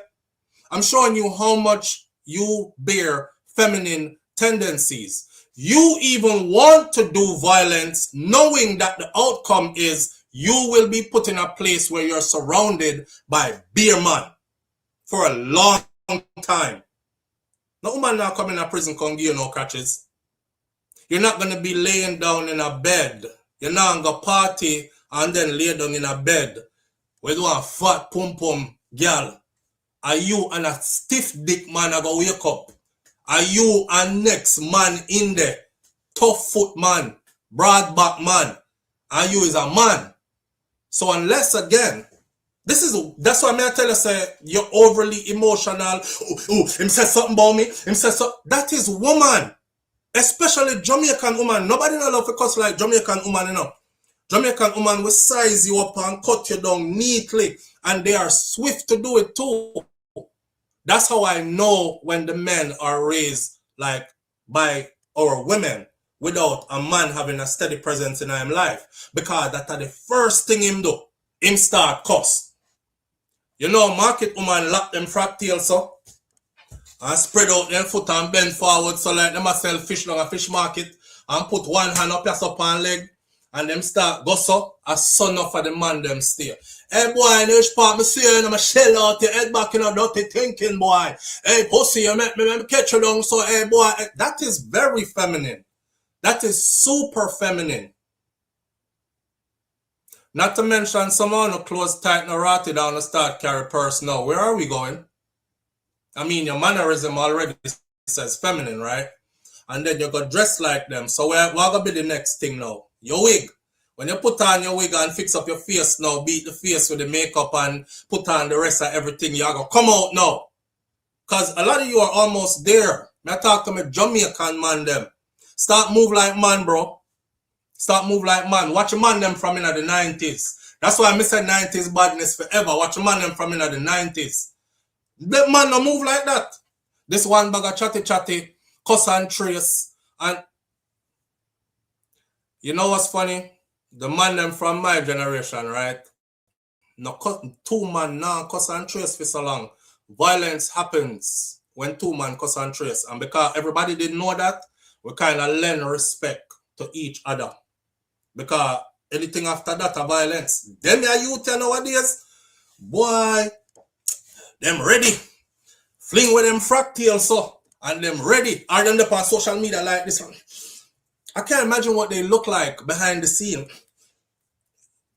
I'm showing you how much you bear feminine tendencies. You even want to do violence knowing that the outcome is you will be put in a place where you're surrounded by beer man for a long time. No woman now coming to prison can give you no crutches. You're not going to be laying down in a bed. You're not going to party and then lay down in a bed with one fat pum pum girl. Are you and a stiff dick man are going to wake up? Are you and next man in there? Tough foot man, broad back man, and you is a man. So unless again, that's why I tell you say you're overly emotional. Him say something about me. Him say so. That is woman, especially Jamaican woman. Nobody know love to cuss like Jamaican woman, you know. Jamaican woman will size you up and cut you down neatly, and they are swift to do it too. That's how I know when the men are raised like by our women without a man having a steady presence in his life. Because that's the first thing him do. Him start cuss. You know, market woman lock them frog tails so and spread out them foot and bend forward so like them a sell fish down a fish market and put one hand up your up on leg and them start go so as son of the man them stay. Hey boy, in which part me see you, I'm a shell out your head back in a dirty thinking boy. Hey pussy, you make me catch you down so hey boy, that is very feminine. That is super feminine. Not to mention someone who close tight and rotted down and start carry purse now. Where are we going? I mean, your mannerism already says feminine, right? And then you got dressed like them. So what gonna be the next thing now? Your wig. When you put on your wig and fix up your face now, beat the face with the makeup and put on the rest of everything, you gonna come out now. Because a lot of you are almost there. I talk to my Jamaican man them. Start move like man, bro. Start move like man. Watch a man them from in the 90s. That's why I say 90s badness forever. Watch a man them from in the 90s. That man no move like that. This one bag of chatty, cuss and trace. And you know what's funny? The man them from my generation, right? No, two man now cuss and trace for so long. Violence happens when two man cuss and trace. And because everybody didn't know that, we kind of lend respect to each other. Because anything after that are violence. Them are youth nowadays, boy, them ready. Fling with them fractals so. And them ready. Are them up on social media like this one. I can't imagine what they look like behind the scene.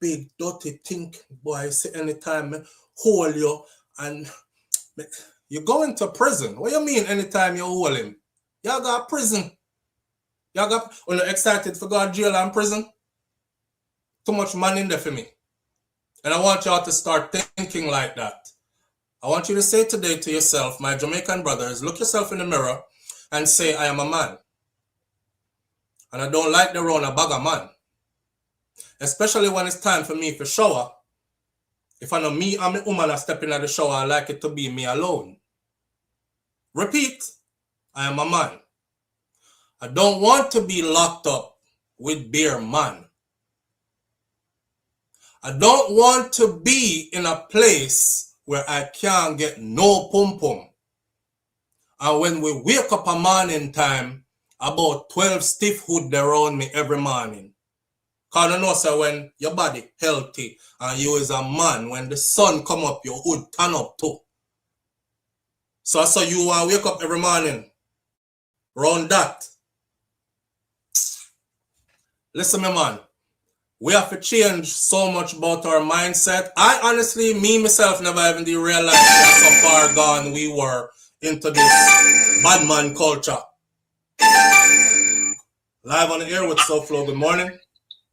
Big, dirty, think, boy, say anytime, man, hold you, and you go into prison. What you mean anytime you hold him? Y'all got prison. Y'all got, when you're excited for going to jail and prison? Too much money in there for me. And I want y'all to start thinking like that. I want you to say today to yourself, my Jamaican brothers, look yourself in the mirror and say, I am a man. And I don't like the run a bag of man. Especially when it's time for me to shower. If I know me and my woman are stepping at the shower, I like it to be me alone. Repeat, I am a man. I don't want to be locked up with bare man. I don't want to be in a place where I can't get no pum-pum. And when we wake up a morning time, about 12 stiff hood around me every morning. Because I know, sir, when your body healthy and you is a man, when the sun come up, your hood turn up too. So I saw you want to wake up every morning. Round that. Listen, my man. We have to change so much about our mindset. I honestly, myself, never even did realize how far gone we were into this bad man culture. Live on the air with SouFLo. Good morning.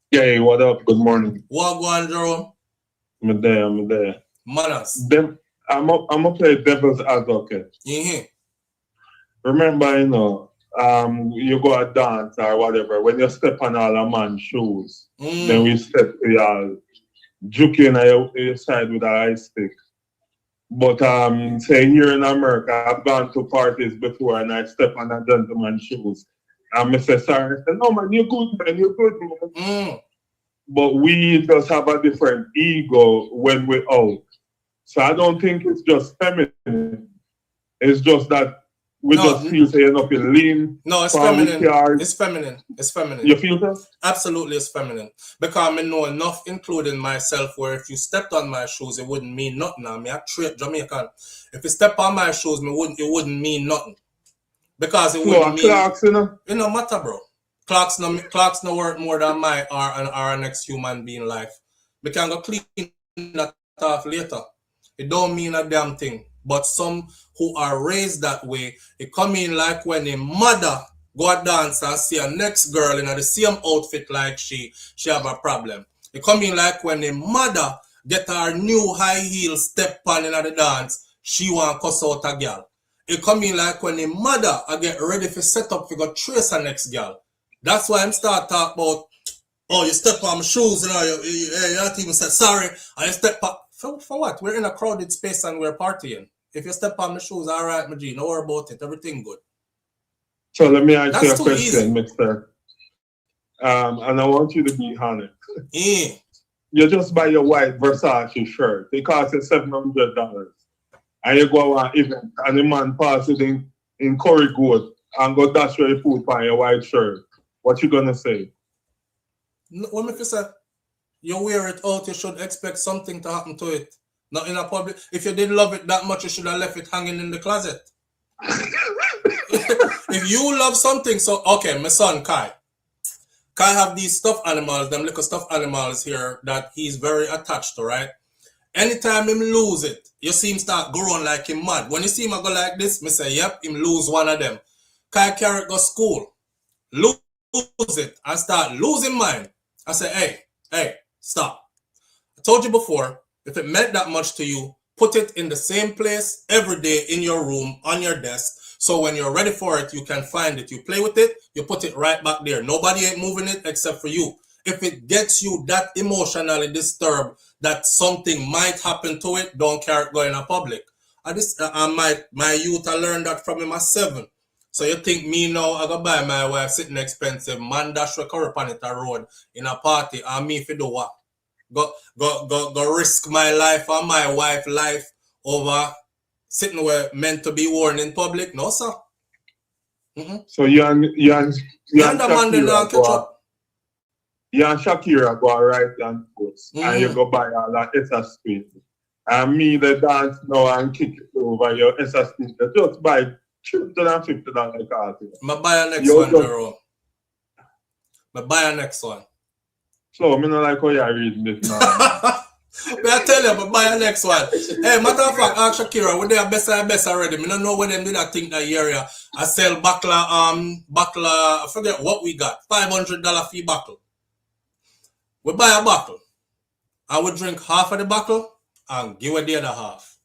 Hey, what up? Good morning.
What going, Jerome?
I'm there.
Manners.
I'm gonna play devil's advocate.
Mm-hmm.
Remember, you go a dance or whatever, when you step on all a man's shoes, then we step to your juke in your side with an ice stick. But say here in America, I've gone to parties before and I step on a gentleman's shoes. And I say, sorry, I say, no man, you're good, man. But we just have a different ego when we're out. So I don't think it's just feminine. It's just that we just feel saying up in lean.
No, it's feminine. It's feminine. It's feminine.
You feel that?
Absolutely, it's feminine. Because I know enough, including myself, where if you stepped on my shoes, it wouldn't mean nothing. I mean, I treat Jamaican. If you step on my shoes, it wouldn't mean nothing. Because it wouldn't mean...
Clarks,
It no matter, bro. Clarks no worth more than my or our next human being life. We can go clean that off later. It don't mean a damn thing. But some who are raised that way, it come in like when a mother go a dance and see a next girl in the same outfit like she have a problem. It come in like when a mother get her new high heel step on in the dance, she want cuss out a girl. It come in like when a mother get ready for set up to go trace a next girl. That's why I'm start talk about, oh, you step on my shoes, you not even say sorry, and you step on. For what? We're in a crowded space and we're partying. If you step on my shoes, all right, my G, no worry about it. Everything good.
So let me ask you a question, mister. And I want you to be honest. You just buy your white Versace shirt. It costs you $700. And you go on an event and the man passes in curry goat and go dash your food on your white shirt. What you gonna say?
No, what if you say? You wear it out, you should expect something to happen to it. Not in a public. If you didn't love it that much, you should have left it hanging in the closet. If you love something, so okay, my son Kai have these stuffed animals, them little stuffed animals here that he's very attached to, right? Anytime him lose it, you see him start growing like him mad. When you see him go like this, me say, yep, him lose one of them. Kai carry it go school, lose it, and start losing mine. I say, hey, stop. I told you before, if it meant that much to you, put it in the same place every day in your room, on your desk. So when you're ready for it, you can find it. You play with it, you put it right back there. Nobody ain't moving it except for you. If it gets you that emotionally disturbed that something might happen to it, don't carry it going in public. My youth, I learned that from him at 7. So you think me now, I go buy my wife sitting expensive, man dash recover on it a road in a party, and me if you do what? Go risk my life and my wife's life over sitting where meant to be worn in public? No, sir.
So you and Shakira go right and post, and you go buy all that extra screen. And me, the dance now and kick it over your extra screen. Just buy $250 card.
I buy a next one, Jerome. But buy a next one.
So, I don't like how you're reading this now.
But I tell you, but buy a next one. Hey, matter of fact, ask Shakira, when they are best and best already. I don't know when them did that thing that area. I sell buckler, I forget what we got. $500 fee buckle. We buy a buckle. I would drink half of the buckle and give away the other half.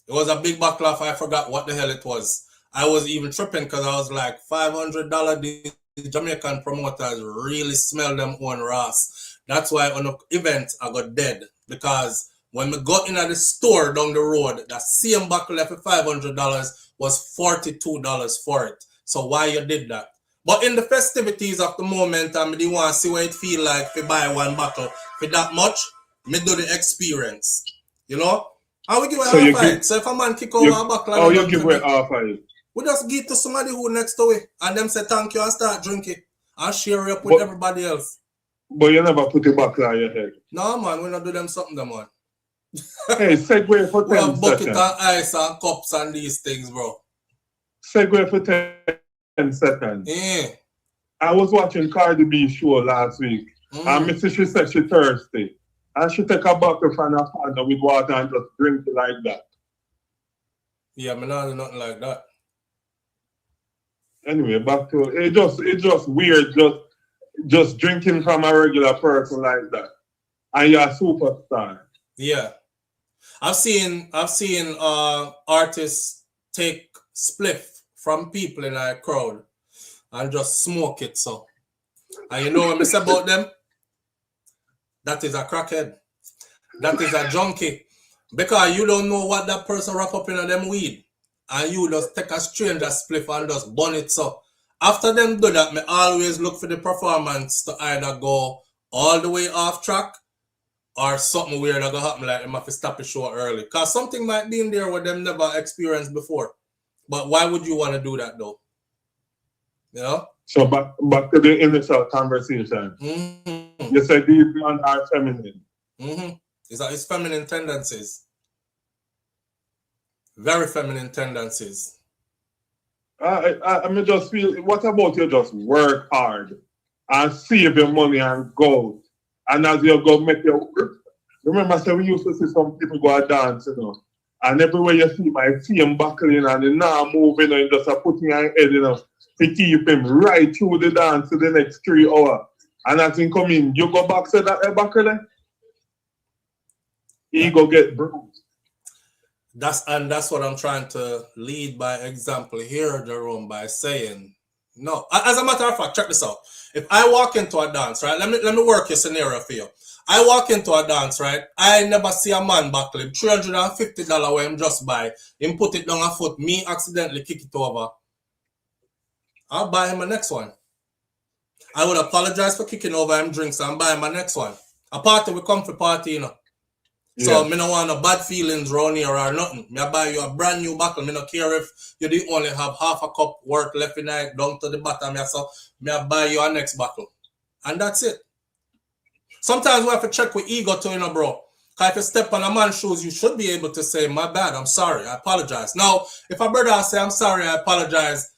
It was a big buckle of, I forgot what the hell it was. I was even tripping because I was like, $500, the Jamaican promoters really smell them own Ross. That's why on the event I got dead. Because when we got in at the store down the road, that same buckle for $500 was $42 for it. So why you did that? But in the festivities of the moment, I do want to see what it feel like if you buy one buckle for that much. Me do the experience. You know? And we give away half of it. So if a man kick over a buckle,
oh, you give away half of it.
We just give to somebody who next to it and them say thank you and start drinking and share it up with everybody else.
But you never put a buckle on your head.
No, man, we not do them something, man.
Hey, segue for 10 seconds.
We have bucket and ice and cups and these things, bro.
Segue for 10 seconds.
Yeah.
I was watching Cardi B show last week. And she said she thirsty. And she take a buckle from her father with water and just drink it like that.
Yeah, me not do nothing like that.
Anyway, back to it. It's just weird just drinking from a regular person like that. And you're a superstar.
Yeah. I've seen artists take spliff from people in a crowd and just smoke it. So, and you know what I say about them? That is a crackhead. That is a junkie. Because you don't know what that person wrap up in them weed. And you just take a stranger spliff and just burn it. So after them do that, me always look for the performance to either go all the way off track or something weird that gonna happen, like them have to stop the show early. Because something might be in there what them never experienced before. But why would you want to do that though? You know?
So back to the initial conversation. You said these men are feminine.
It's feminine tendencies. Very feminine tendencies. I mean, just feel, what about you just work hard and save your money and go? And as you go make your work. Remember, so we used to see some people go and dance, you know. And everywhere you see my team buckling and they now moving and just putting your head, you know, to keep him right through the dance to the next 3 hours. And as he come in, you go back to that buckle, he go get bruised. That's what I'm trying to lead by example here, Jerome, by saying no. As a matter of fact, check this out. If I walk into a dance, right? Let me work your scenario for you. I walk into a dance, right? I never see a man buckle him $350 where him just buy. Him put it down a foot, me accidentally kick it over. I'll buy him a next one. I would apologize for kicking over him drinks and buy him a next one. A party we come for party, you know. So, me no want no bad feelings around here or nothing. Me I buy you a brand new bottle. Me no care if you do only have half a cup worth left in it down to the bottom. So, me I buy you a next bottle. And that's it. Sometimes we have to check with ego too, you know, bro. Because if you step on a man's shoes, you should be able to say, my bad, I'm sorry, I apologize. Now, if a brother say, I'm sorry, I apologize,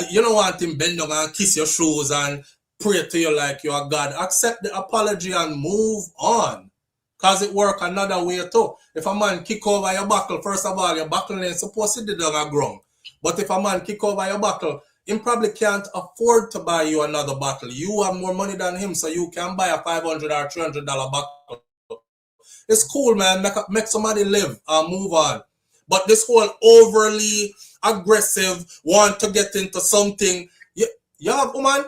you don't want him bend down and kiss your shoes and pray to you like you're God. Accept the apology and move on. Because it work another way too. If a man kick over your buckle, first of all, your buckle ain't supposed to be down a ground. But if a man kick over your buckle, he probably can't afford to buy you another bottle. You have more money than him, so you can buy a $500 or $300 bottle. It's cool, man. Make somebody live and move on. But this whole overly aggressive, want to get into something, you have woman.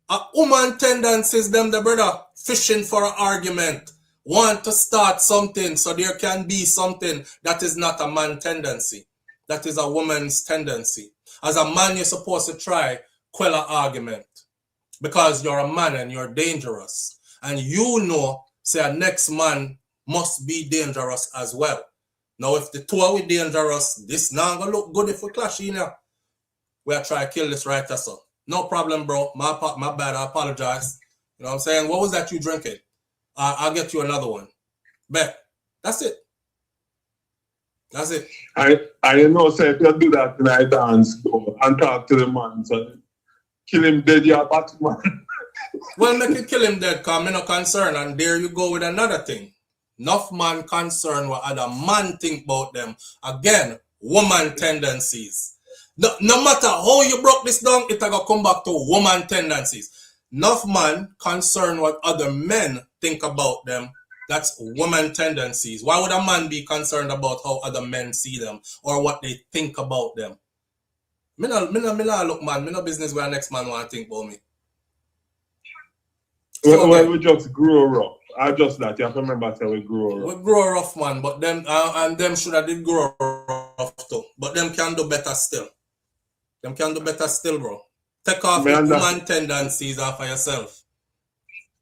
A woman tendencies, them the brother, fishing for an argument. Want to start something so there can be something that is not a man tendency. That is a woman's tendency. As a man, you're supposed to try quell an argument because you're a man and you're dangerous. And you know, say a next man must be dangerous as well. Now, if the two are dangerous, this not gonna look good if we clash, you know. We'll try to kill this right there, so. No problem, bro. My bad, I apologize. You know what I'm saying? What was that you drinking? I'll get you another one. Bet. That's it. That's it.
I know, say, if you do that, then I dance and talk to the man, so kill him dead, you're Batman.
Well, make it kill him dead, cause me no concern. And there you go with another thing. Enough man concerned what other man think about them. Again, woman tendencies. No matter how you broke this down, it gonna come back to woman tendencies. Enough man concerned what other men think about them. That's woman tendencies. Why would a man be concerned about how other men see them or what they think about them? Me no look, man. Me no business where next man want to think about me. So,
well, we just grew rough. I just that you have to remember that we grew rough.
We grow rough, man, but them and them should have did grow rough too. But them can do better still. Them can do better still, bro. Take off the woman tendencies off of yourself.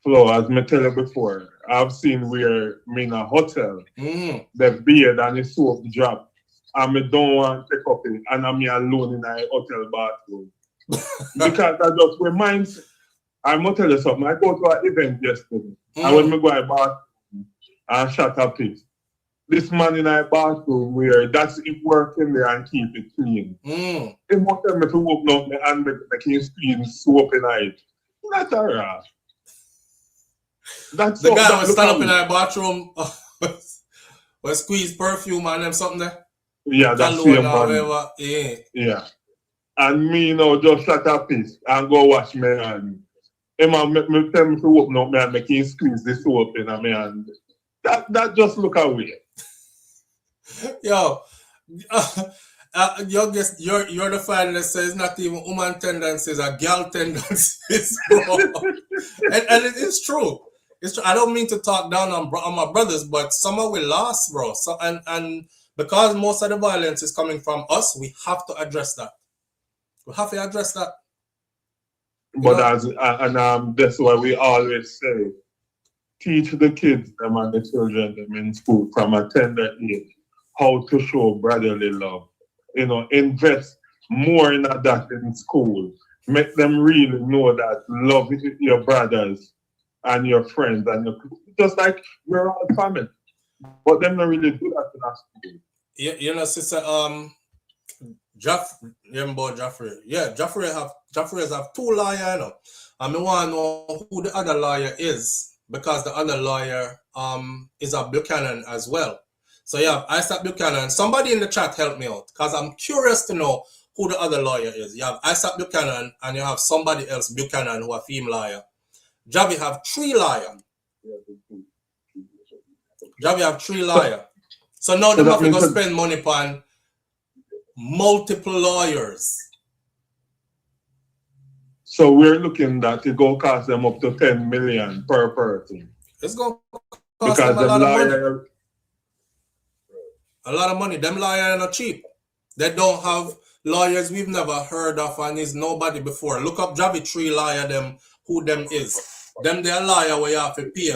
Flo, as me tell you before, I've seen where me in a hotel, the beard and the soap drop, and me don't want to take up it, and I'm alone in a hotel bathroom. Because that just reminds me. I'm going to tell you something. I go to an event yesterday, and when me go to a bathroom and shut a piece, this man in a bathroom where that's it working there and keep it clean. He must tell me to open up my hand make him clean soap in it. That's all right. That's
the guy was stand up in a bathroom will squeeze perfume and them something there.
Yeah, that's the man. Yeah. And me, you know, just shut a piece and go wash my hand. Him and me tell me to open up my hand, make him squeeze the soap in my hand. That just look away.
Yo, you're the fan that says not even woman tendencies, a girl tendencies, bro. and it is true. It's true. I don't mean to talk down on my brothers, but some of we lost, bro. So and because most of the violence is coming from us, we have to address that. We have to address that.
But that's why we always say, teach the kids them and the children them in school from a tender age how to show brotherly love. You know, invest more in that in school. Make them really know that love your brothers and your friends and just like we're all family. But them not really do that in our school.
You know, sister, Jahvy. Yeah, Jahvy have two lawyers, you know. And I want to know who the other lawyer is because the other lawyer is a Buchanan as well. So yeah, Isaac Buchanan. Somebody in the chat help me out because I'm curious to know who the other lawyer is. You have Isaac Buchanan and you have somebody else Buchanan who are female lawyer. Javi have three lawyers. Javi have three lawyers. So now they have to go spend money upon multiple lawyers.
So we're looking that it go cost them up to 10 million per person.
It's going to cost them a lot of money. A lot of money. Them lawyers are not cheap. They don't have lawyers we've never heard of and is nobody before. Look up Javi 3 lawyer them who them is. Them they are lawyer where you have to pay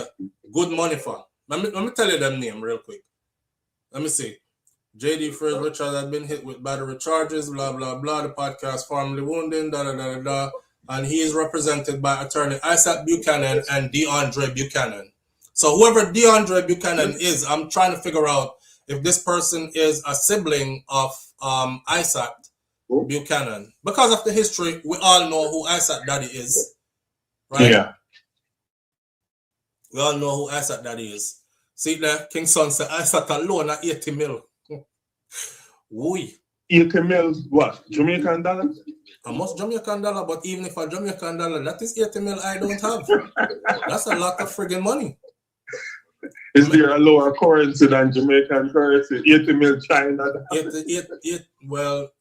good money for. Let me tell you them name real quick. Let me see. JD Frais Richard had been hit with battery charges, blah blah blah. The podcast formerly wounded, da da da da. And he is represented by attorney Isaac Buchanan and DeAndre Buchanan. So whoever DeAndre Buchanan is, I'm trying to figure out if this person is a sibling of Isaac Buchanan. Because of the history, we all know who Isaac Daddy is. Right?
Yeah.
We all know who Isaac Daddy is. See there, King Son said Isaac alone at 80 mil. Oui.
80 mil what? Jamaican dollars?
How much Jamaican dollar? But even if a Jamaican dollar, that is 80 mil I don't have. That's a lot of friggin' money.
Is there a lower currency than Jamaican currency? 80 mil China?
Well,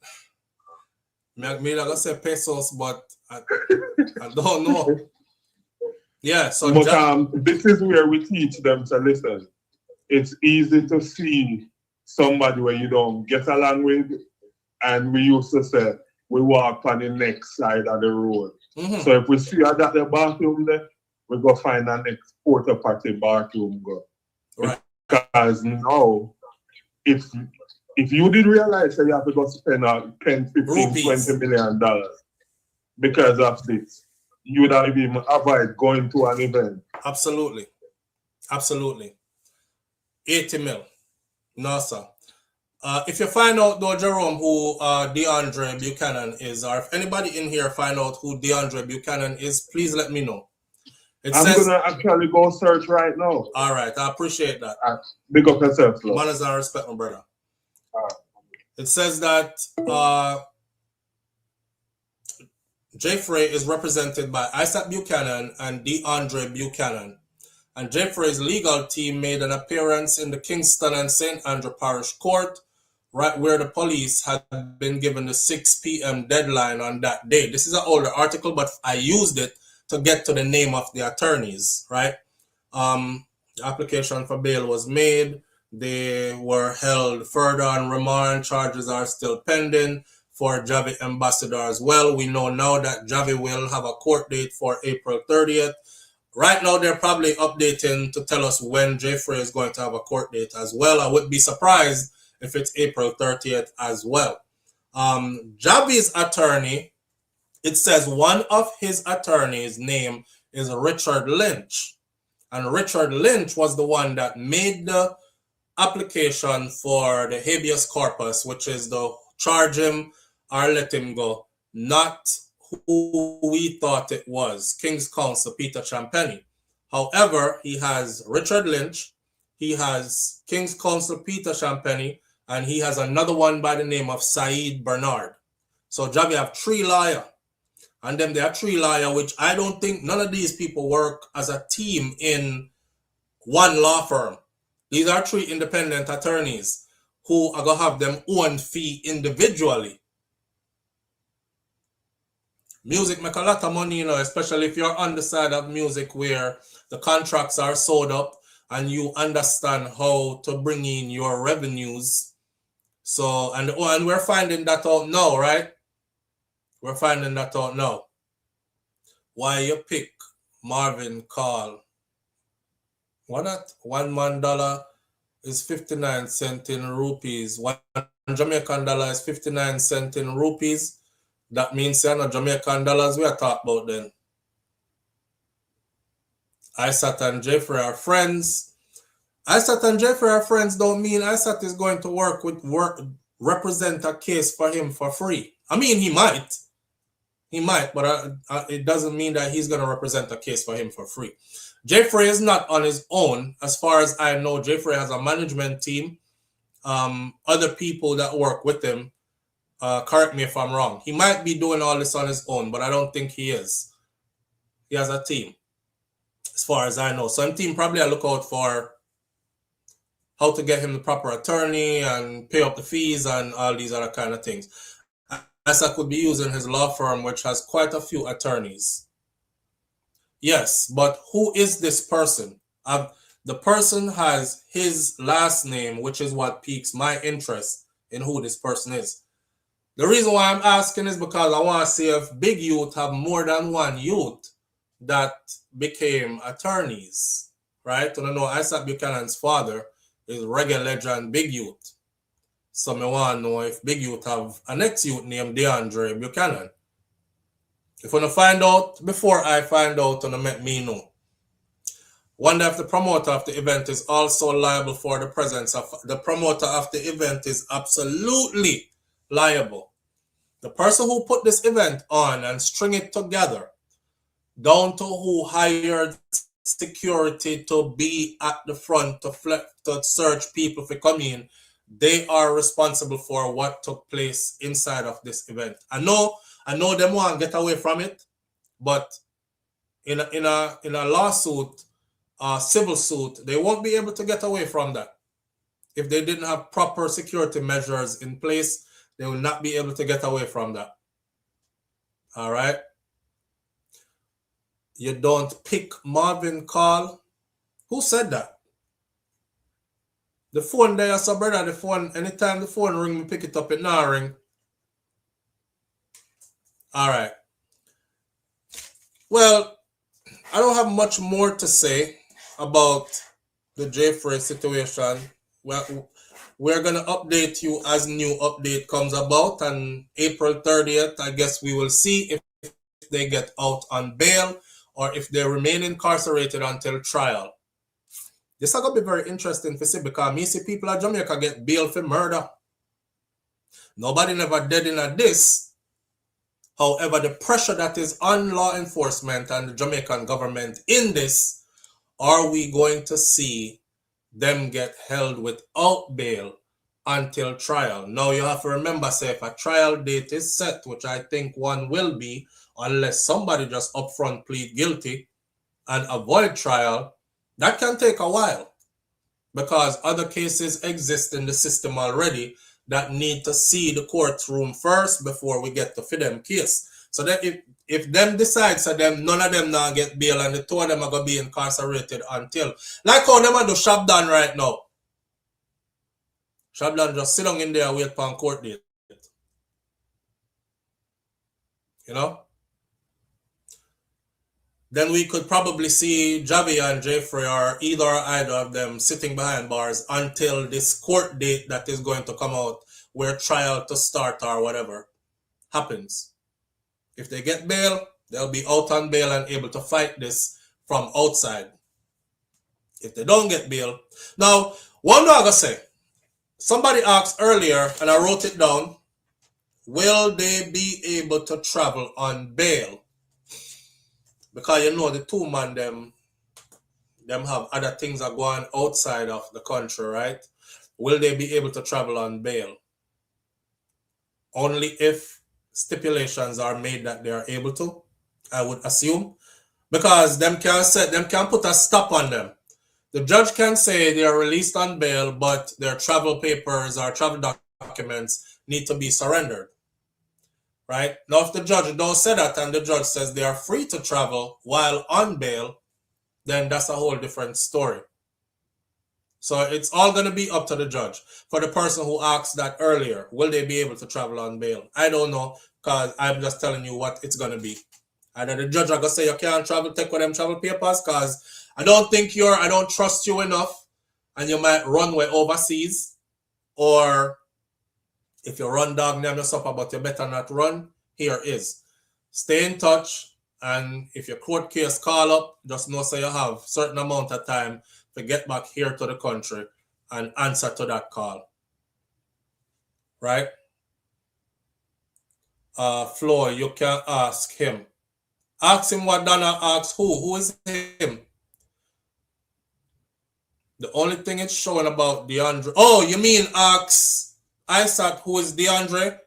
I'm gonna say pesos, but I don't know. Yeah, so
but this is where we teach them to listen. It's easy to see somebody where you don't get along with, and we used to say we walk on the next side of the road. So if we see her at the bathroom there, we go find the next porta potty bathroom go.
Right.
Because now, if you did realize that you have to go spend 10, 15, $20 million because of this, you would have even avoid going to an event.
Absolutely. 80 mil. No, sir. If you find out though, Jerome, who DeAndre Buchanan is, or if anybody in here find out who DeAndre Buchanan is, please let me know.
I'm gonna actually go search right now.
All right, I appreciate that.
Big up yourself, love.
Manners and respect, my brother. It says that Frais is represented by Isaac Buchanan and DeAndre Buchanan. And Frais' legal team made an appearance in the Kingston and St. Andrew Parish Court, right where the police had been given the 6 p.m. deadline on that day. This is an older article, but I used it to get to the name of the attorneys, right? The application for bail was made. They were held further on remand. Charges are still pending for Javi Amassador as well. We know now that Javi will have a court date for April 30th. Right now, they're probably updating to tell us when Frais is going to have a court date as well. I would be surprised if it's April 30th as well. Javi's attorney, it says one of his attorneys' name is Richard Lynch. And Richard Lynch was the one that made the application for the habeas corpus, which is the charge him or let him go, not who we thought it was, King's Counsel Peter Champagny. However, he has Richard Lynch, he has King's Counsel Peter Champagny, and he has another one by the name of Saeed Bernard. So Javi have 3 lawyers. And then there are 3 lawyers, which I don't think none of these people work as a team in one law firm. These are 3 independent attorneys who are going to have them own fee individually. Music make a lot of money, you know, especially if you're on the side of music where the contracts are sold up and you understand how to bring in your revenues. So, and we're finding that out now, right? We're finding that out now. Why you pick Marvin Call? What that? $1 is 59 cents in rupees. $1 Jamaican dollar is 59 cents in rupees. That means you're not Jamaican dollars we are talking about then. Isaac and Frais are friends. Isaac and Frais are friends don't mean Isaac is going to represent a case for him for free. I mean, he might. He might, but it doesn't mean that he's going to represent a case for him for free. Frais is not on his own. As far as I know, Frais has a management team, other people that work with him. Correct me if I'm wrong. He might be doing all this on his own, but I don't think he is. He has a team, as far as I know. Some team probably I look out for how to get him the proper attorney and pay up the fees and all these other kind of things. Isaac could be using his law firm, which has quite a few attorneys. Yes, but who is this person? The person has his last name, which is what piques my interest in who this person is. The reason why I'm asking is because I want to see if big youth have more than one youth that became attorneys, right? And I know Isaac Buchanan's father is reggae legend Big Youth. So I want to know if Big Youth have a next youth named DeAndre Buchanan. If you want to find out before I find out, and let me know. Wonder if the promoter of the event is also liable for the presence of the promoter of the event is absolutely liable. The person who put this event on and string it together, down to who hired security to be at the front to search people for coming in, they are responsible for what took place inside of this event. I know them want to get away from it, but in a lawsuit, civil suit, they won't be able to get away from that. If they didn't have proper security measures in place, they will not be able to get away from that. All right. You don't pick Marvin Call. Who said that? The phone there, so brother, the phone, anytime the phone ring, me pick it up, it now ring. All right. Well, I don't have much more to say about the Frais situation. Well, we're going to update you as new update comes about. On April 30th, I guess we will see if they get out on bail or if they remain incarcerated until trial. This is going to be very interesting to see because me see people at Jamaica get bail for murder. Nobody never dead in a this. However, the pressure that is on law enforcement and the Jamaican government in this, are we going to see them get held without bail until trial? Now you have to remember, say, if a trial date is set, which I think one will be, unless somebody just upfront plead guilty and avoid trial, that can take a while because other cases exist in the system already that need to see the courtroom first before we get to them case. So that if them decides that them none of them now get bail and the two of them are gonna be incarcerated until, like how them do Shabdan right now. Shabdan just sit down in there and wait for a court date. You know? Then we could probably see Javi and Jeffrey or either or either of them sitting behind bars until this court date that is going to come out where trial to start or whatever happens. If they get bail, they'll be out on bail and able to fight this from outside. If they don't get bail. Now, one thing I'm going to say, somebody asked earlier, and I wrote it down, will they be able to travel on bail? Because you know the two man them have other things that go on outside of the country, right? Will they be able to travel on bail? Only if stipulations are made that they are able to, I would assume. Because them can put a stop on them. The judge can say they are released on bail, but their travel papers or travel documents need to be surrendered. Right? Now, if the judge don't say that and the judge says they are free to travel while on bail, then that's a whole different story. So it's all going to be up to the judge. For the person who asked that earlier, will they be able to travel on bail? I don't know, because I'm just telling you what it's going to be. Either the judge are going to say you can't travel, take with them travel papers, because I don't trust you enough, and you might run way overseas, or if you run dog name yourself but you better not run, here is. Stay in touch, and if your court case call up, just know so you have certain amount of time to get back here to the country and answer to that call. Right? Flo, you can ask him. Ask him what Donna asks who. Who is him? The only thing it's showing about DeAndre. Oh, you mean ask Isaac, who is DeAndre?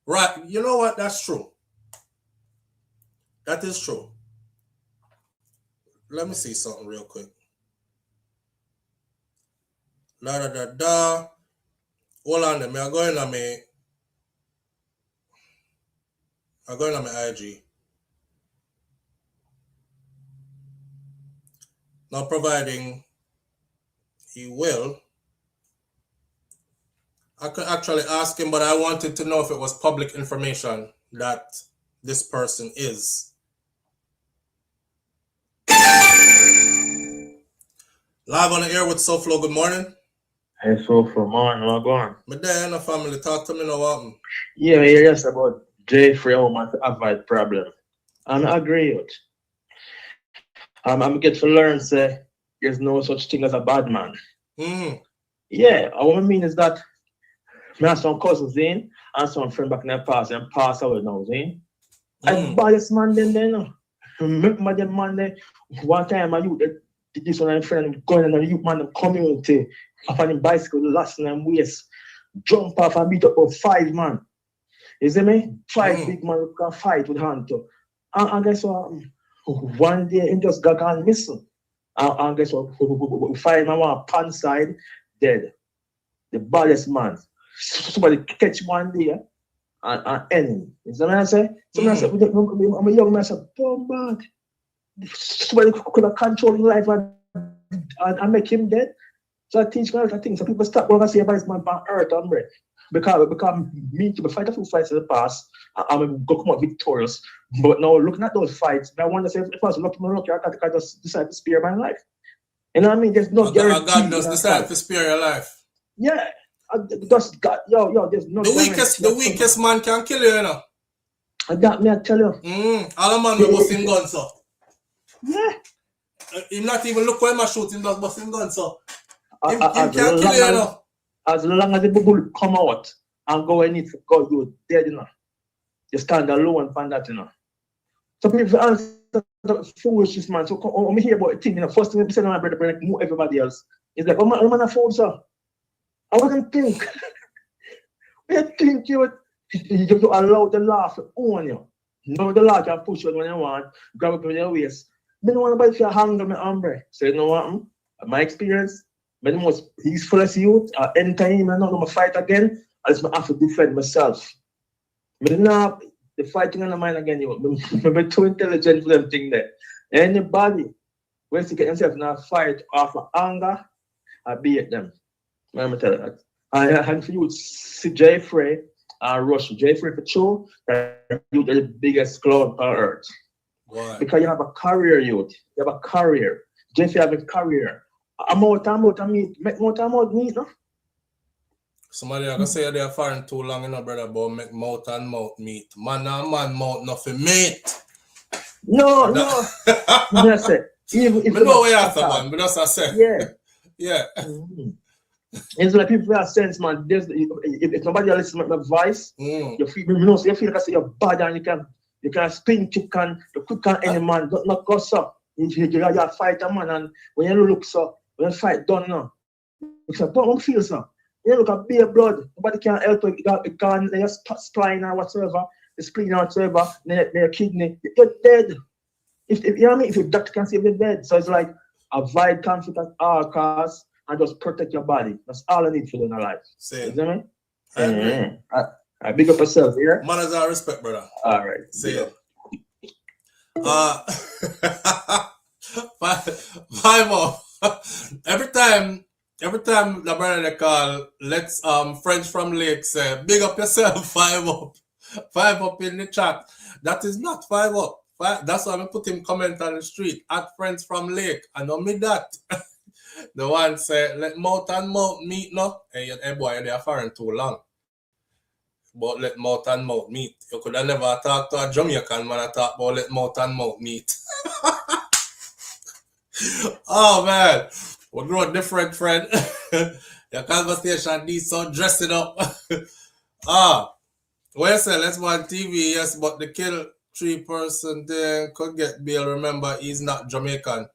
Right. You know what? That's true. That is true. Let me see something real quick. Hold on, I'm going on my IG. Now, providing he will, I could actually ask him, but I wanted to know if it was public information that this person is. Live on the air with SouFLo. Good morning.
Hey, SouFLo, morning. What's going on?
My day and the family. Talk to me now. What?
Yeah, yes, about Jeffrey to avoid problem. And I agree with. I'm get to learn, say, there's no such thing as a bad man. Yeah, what I mean is that I have some cousins in and some friend back in the past and pass away now, see? I baddest man then, remember the man there, one time I used this one and friend going in the youth man community upon the bicycle, last and waist, jump off and beat up of 5 man. You see me? 5 big man who can fight with hand. And guess what? One day he just got gone missing. And guess what? 5 man on pan side, dead. The baddest man. Somebody catch one day and enemy. You see what I say? So I said, I'm a young man, I said, oh man. Somebody could have controlled his life and make him dead. So I teach me a lot of things. So people stop when I say about man on earth and breath. Because me to fight a few fights in the past, I'm going to come out victorious. But now looking at those fights, I wonder if I was lucky, I just decide to spare my life. You know what I mean? There's no guarantee.
God does decide to spare your life.
Yeah. Just God, yo, there's no.
The weakest man can kill you, you know.
And that me I tell you.
All the man will bust him gun, so.
Yeah.
Him not even look where him shoot, him just bust him gun, so. Him can't kill you, you know.
As long as the bubble come out and go in it, God, you're dead, you know. You stand alone from that, you know. So people answer the foolishness, man. So when I hear about it, you know, first thing I say to my brother, bring move everybody else. It's like, oh man, a fool, sir. I wouldn't think. You think you allow the law to own you. No, the law can push you when you want, grab up with your waist. I don't want to buy for your hand on my umbrella. So you know what? My experience, the most peaceful youth, anytime I'm not going to fight again, I just have to defend myself. I'm not the fighting on the mind again. I'm too intelligent for them thing there. Anybody when you get yourself in a fight off of anger, I beat them. Let me tell you that. I had for you see Frai and Rush. Frai for sure, you're the biggest clown on earth.
Why?
Because you have a career, youth. You have a career. Frai have a career. I'm out of meat. Make more time out meat, no?
Somebody are gonna say they're foreign too long, you know, brother, but make mouth and mouth meat. Man and man mouth nothing meat.
No. That's it. If
know where after man, but that's I said.
Yeah.
Yeah.
It's like people have sense, man. If nobody listens to my advice, you feel like you're bad and you can spin kick and you quick on any man, not goss up. You fight a man, and when you look so, when you fight done now, you say, don't feel so. You look at bare blood, nobody can help you. You can't, your spine or whatsoever, the spleen or whatsoever, your kidney, you're dead. If you know what I mean, if your doctor can save you dead. So it's like avoid conflict at all costs and just protect your body. That's all I need for in life.
Same.
You know what I mean? I big up yourself here.
Manners and respect, brother.
All right.
See ya. Five more. Every time the brother they call, let's French from Lake say, big up yourself, 5 up. 5 up in the chat. That is not 5 up. That's why I put him comment on the street at Friends from Lake. I know me that. The one say, let mouth and mouth meet no. Hey boy, they are foreign too long. But let mouth and mouth meet. You could have never talked to a Jamaican man and talk about let mouth and mouth meet. Oh man. We grow different, friend. Your conversation needs so dressing up. Well, say let's watch TV, yes, but the kill 3-person thing could get bail. Remember, he's not Jamaican.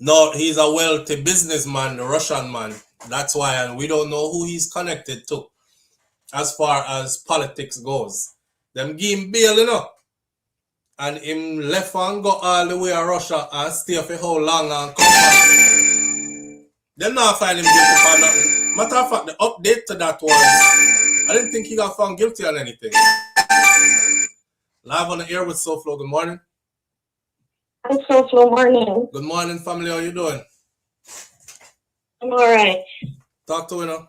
No, he's a wealthy businessman, a Russian man. That's why, and we don't know who he's connected to as far as politics goes. Them give him bail, you know. And him left and go all the way to Russia and stay for how long and come back. Them not find him guilty for nothing. Matter of fact, the update to that was, I didn't think he got found guilty on anything. Live on the air with SouFLo. Good morning.
I'm SouFLo. Morning.
Good morning, family. How you doing?
I'm all right.
Talk to you now.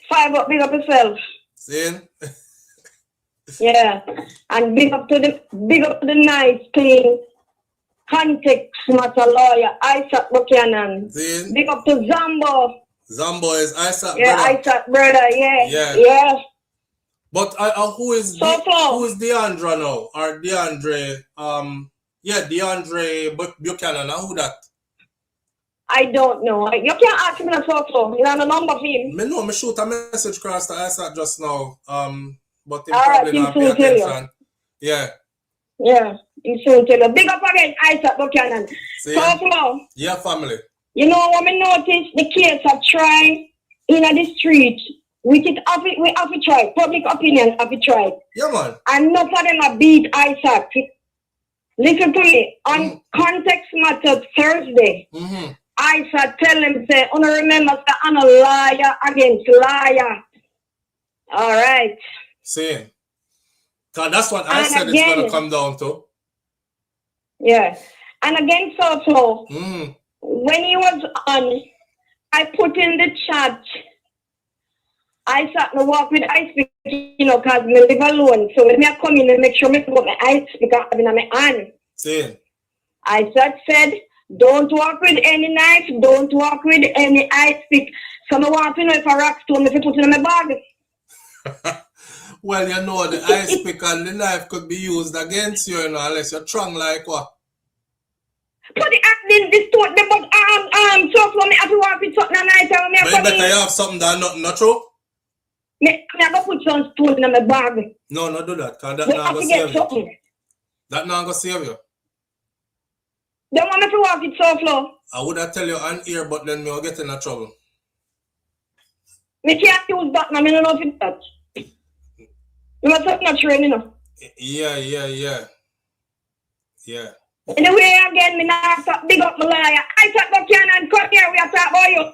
5 up, big up yourself.
Seeing?
Yeah, and big up to the nice clean context matter lawyer Isaac Buchanan.
Seeing?
Big up to Zambo.
Zambo is Isaac
yeah,
brother.
Isaac brother. Yeah.
But who is DeAndre now? Or DeAndre? DeAndre Buchanan. Who that?
I don't know. You can't ask me that SouFLo. You have a number for him.
Me know. Me shoot a message across to Isaac just now. But he
all
probably
right,
not pay attention. Yeah.
Yeah. He soon tell you. Big up again, Isaac Buchanan. SouFLo.
Yeah, family.
You know what I noticed? The kids are trying in the street. We have to try. Public opinion have to try.
Yeah, man.
And none of them have beat Isaac. Listen to me. On context matter Thursday, Isaac tell him, say, I remember, say, I'm a liar against liar. All right.
See. Because that's what I said it's going to come down to.
Yeah. And again, SouFLo, when he was on, I put in the chat, I sat and walk with ice pick, you know, because I live alone. So when I come in and make sure I put my ice pick in my hand.
See.
I said, don't walk with any knife, don't walk with any ice pick. So I want to know if a rock stone, if I put it in my bag.
Well, you know, the ice pick and the knife could be used against you, you know, unless you're strong like what?
But this thought, but SouFLo, me have to walk with something nice.
But you better you have something that not true?
Me go put some stone in my bag.
No, no do that, because that
You
not
have
gonna
to get
save you.
something.
That not gonna save you.
Don't want me to walk it SouFlo.
I would have tell you on here, but then me will get in a trouble.
Me can't use that now, I don't know if it's that. You must have not trained enough.
Yeah.
Anyway, again, me not talk big up my lawyer. I talk about Canaan, come here, we are talking about you.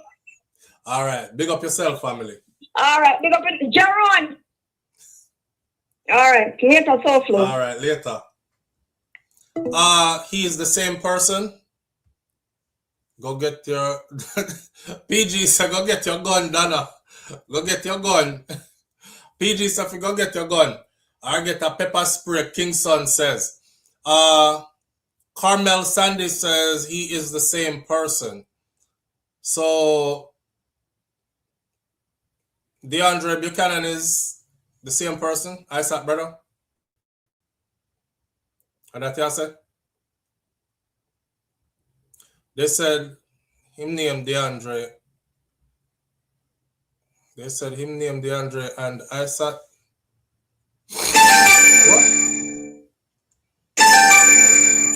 All right, big up yourself, family.
All right, big up in Jaron. All right, later, SouFlo.
All right, later. He is the same person. Go get your PG said, go get your gun, Donna. Go get your gun. PG said, go get your gun. Or get a pepper spray, Kingston says. Carmel Sandy says he is the same person. So DeAndre Buchanan is the same person. Isaac, brother. And that you said? They said him named DeAndre. They said him named DeAndre and Isaac. What?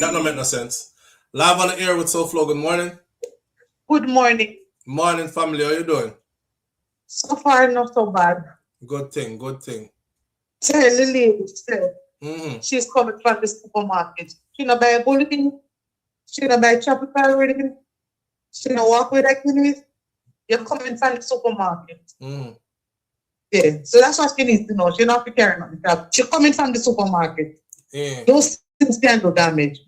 That don't make no sense. Live on the air with SouFlo. Good morning.
Good morning.
Morning, family. How you doing?
So far, not so bad.
Good thing.
Tell the lady, she's coming from the supermarket. She not buy a bulletin. She not buy tropical reading. She not walk with that with. You're coming from the supermarket. Yeah, so that's what she needs to know. She not preparing on the job. She's coming from the supermarket. Those things can do damage.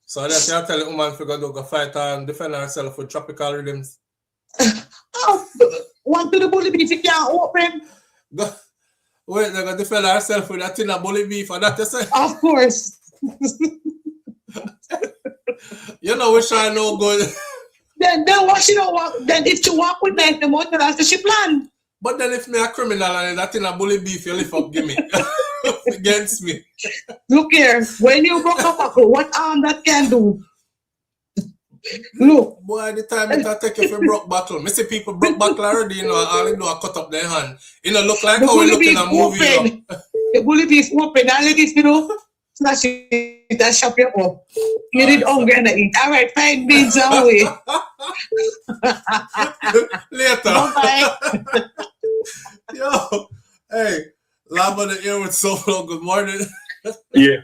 So that you tell the woman to go fight and defend herself with tropical rhythms.
Want to the bully beef, you can't open.
Wait, they're going to defend herself with that tin of bully beef and that you say?
Of course.
You know we shall no good.
Then what she don't walk, then if she walk with me, the motor that's she plan.
But then if me a criminal and that in a bully beef, you lift up, give me. Against me.
Look here, when you broke up, what arm that can do? Look.
Boy, the time it take you for broke battle. Me see people broke battle already, you know, all they do is cut up their hand. You know, look like how we look in a movie.
The bully beef open, all of this, you know, smash it, that shop you up. You need hunger and eat. All right, fine beans away.
Later.
Bye-bye.
Yo, hey, live on the air with SouFlo. Good morning.
Yeah,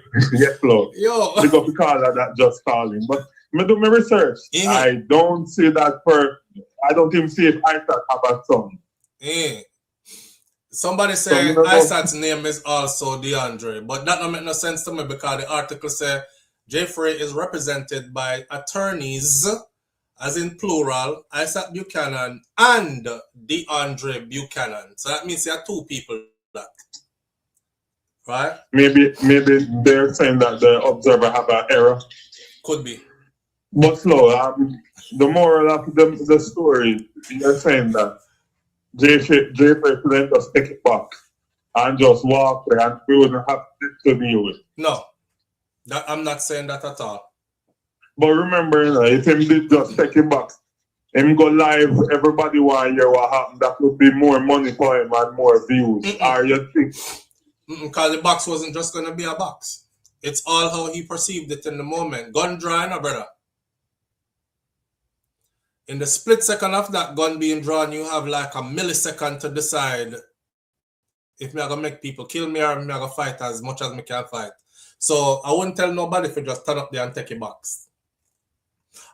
Flo.
Yo.
Because we call that just calling. But I do my research. I don't see that I don't even see if Isaac have a son.
Somebody say Isaac's name is also DeAndre, but that don't make no sense to me because the article say Frais is represented by attorneys, as in plural, Isaac Buchanan and DeAndre Buchanan. So that means there are two people that. Right?
Maybe they're saying that the observer have an error.
Could be.
But slow, the moral of the story, you're saying that Frais couldn't just take it back and just walk away and we wouldn't have to deal with.
No, I'm not saying that at all.
But remember, you know, if him did just take it back, him go live, everybody want to hear what happened, that would be more money for him and more views. Or you think?
Because the box wasn't just going to be a box. It's all how he perceived it in the moment. Gun drawing, brother. In the split second of that gun being drawn, you have like a millisecond to decide if me are going to make people kill me or me are going to fight as much as me can fight. So I wouldn't tell nobody if you just turn up there and take a box.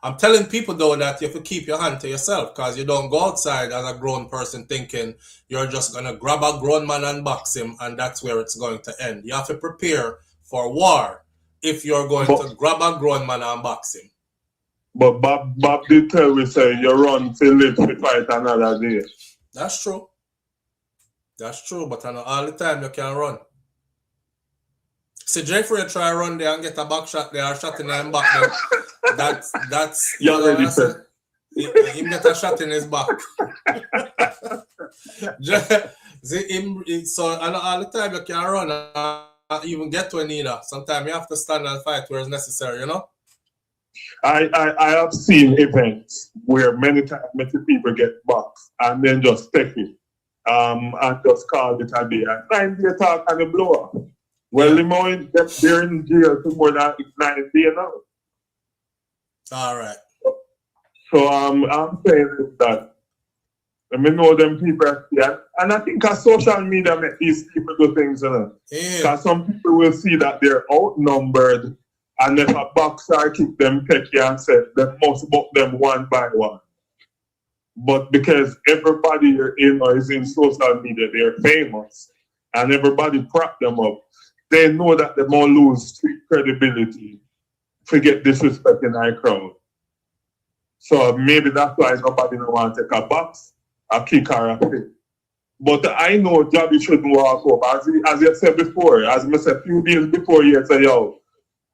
I'm telling people though that you have to keep your hand to yourself because you don't go outside as a grown person thinking you're just going to grab a grown man and box him and that's where it's going to end. You have to prepare for war if you're going to grab a grown man and box him.
But Bob did tell me, say, you run to live to fight another day.
That's true. That's true, but I know all the time you can run. See, Frais try run there and get a back shot there, shot in him back there. That's
you already said.
He get a shot in his back. See, so I know all the time you can run and even get to an either. Sometimes you have to stand and fight where it's necessary, you know?
I have seen events where many times many people get boxed and then just take it. and just called it a day. And 9 day talk and the blow up. Well, they're in jail for more than 9 days now.
All right.
So I'm saying that I know them people are here. And I think social media make these people do things, you know. Because some people will see that they're outnumbered, and if a boxer kick them pecky and say they must book them one by one. But because everybody is in social media, they're famous, and everybody prop them up, they know that they won't lose street credibility to get disrespect in our crowd. So maybe that's why nobody don't want to take a box, a kick, or a pick. But I know Javi shouldn't walk up. As you said before, as I said a few days before, you said, yo,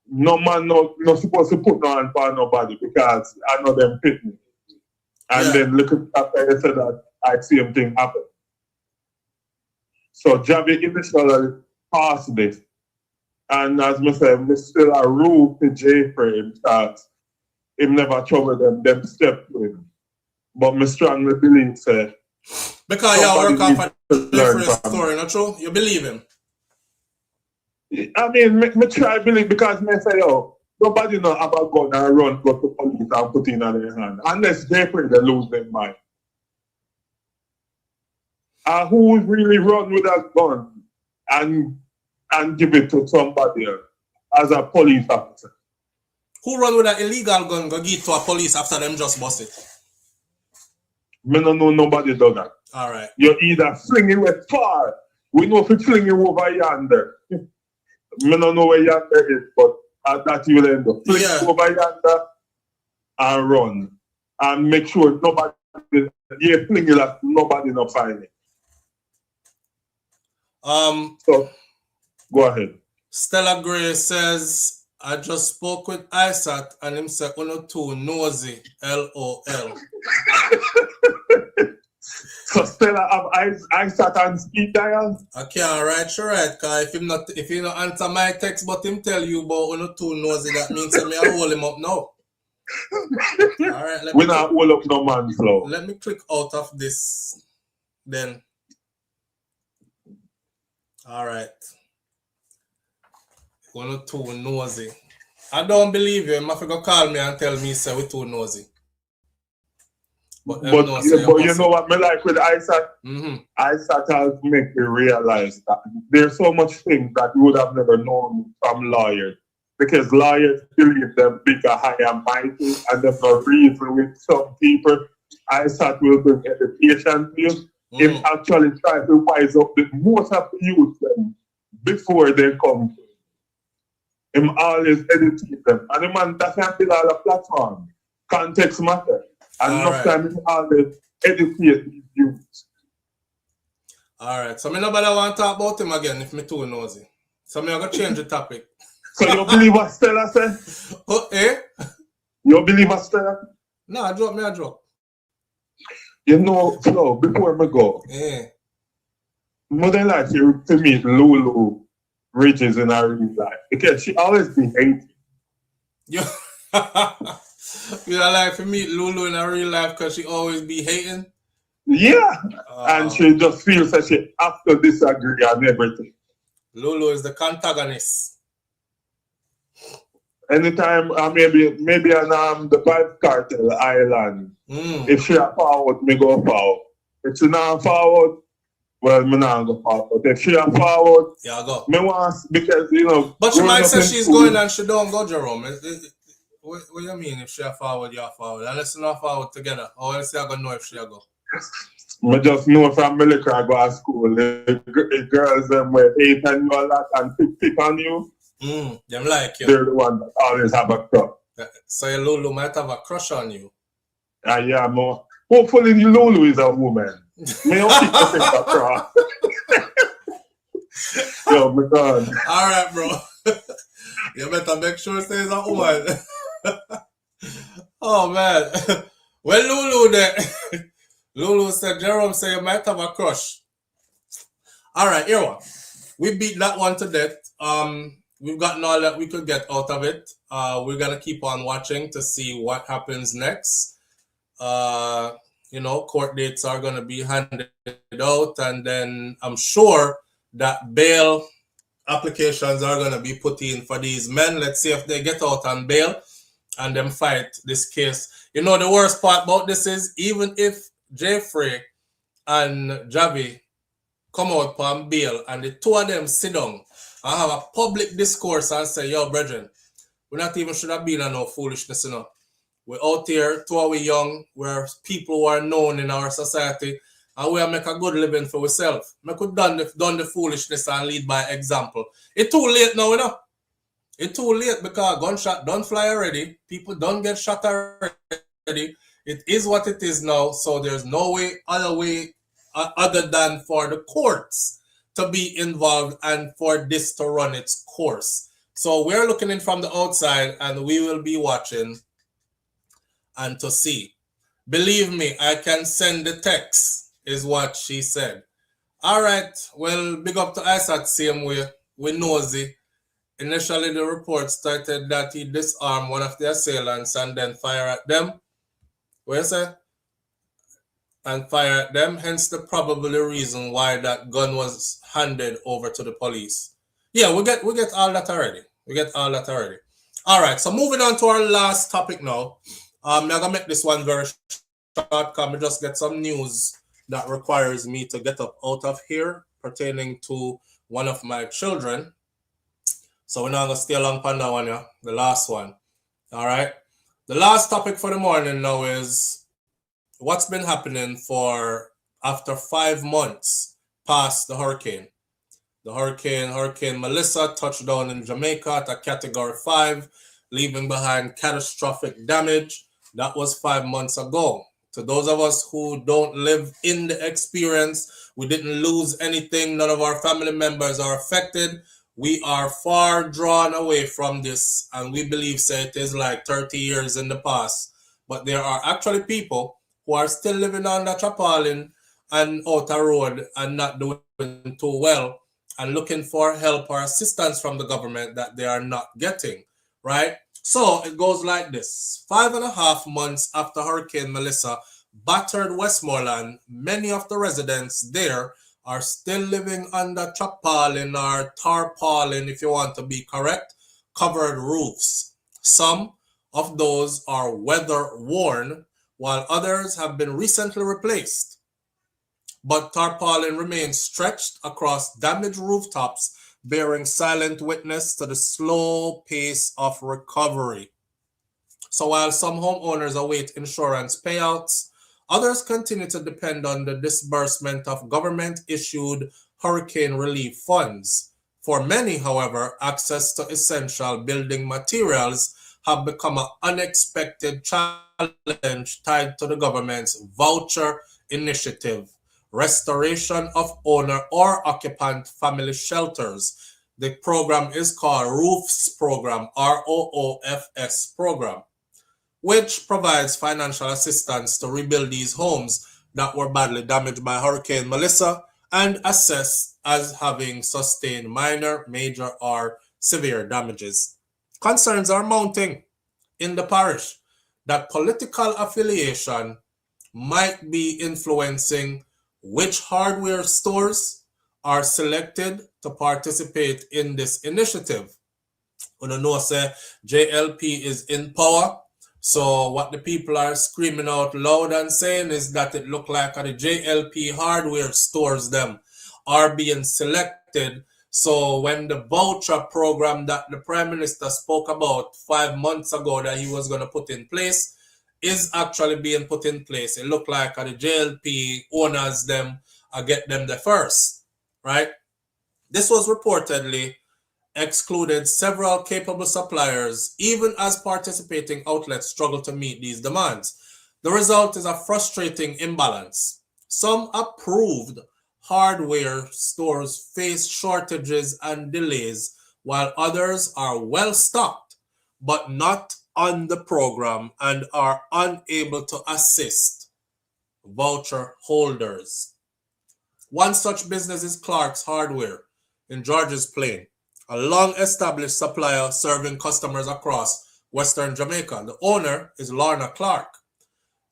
no man not supposed to put no hand for nobody because I know them pit me. And then look after you said that I see same thing happen. So Javi initially passed this. And as I said, there's still a rule to Jaii that him never trouble them step to him. But I strongly believe that
because you work off a different story, not true? You believe him?
I mean, me try believe because me say, yo, nobody know have a gun and run go to police and put in on their hand. Unless Jaii they lose their mind. Who really run with a gun and give it to somebody else as a police officer?
Who run with an illegal gun go give it to a police after them just bust it?
Me don't know nobody do that.
All right.
You either fling it far. We know if you fling it over yonder. Me don't know where yonder is, but that you will end up. Fling it over yonder and run. And make sure nobody, you fling it like nobody not find it. So, go ahead.
Stella Gray says, I just spoke with Isat and him said, "Uno too nosy, LOL."
So Stella have Isat on speed dial?
I can't write you right, cause if he not answer my text, but him tell you about Uno too nosy, that means that me I hold him up now. All right,
we not hold up no man flow.
Let me click out of this then. All right. We're too nosy. I don't believe you. You have to go call me and tell me say we're too nosy. But you
know what me like with Isaac? Isaac has make me realize that there's so much things that you would have never known from lawyers. Because lawyers believe them bigger, higher, and mighty, and there's no reason with some people. Isaac will bring education to you. Him actually try to wise up the most of the youth them before they come to him. Always educate them. And the man that can build all the platform. Context matter. And enough time he always educate these youths.
Alright, so me nobody want to talk about him again if me too nosy. So me gonna change the topic.
So you believe what Stella said?
Oh, eh?
You believe what Stella?
No, I drop.
You know, Flo, before me go, more than like you to meet Lulu Bridges in her real life. Because she always be hating.
You like to meet Lulu in her real life because she always be hating?
Yeah. And she just feels that she have to disagree on everything.
Lulu is the antagonist.
Anytime, maybe on the Vibe Cartel Island, if she a forward, me go forward. If she not forward, well, me not go forward. If she a forward,
yeah, go.
Me want, because, you know.
But she might say she's going and she don't go, Jerome. What do you mean if she a forward, you a forward? Unless you not forward together. Or else you gonna know if she a go.
I just know from America I go to school. The girls them will hate on you a lot and pick on you.
Them like you.
They're the one that always have a crush.
So your Lulu might have a crush on you.
Yeah, more. Hopefully Lulu is a woman. May I keep a thing across. Yo, my God.
Alright, bro. You better make sure it stays a woman. Oh man. Well, Lulu there. Lulu said, Jerome said you might have a crush. Alright, here one. We beat that one to death. We've gotten all that we could get out of it. We're gonna keep on watching to see what happens next. you know, court dates are going to be handed out, and then I'm sure that bail applications are going to be put in for these men. Let's see if they get out on bail and then fight this case. You know, the worst part about this is even if Frai and Javi come out on bail and the two of them sit down and have a public discourse and say, yo, brethren, we not even should have been on no foolishness, you know. We're out here, two of we young, we're people who are known in our society, and we make a good living for ourselves. We could done the foolishness and lead by example. It's too late now, you know. It's too late because gunshot don't fly already. People don't get shot already. It is what it is now. So there's no way other than for the courts to be involved and for this to run its course. So we're looking in from the outside and we will be watching and to see. Believe me, I can send the text, is what she said. All right, well, big up to ISAT same way. We nosy. Initially, the report stated that he disarmed one of the assailants and then fire at them. What is it? And fire at them, hence the probable reason why that gun was handed over to the police. Yeah, we get all that already. All right, so moving on to our last topic now. I'm gonna make this one very short because we just get some news that requires me to get up out of here pertaining to one of my children. So we're not gonna stay long on that one, yeah. The last one. All right. The last topic for the morning now is what's been happening for after 5 months past the hurricane. The Hurricane Melissa touched down in Jamaica at a Category 5, leaving behind catastrophic damage. That was 5 months ago. To those of us who don't live in the experience, we didn't lose anything. None of our family members are affected. We are far drawn away from this, and we believe it is like 30 years in the past. But there are actually people who are still living on the tarpaulin and outer road and not doing too well and looking for help or assistance from the government that they are not getting, right? So it goes like this. 5.5 months after Hurricane Melissa battered Westmoreland, many of the residents there are still living under tarpaulin or tarpaulin, if you want to be correct, covered roofs. Some of those are weather worn, while others have been recently replaced. But tarpaulin remains stretched across damaged rooftops, bearing silent witness to the slow pace of recovery. So while some homeowners await insurance payouts, others continue to depend on the disbursement of government-issued hurricane relief funds. For many, however, access to essential building materials have become an unexpected challenge tied to the government's voucher initiative, restoration of owner or occupant family shelters. The program is called ROOFS program, ROOFS program, which provides financial assistance to rebuild these homes that were badly damaged by Hurricane Melissa and assessed as having sustained minor, major, or severe damages. Concerns are mounting in the parish that political affiliation might be influencing which hardware stores are selected to participate in this initiative. We don't know, say JLP is in power. So what the people are screaming out loud and saying is that it look like the JLP hardware stores them are being selected. So when the voucher program that the Prime Minister spoke about 5 months ago that he was going to put in place is actually being put in place, it look like the JLP owners them get them the first, right? This was reportedly excluded several capable suppliers, even as participating outlets struggle to meet these demands. The result is a frustrating imbalance. Some approved hardware stores face shortages and delays, while others are well stocked, but not on the program and are unable to assist voucher holders. One such business is Clark's Hardware in George's Plain, a long-established supplier serving customers across Western Jamaica. The owner is Lorna Clark,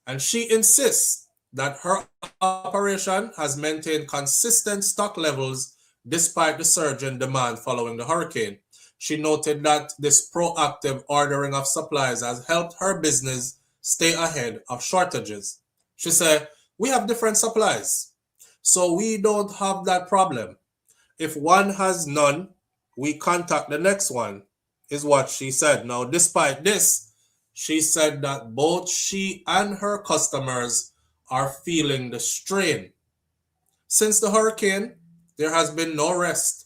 and she insists that her operation has maintained consistent stock levels despite the surge in demand following the hurricane. She noted that this proactive ordering of supplies has helped her business stay ahead of shortages. She said, "We have different supplies, so we don't have that problem. If one has none, we contact the next one," is what she said. Now, despite this, she said that both she and her customers are feeling the strain. Since the hurricane, there has been no rest.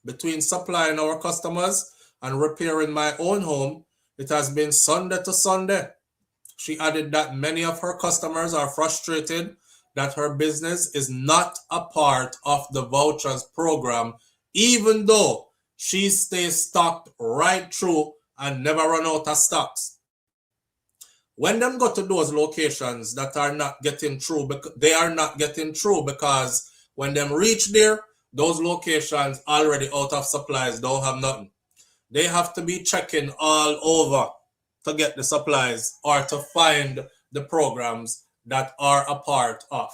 Between supplying our customers and repairing my own home, it has been Sunday to Sunday. She added that many of her customers are frustrated that her business is not a part of the vouchers program, even though she stays stocked right through and never run out of stocks. When them go to those locations that are not getting through, they are not getting through because when them reach there, those locations already out of supplies, don't have nothing. They have to be checking all over to get the supplies or to find the programs that are a part of.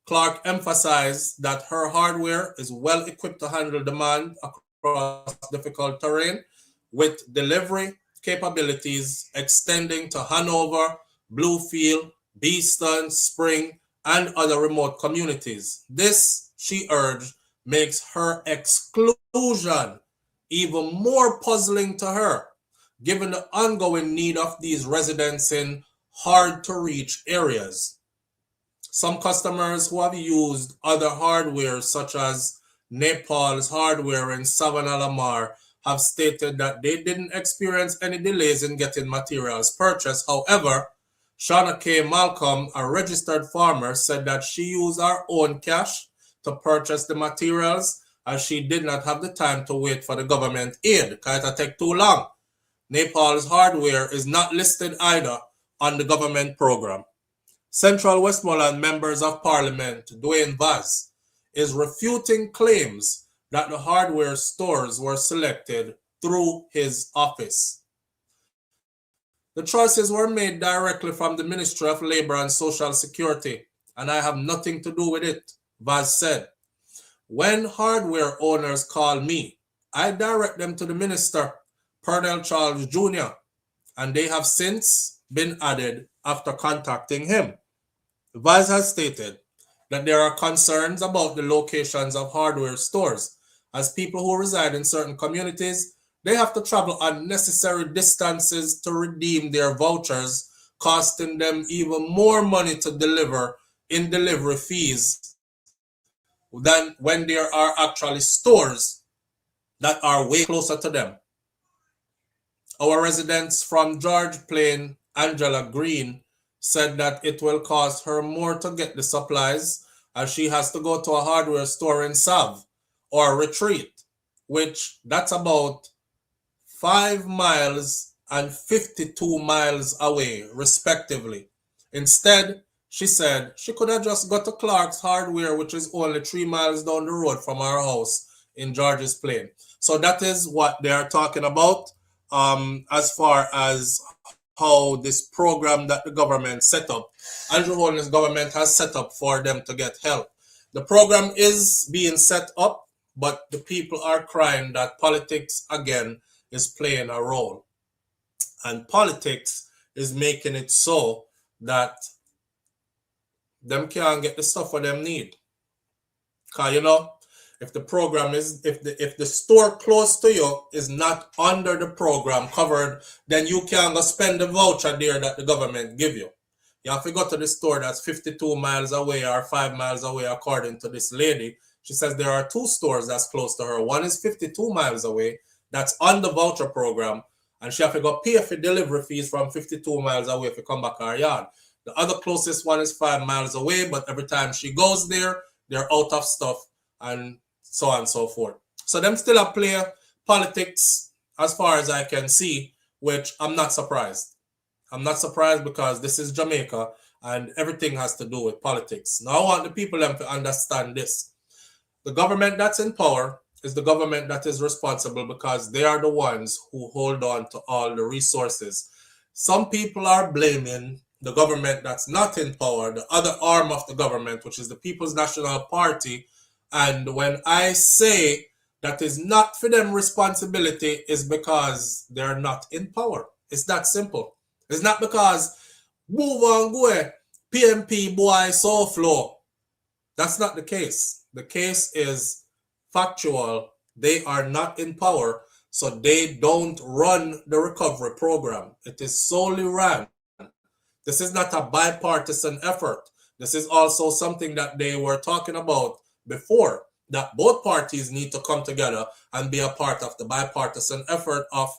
Clark emphasized that her hardware is well equipped to handle demand across difficult terrain, with delivery capabilities extending to Hanover, Bluefield, Beeston, Spring, and other remote communities. This, she urged, makes her exclusion even more puzzling to her, given the ongoing need of these residents in hard-to-reach areas. Some customers who have used other hardware, such as Nepal's hardware in Savannah Lamar, have stated that they didn't experience any delays in getting materials purchased. However, Shauna K. Malcolm, a registered farmer, said that she used her own cash to purchase the materials as she did not have the time to wait for the government aid because it take too long. Nepal's hardware is not listed either on the government program. Central Westmoreland Members of Parliament Dwayne Vaz is refuting claims that the hardware stores were selected through his office. The choices were made directly from the Ministry of Labor and Social Security, and I have nothing to do with it, Vaz said. When hardware owners call me, I direct them to the Minister, Pernell Charles Jr., and they have since been added after contacting him. Vaz has stated that there are concerns about the locations of hardware stores, as people who reside in certain communities, they have to travel unnecessary distances to redeem their vouchers, costing them even more money to deliver in delivery fees than when there are actually stores that are way closer to them. Our residents from George Plain, Angela Green, said that it will cost her more to get the supplies as she has to go to a hardware store in Sav or Retreat, which that's about 5 miles and 52 miles away, respectively. Instead, she said she could have just got to Clark's Hardware, which is only 3 miles down the road from our house in George's Plain. So that is what they are talking about as far as how this program that the government set up, Andrew Holness government has set up for them to get help. The program is being set up, but the people are crying that politics again is playing a role. And politics is making it so that them can't get the stuff what them need. Because, you know, if the program is, if the store close to you is not under the program covered, then you can't go spend the voucher there that the government give you. You have to go to the store that's 52 miles away or 5 miles away, according to this lady. She says there are 2 stores that's close to her. One is 52 miles away, that's on the voucher program, and she have to go pay for delivery fees from 52 miles away if you come back to her yard. The other closest one is 5 miles away, but every time she goes there, they're out of stuff and so on and so forth. So them still a play politics as far as I can see, which I'm not surprised. I'm not surprised because this is Jamaica and everything has to do with politics. Now I want the people them to understand this. The government that's in power is the government that is responsible because they are the ones who hold on to all the resources. Some people are blaming the government that's not in power, the other arm of the government, which is the People's National Party. And when I say that is not for them responsibility, is because they're not in power. It's that simple. It's not because move on, go PMP boy so flow. That's not the case. The case is factual. They are not in power, so they don't run the recovery program. It is solely ran. This is not a bipartisan effort. This is also something that they were talking about before, that both parties need to come together and be a part of the bipartisan effort of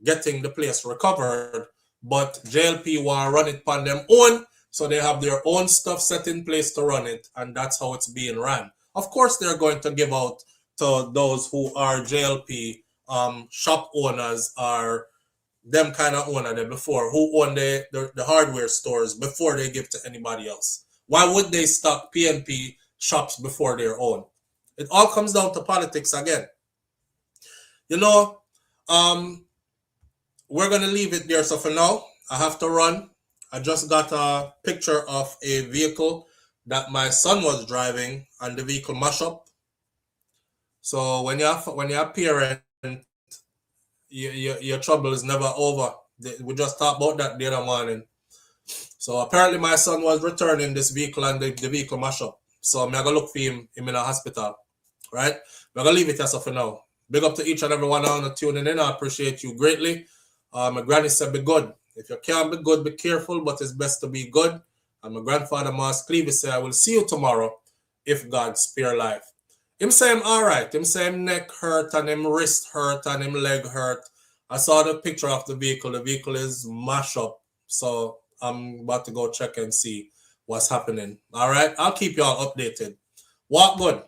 getting the place recovered. But JLP want to run it on them own, so they have their own stuff set in place to run it, and that's how it's being ran. Of course, they're going to give out to those who are JLP shop owners, or them kind of owner there before, who own the hardware stores before they give to anybody else. Why would they stock PNP shops before their own? It all comes down to politics again. You know, we're going to leave it there. So for now, I have to run. I just got a picture of a vehicle that my son was driving and the vehicle mash up. So when you're a parent, your trouble is never over. We just talked about that the other morning. So apparently my son was returning this vehicle and the vehicle mash up. So I'm going to look for him in a hospital. Right? I'm going to leave it as for now. Big up to each and every one on tuning in. I appreciate you greatly. My granny said be good. If you can't be good, be careful, but it's best to be good. And my grandfather, Masculinity, said, I will see you tomorrow if God spare life. Him say him all right. Him say him neck hurt and him wrist hurt and him leg hurt. I saw the picture of the vehicle. The vehicle is mashed up. So I'm about to go check and see what's happening. All right? I'll keep y'all updated. Walk good.